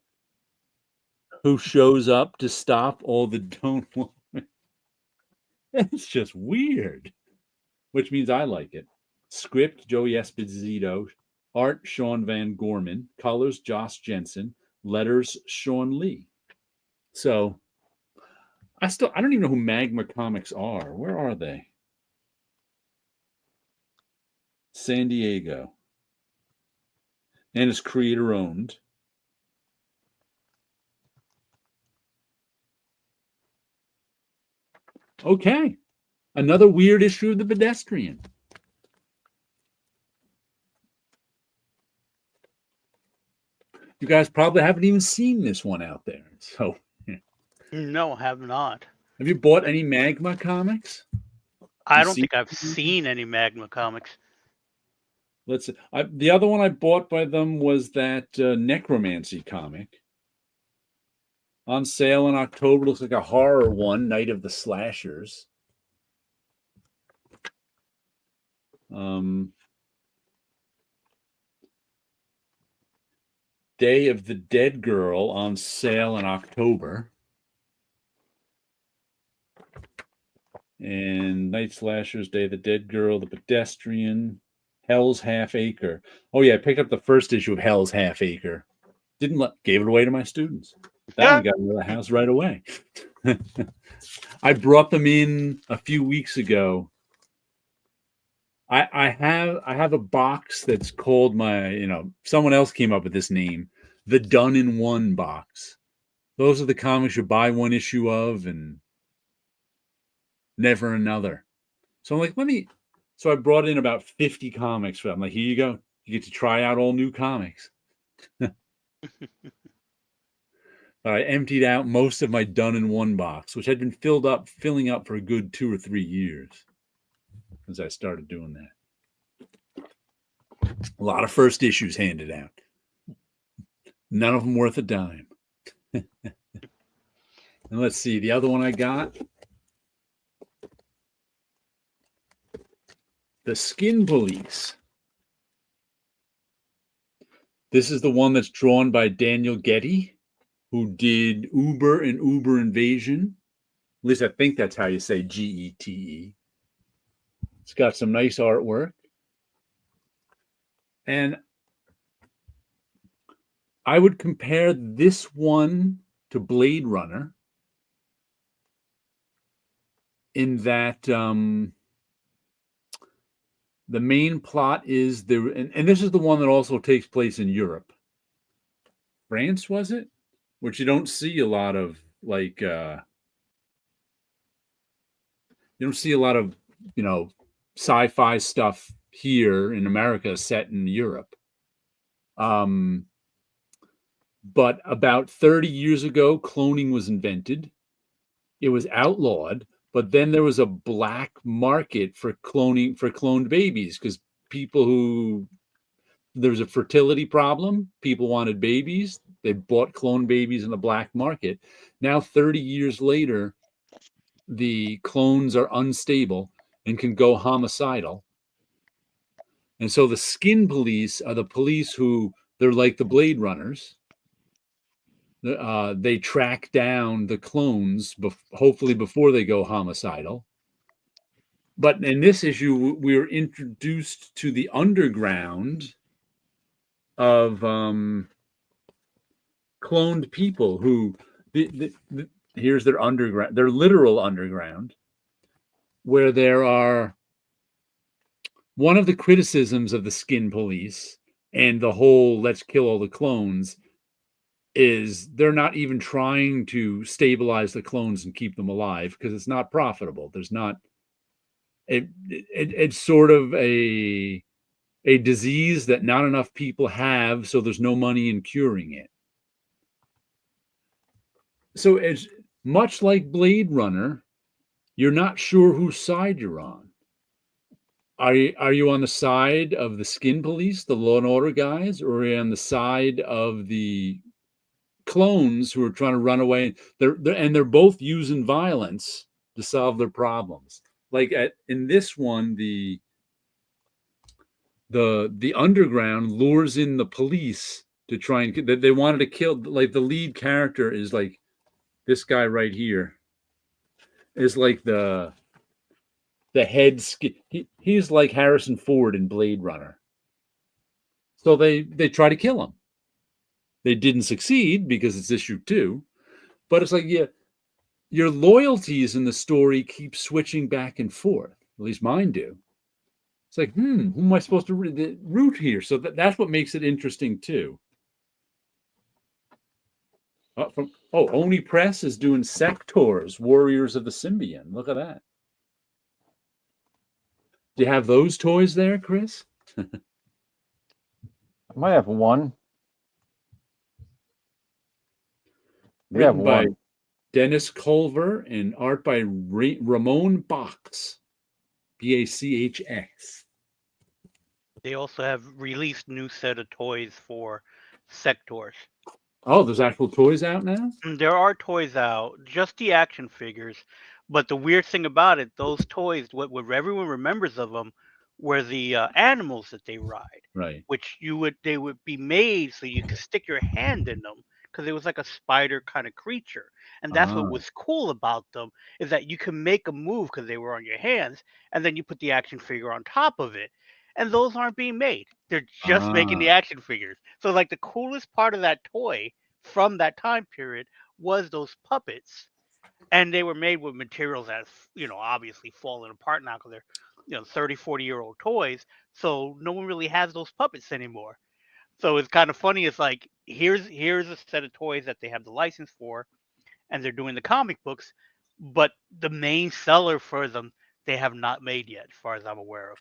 who shows up to stop all the don't want. It's just weird, which means I like it. Script, Joey Esposito. Art, Sean Van Gorman. Colors, Josh Jensen. Letters, Sean Lee. So, I don't even know who Magma Comics are. Where are they? San Diego. And it's creator owned. Okay. Another weird issue of The Pedestrian. You guys probably haven't even seen this one out there. So, No, have not. have you bought any Magma comics? I don't think I've seen any Magma comics. The other one I bought by them was that Necromancy comic. On sale in October. Looks like a horror one, Night of the Slashers. Day of the Dead Girl on sale in October. And Night Slashers, Day of the Dead Girl, The Pedestrian, Hell's Half Acre. Oh yeah, I picked up the first issue of Hell's Half Acre. Gave it away to my students. That one got into the house right away. I brought them in a few weeks ago. I have a box that's called someone else came up with this name, the Done in One box. Those are the comics you buy one issue of and never another. So I'm like, so I brought in about 50 comics for them. I'm like, here you go. You get to try out all new comics. I emptied out most of my Done in One box, which had been filling up for a good 2 or 3 years as I started doing that. A lot of first issues handed out. None of them worth a dime. And let's see, the other one I got. The Skin Police. This is the one that's drawn by Daniel Getty, who did Uber and Uber Invasion. At least I think that's how you say Gete. It's got some nice artwork. And I would compare this one to Blade Runner in that the main plot is and this is the one that also takes place in Europe. France, was it? Which you don't see a lot of, you don't see a lot of, sci-fi stuff here in America set in Europe. But about 30 years ago, cloning was invented. It was outlawed, but then there was a black market for cloned babies because people who there was a fertility problem, people wanted babies, they bought cloned babies in the black market. Now 30 years later, the clones are unstable and can go homicidal. And so the skin police are the police who they're like the Blade Runners. They track down the clones, hopefully before they go homicidal. But in this issue, we were introduced to the underground of cloned people who here's their underground, their literal underground, where there are one of the criticisms of the skin police and the whole let's kill all the clones is they're not even trying to stabilize the clones and keep them alive because it's not profitable. There's not it's sort of a disease that not enough people have, so there's no money in curing it. So it's much like Blade Runner, you're not sure whose side you're on. Are you on the side of the skin police, the law and order guys, or are you on the side of the clones who are trying to run away? They're both using violence to solve their problems. Like in this one, the underground lures in the police to try and they wanted to kill. Like the lead character is like this guy right here is like the head. He's like Harrison Ford in Blade Runner. So they try to kill him. They didn't succeed because it's issue 2, but it's like, yeah, your loyalties in the story keep switching back and forth. At least mine do. It's like, who am I supposed to root here? So that's what makes it interesting too. Oni Press is doing Sectors, Warriors of the Symbion. Look at that. Do you have those toys there, Chris? I might have one. Written by Dennis Culver and art by Ramon Bachs. Bachx. They also have released new set of toys for Sectors. Oh, there's actual toys out now? There are toys out, just the action figures. But the weird thing about it, those toys, what everyone remembers of them, were the animals that they ride. Right. Which they would be made so you could stick your hand in them because it was like a spider kind of creature. And that's what was cool about them, is that you can make a move because they were on your hands, and then you put the action figure on top of it. And those aren't being made. They're just making the action figures. So like the coolest part of that toy from that time period was those puppets. And they were made with materials that, obviously fallen apart now because they're, 30, 40-year-old toys. So no one really has those puppets anymore. So it's kind of funny. It's like, here's a set of toys that they have the license for, and they're doing the comic books, but the main seller for them, they have not made yet, as far as I'm aware of.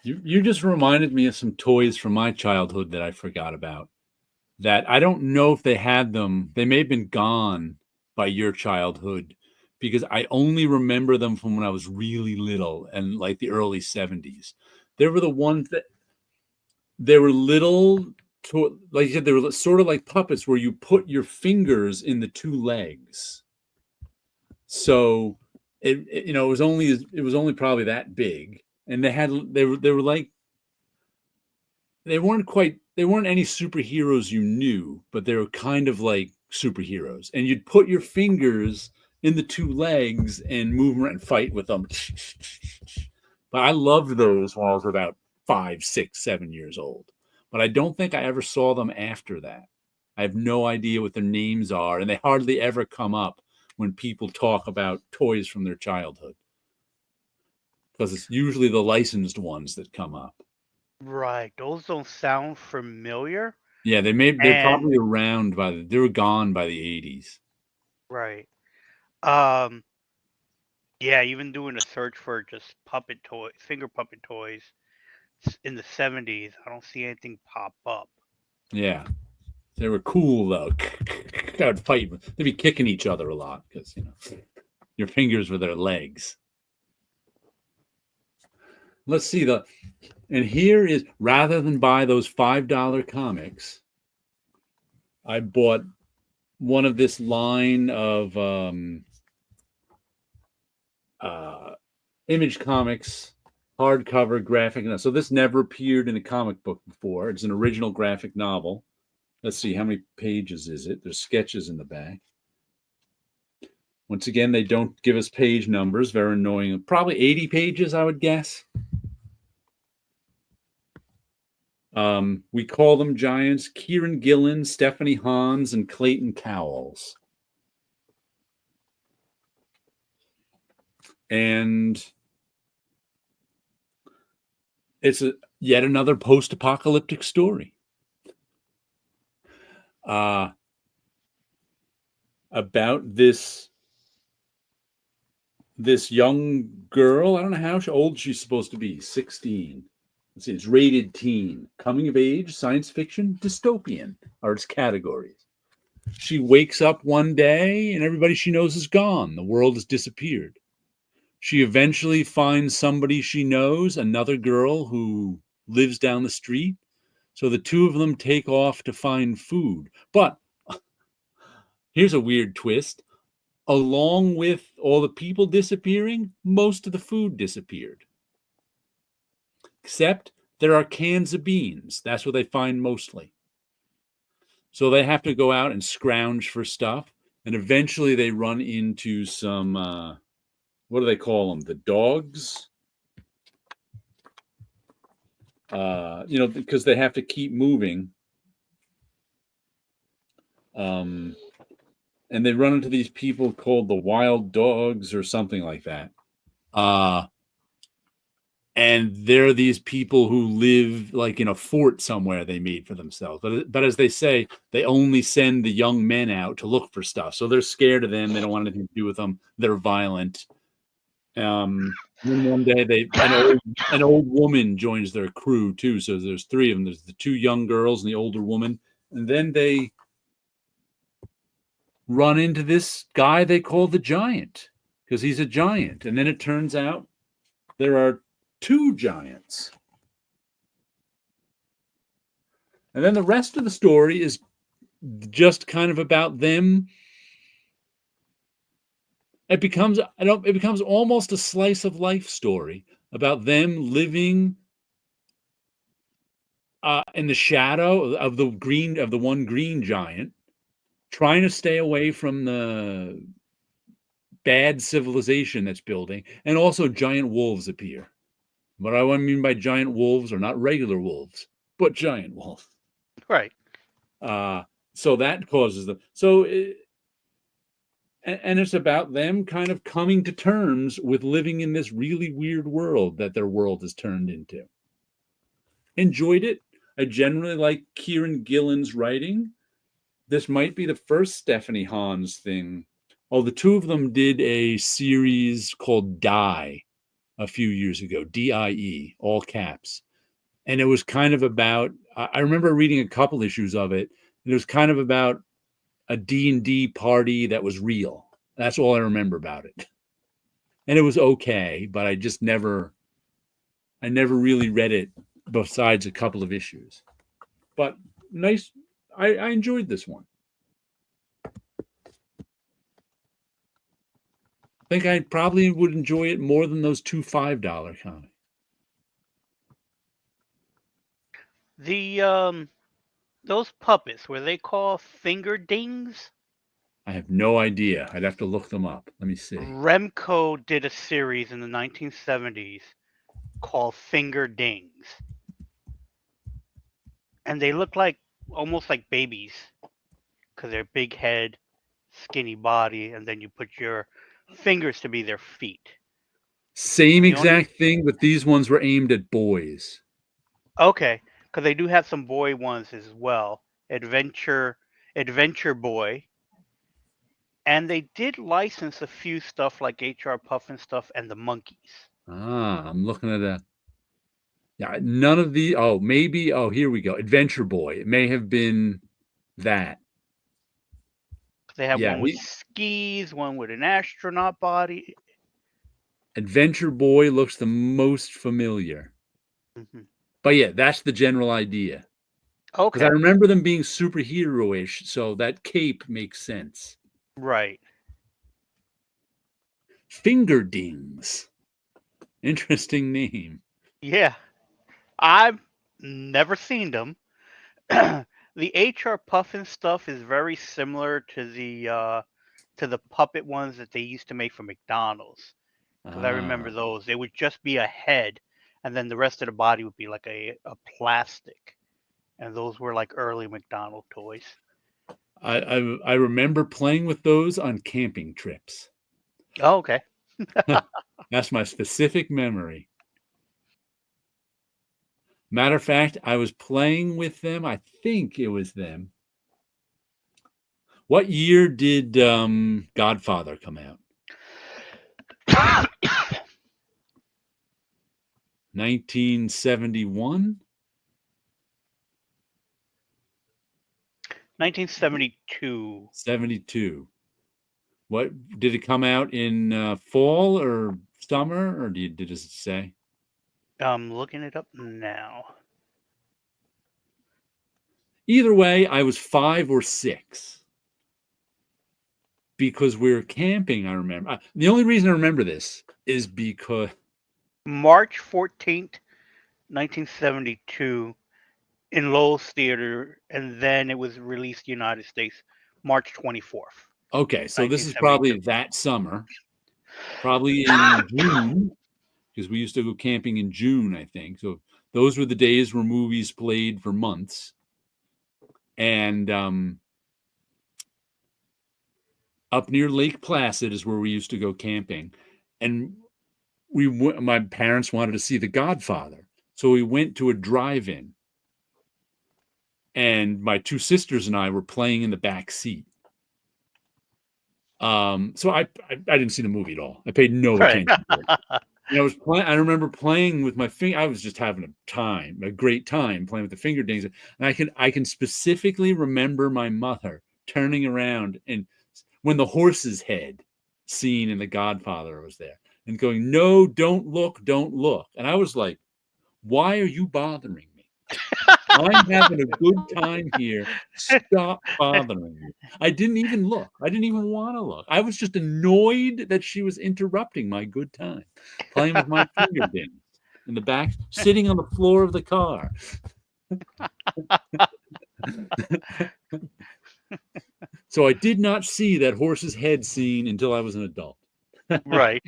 You just reminded me of some toys from my childhood that I forgot about. That I don't know if they had them. They may have been gone by your childhood because I only remember them from when I was really little and like the early 70s. They were the ones that they were little, like you said, they were sort of like puppets where you put your fingers in the 2 legs. So it was only probably that big, and they were like they weren't any superheroes you knew, but they were kind of like superheroes. And you'd put your fingers in the 2 legs and move around and fight with them. But I loved those when I was about 5, 6, 7 years old. But I don't think I ever saw them after that. I have no idea what their names are, and they hardly ever come up when people talk about toys from their childhood. Because it's usually the licensed ones that come up. Right. Those don't sound familiar. Yeah, they're probably around they were gone by the 80s. Right. Yeah, even doing a search for just puppet toys, finger puppet toys in the 70s, I don't see anything pop up. Yeah. They were cool though. They would fight. They'd be kicking each other a lot because your fingers were their legs. Let's see and here is, rather than buy those $5 comics, I bought one of this line of Image Comics hardcover graphic. So this never appeared in a comic book before. It's an original graphic novel. Let's see, how many pages is it? There's sketches in the back. Once again, they don't give us page numbers. Very annoying. Probably 80 pages, I would guess. We call them giants: Kieran Gillen, Stephanie Hans, and Clayton Cowles. And it's yet another post-apocalyptic story. About this young girl. I don't know how old she's supposed to be. 16. Let's see, it's rated teen. Coming of age, science fiction, dystopian are its categories. She wakes up one day and everybody she knows is gone. The world has disappeared. She eventually finds somebody she knows, another girl who lives down the street. So the two of them take off to find food. But here's a weird twist. Along with all the people disappearing, most of the food disappeared. Except there are cans of beans. That's what they find mostly. So they have to go out and scrounge for stuff. And eventually they run into some, what do they call them? The dogs? Because they have to keep moving. And they run into these people called the wild dogs or something like that. And they're these people who live like in a fort somewhere they made for themselves. But as they say, they only send the young men out to look for stuff. So they're scared of them. They don't want anything to do with them. They're violent. Then one day an old woman joins their crew too. So there's three of them. There's the two young girls and the older woman. And then they run into this guy they call the giant because he's a giant. And then it turns out there are two giants. And then the rest of the story is just kind of about them. It becomes almost a slice of life story about them living in the shadow of the one green giant, trying to stay away from the bad civilization that's building, and also giant wolves appear. What I mean by giant wolves are not regular wolves, but giant wolves. Right. So that causes them. So, and it's about them kind of coming to terms with living in this really weird world that their world has turned into. Enjoyed it. I generally like Kieran Gillen's writing. This might be the first Stephanie Hans thing. Oh, the two of them did a series called Die a few years ago, DIE, all caps. And it was kind of about, I remember reading a couple issues of it, and it was kind of about a D&D party that was real. That's all I remember about it. And it was okay, but I never really read it besides a couple of issues. But nice, I enjoyed this one. I think I probably would enjoy it more than those two $5 comics. Those puppets, were they called finger dings? I have no idea. I'd have to look them up. Let me see. Remco did a series in the 1970s called Finger Dings. And they look like almost like babies because they're big head, skinny body, and then you put your fingers to be their feet. Same exact thing, but these ones were aimed at boys. Okay, because they do have some boy ones as well. Adventure Boy. And they did license a few stuff like HR Puffin stuff and the Monkeys. I'm looking at that. Yeah, none of the. Oh, maybe. Oh, here we go. Adventure Boy. It may have been That. They have Yeah, one with skis, one with an astronaut body. Adventure Boy looks the most familiar. Mhm. But yeah, that's the general idea. Because I Okay, remember them being superhero-ish, so that cape makes sense. right. Fingerdings. Interesting name. Yeah, I've never seen them. The HR Puffin stuff is very similar to the puppet ones that they used to make for McDonald's. Because I remember Ah, those. They would just be a head, and then the rest of the body would be like a plastic. And those were like early McDonald toys. I remember playing with those on camping trips. Oh, okay. That's my specific memory. Matter of fact, I was playing with them. I think it was them. What year did Godfather come out? 1971? 1972. 72. What did it come out in fall or summer, or did it say? I'm looking it up now. Either way, I was 5 or 6 because we were camping. I remember. The only reason I remember this is because March 14th, 1972, in Lowell's Theater, and then it was released in the United States March 24th, okay, so this is 1972. probably that summer, probably in June, because we used to go camping in June, I think. So those were the days where movies played for months, and up near Lake Placid is where we used to go camping, and my parents wanted to see The Godfather, so we went to a drive-in, and my 2 sisters and I were playing in the back seat. So I didn't see the movie at all. I paid no Right. attention to it. And I was playing. I remember playing with my finger. I was just having a great time playing with the fingerdings. And I can specifically remember my mother turning around and when the horse's head scene in The Godfather was there and going, "No, don't look, don't look." And I was like, "Why are you bothering me? I'm having a good time here. Stop bothering me." I didn't even look. I didn't even want to look. I was just annoyed that she was interrupting my good time, playing with my fingerdings in the back, sitting on the floor of the car. So I did not see that horse's head scene until I was an adult. Right.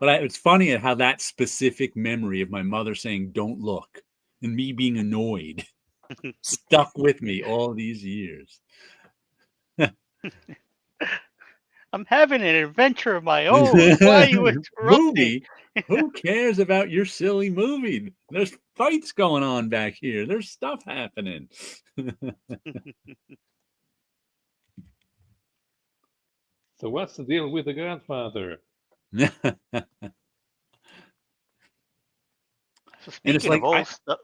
But it's funny how that specific memory of my mother saying, "Don't look," and me being annoyed stuck with me all these years. I'm having an adventure of my own. Why are you interrupting? Movie? Who cares about your silly movie? There's fights going on back here. There's stuff happening. So what's the deal with The Godfather? So And it's speaking of like old stuff,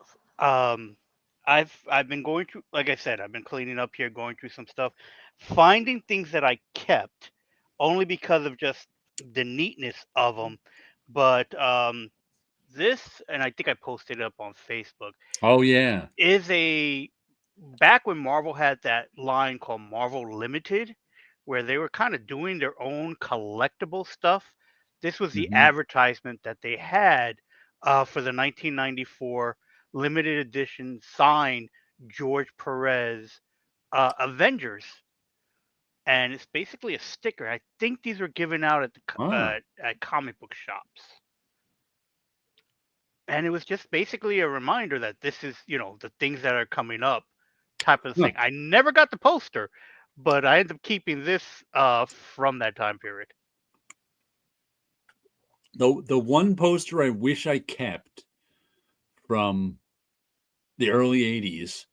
I've been going through, like I said, I've been cleaning up here, going through some stuff, finding things that I kept only because of just the neatness of them. But this, and I think I posted it up on Facebook, oh yeah. is a back when Marvel had that line called Marvel Limited, where they were kind of doing their own collectible stuff. This was the Mhm. advertisement that they had for the 1994 limited edition signed George Perez Avengers, and it's basically a sticker. I think these were given out at Ah. at comic book shops. And it was just basically a reminder that this is, the things that are coming up type of Huh. thing. I never got the poster, but I ended up keeping this from that time period. The one poster I wish I kept from the early 80s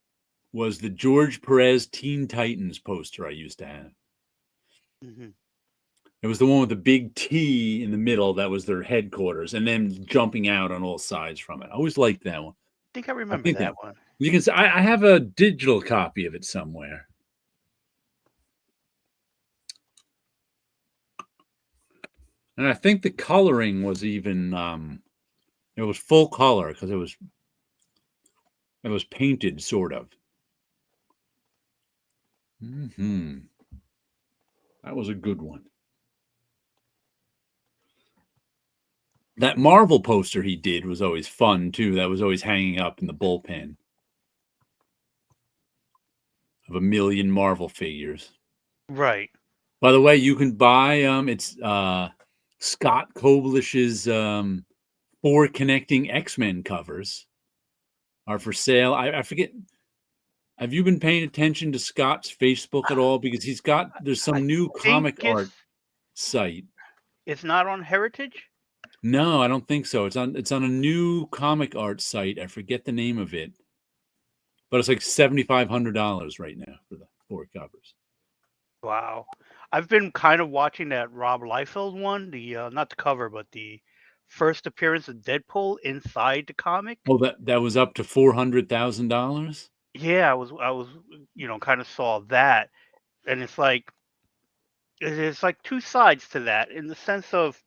was the George Perez Teen Titans poster I used to have. Hmm. It was the one with the big T in the middle that was their headquarters and then jumping out on all sides from it. I always liked that one. I think I I remember think that one. You can. I have a digital copy of it somewhere. And I think the coloring was even it was full color because it was painted sort of. That was a good one. That Marvel poster he did was always fun too. That was always hanging up in the bullpen of a million Marvel figures. Right. By the way, you can buy it's Scott Koblish's 4 connecting X-Men covers are for sale. I forget. Have you been paying attention to Scott's Facebook at all? Because there's some new comic art site. It's not on Heritage? No, I don't think so. It's on a new comic art site. I forget the name of it. But it's like $7,500 right now for the 4 covers. Wow. I've been kind of watching that Rob Liefeld one, the not the cover, but the first appearance of Deadpool inside the comic. Oh, that was up to $400,000? Yeah, I was kind of saw that, and it's like there's like two sides to that in the sense of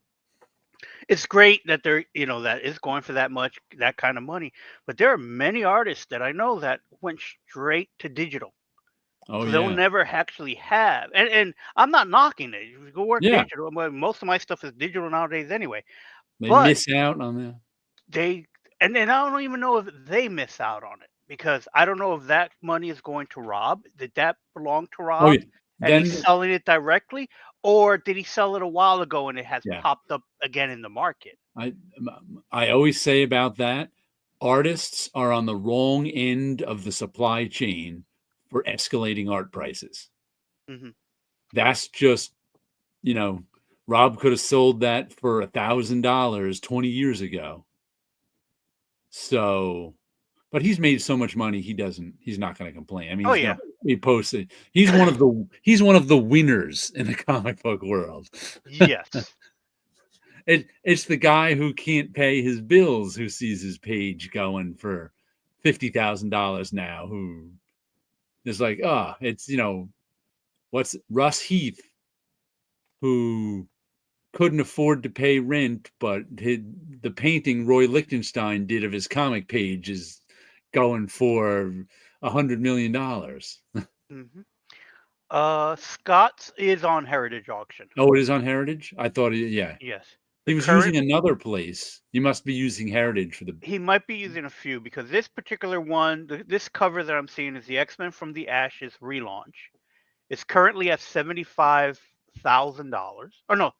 it's great that they're that is going for that kind of money, but there are many artists that I know that went straight to digital. Oh So they'll yeah. never actually have, and I'm not knocking it. You go work Yeah. digital. Most of my stuff is digital nowadays anyway. They But miss out on that. and I don't even know if they miss out on it because I don't know if that money is going to Rob. Did that belong to Oh Rob yeah. and he's Then selling it directly, or did he sell it a while ago and it has yeah. popped up again in the market? I always say about that, artists are on the wrong end of the supply chain for escalating art prices. Hmm. That's just, Rob could have sold that for $1,000 20 years ago. So, but he's made so much money, he's not going to complain. I mean, Oh he's yeah, going to be posted. He's one of the winners in the comic book world. yes. It's the guy who can't pay his bills who sees his page going for $50,000 now, who is like, it's what's Russ Heath, who couldn't afford to pay rent, but the painting Roy Lichtenstein did of his comic page is going for $100 million. Hmm. Scott's is on Heritage Auction. Oh, it is on Heritage? I thought, yeah. Yes. The He was current using another place. You must be using Heritage for the. he might be using a few because this particular one, this cover that I'm seeing is the X-Men from the Ashes relaunch. It's currently at $75,000. Or no,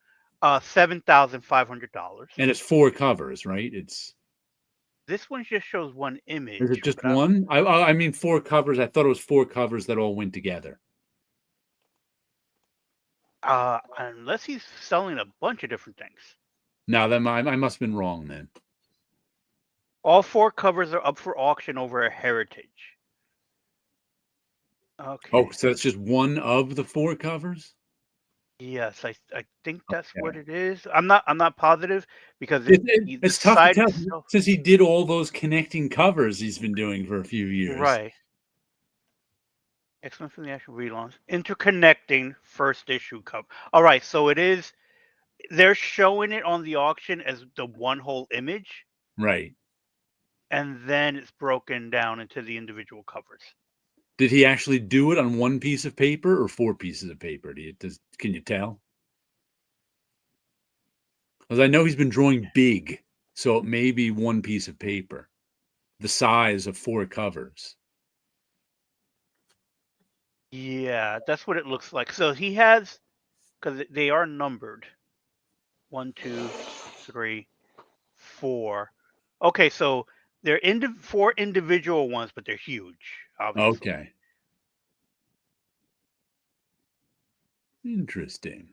$7,500. And it's 4 covers, right? This one just shows one Is image, it just but one? I mean 4 covers. I thought it was 4 covers that all went together. unless he's selling a bunch of different things. Now then, I must have been wrong then. All 4 covers are up for auction over a Heritage. Okay. Oh, so it's just one of the 4 covers? Yes, I think that's Okay. what it is. I'm not positive because It's the tough to side tell itself, since he did all those connecting covers he's been doing for a few years. right. X-Men from the actual relaunch. Interconnecting first issue cover. All right, so it is. They're showing it on the auction as the one whole image, Right. and then it's broken down into the individual covers. Did he actually do it on one piece of paper or 4 pieces of paper? Can you tell? Because I know he's been drawing big, so it may be one piece of paper, the size of 4 covers. Yeah, that's what it looks like. So he has, because they are numbered. 1, 2, 3, 4. Okay, so they're 4 individual ones, but they're huge, obviously. Okay. Interesting.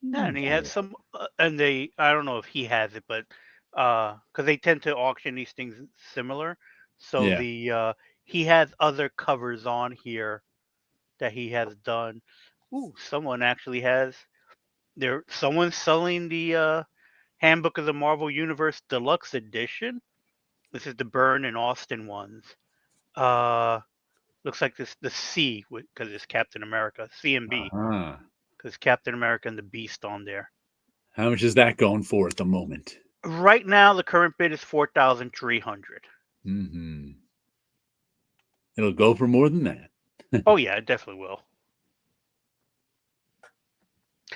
Yeah, and he has some, and I don't know if he has it, but because they tend to auction these things similar, so Yeah. he has other covers on here that he has done. Ooh, someone actually has Someone's selling the Handbook of the Marvel Universe Deluxe Edition. This is the Byrne and Austin ones. Looks like the C because it's Captain America. C and B Uh-huh. because Captain America and the Beast on there. How much is that going for at the moment? Right now, the current bid is 4,300. Mm-hmm. It'll go for more than that. Oh yeah, it definitely will.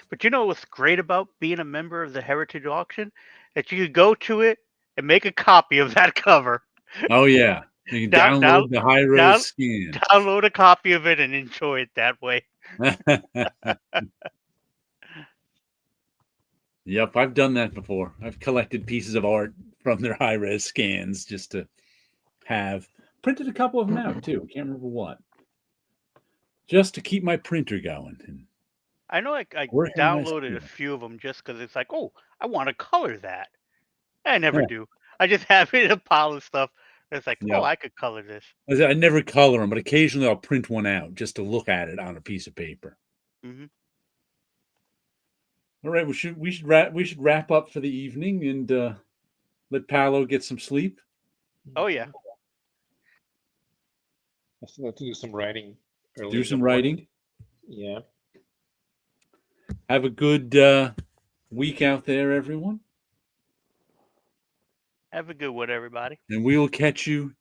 But you know what's great about being a member of the Heritage Auction? That you could go to it and make a copy of that cover. Oh yeah, you can Down, download the high res down, scan. download a copy of it and enjoy it that way. Yep, I've done that before. I've collected pieces of art from their high res scans just to have. Printed a couple of them out too. Can't remember what. Just to keep my printer going. And I know I working my downloaded a skill. few of them just because it's like, oh, I want to color that. I never Yeah. do. I just have it in a pile of stuff. It's like, Yep. oh, I could color this. I never color them, but occasionally I'll print one out just to look at it on a piece of paper. Hmm. All right, we should wrap up for the evening and let Paulo get some sleep. Oh yeah. I still have to do some writing. Early Do in the some morning. writing. Yeah. Have a good week out there, everyone. Have a good one, everybody. And we will catch you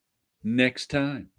next time.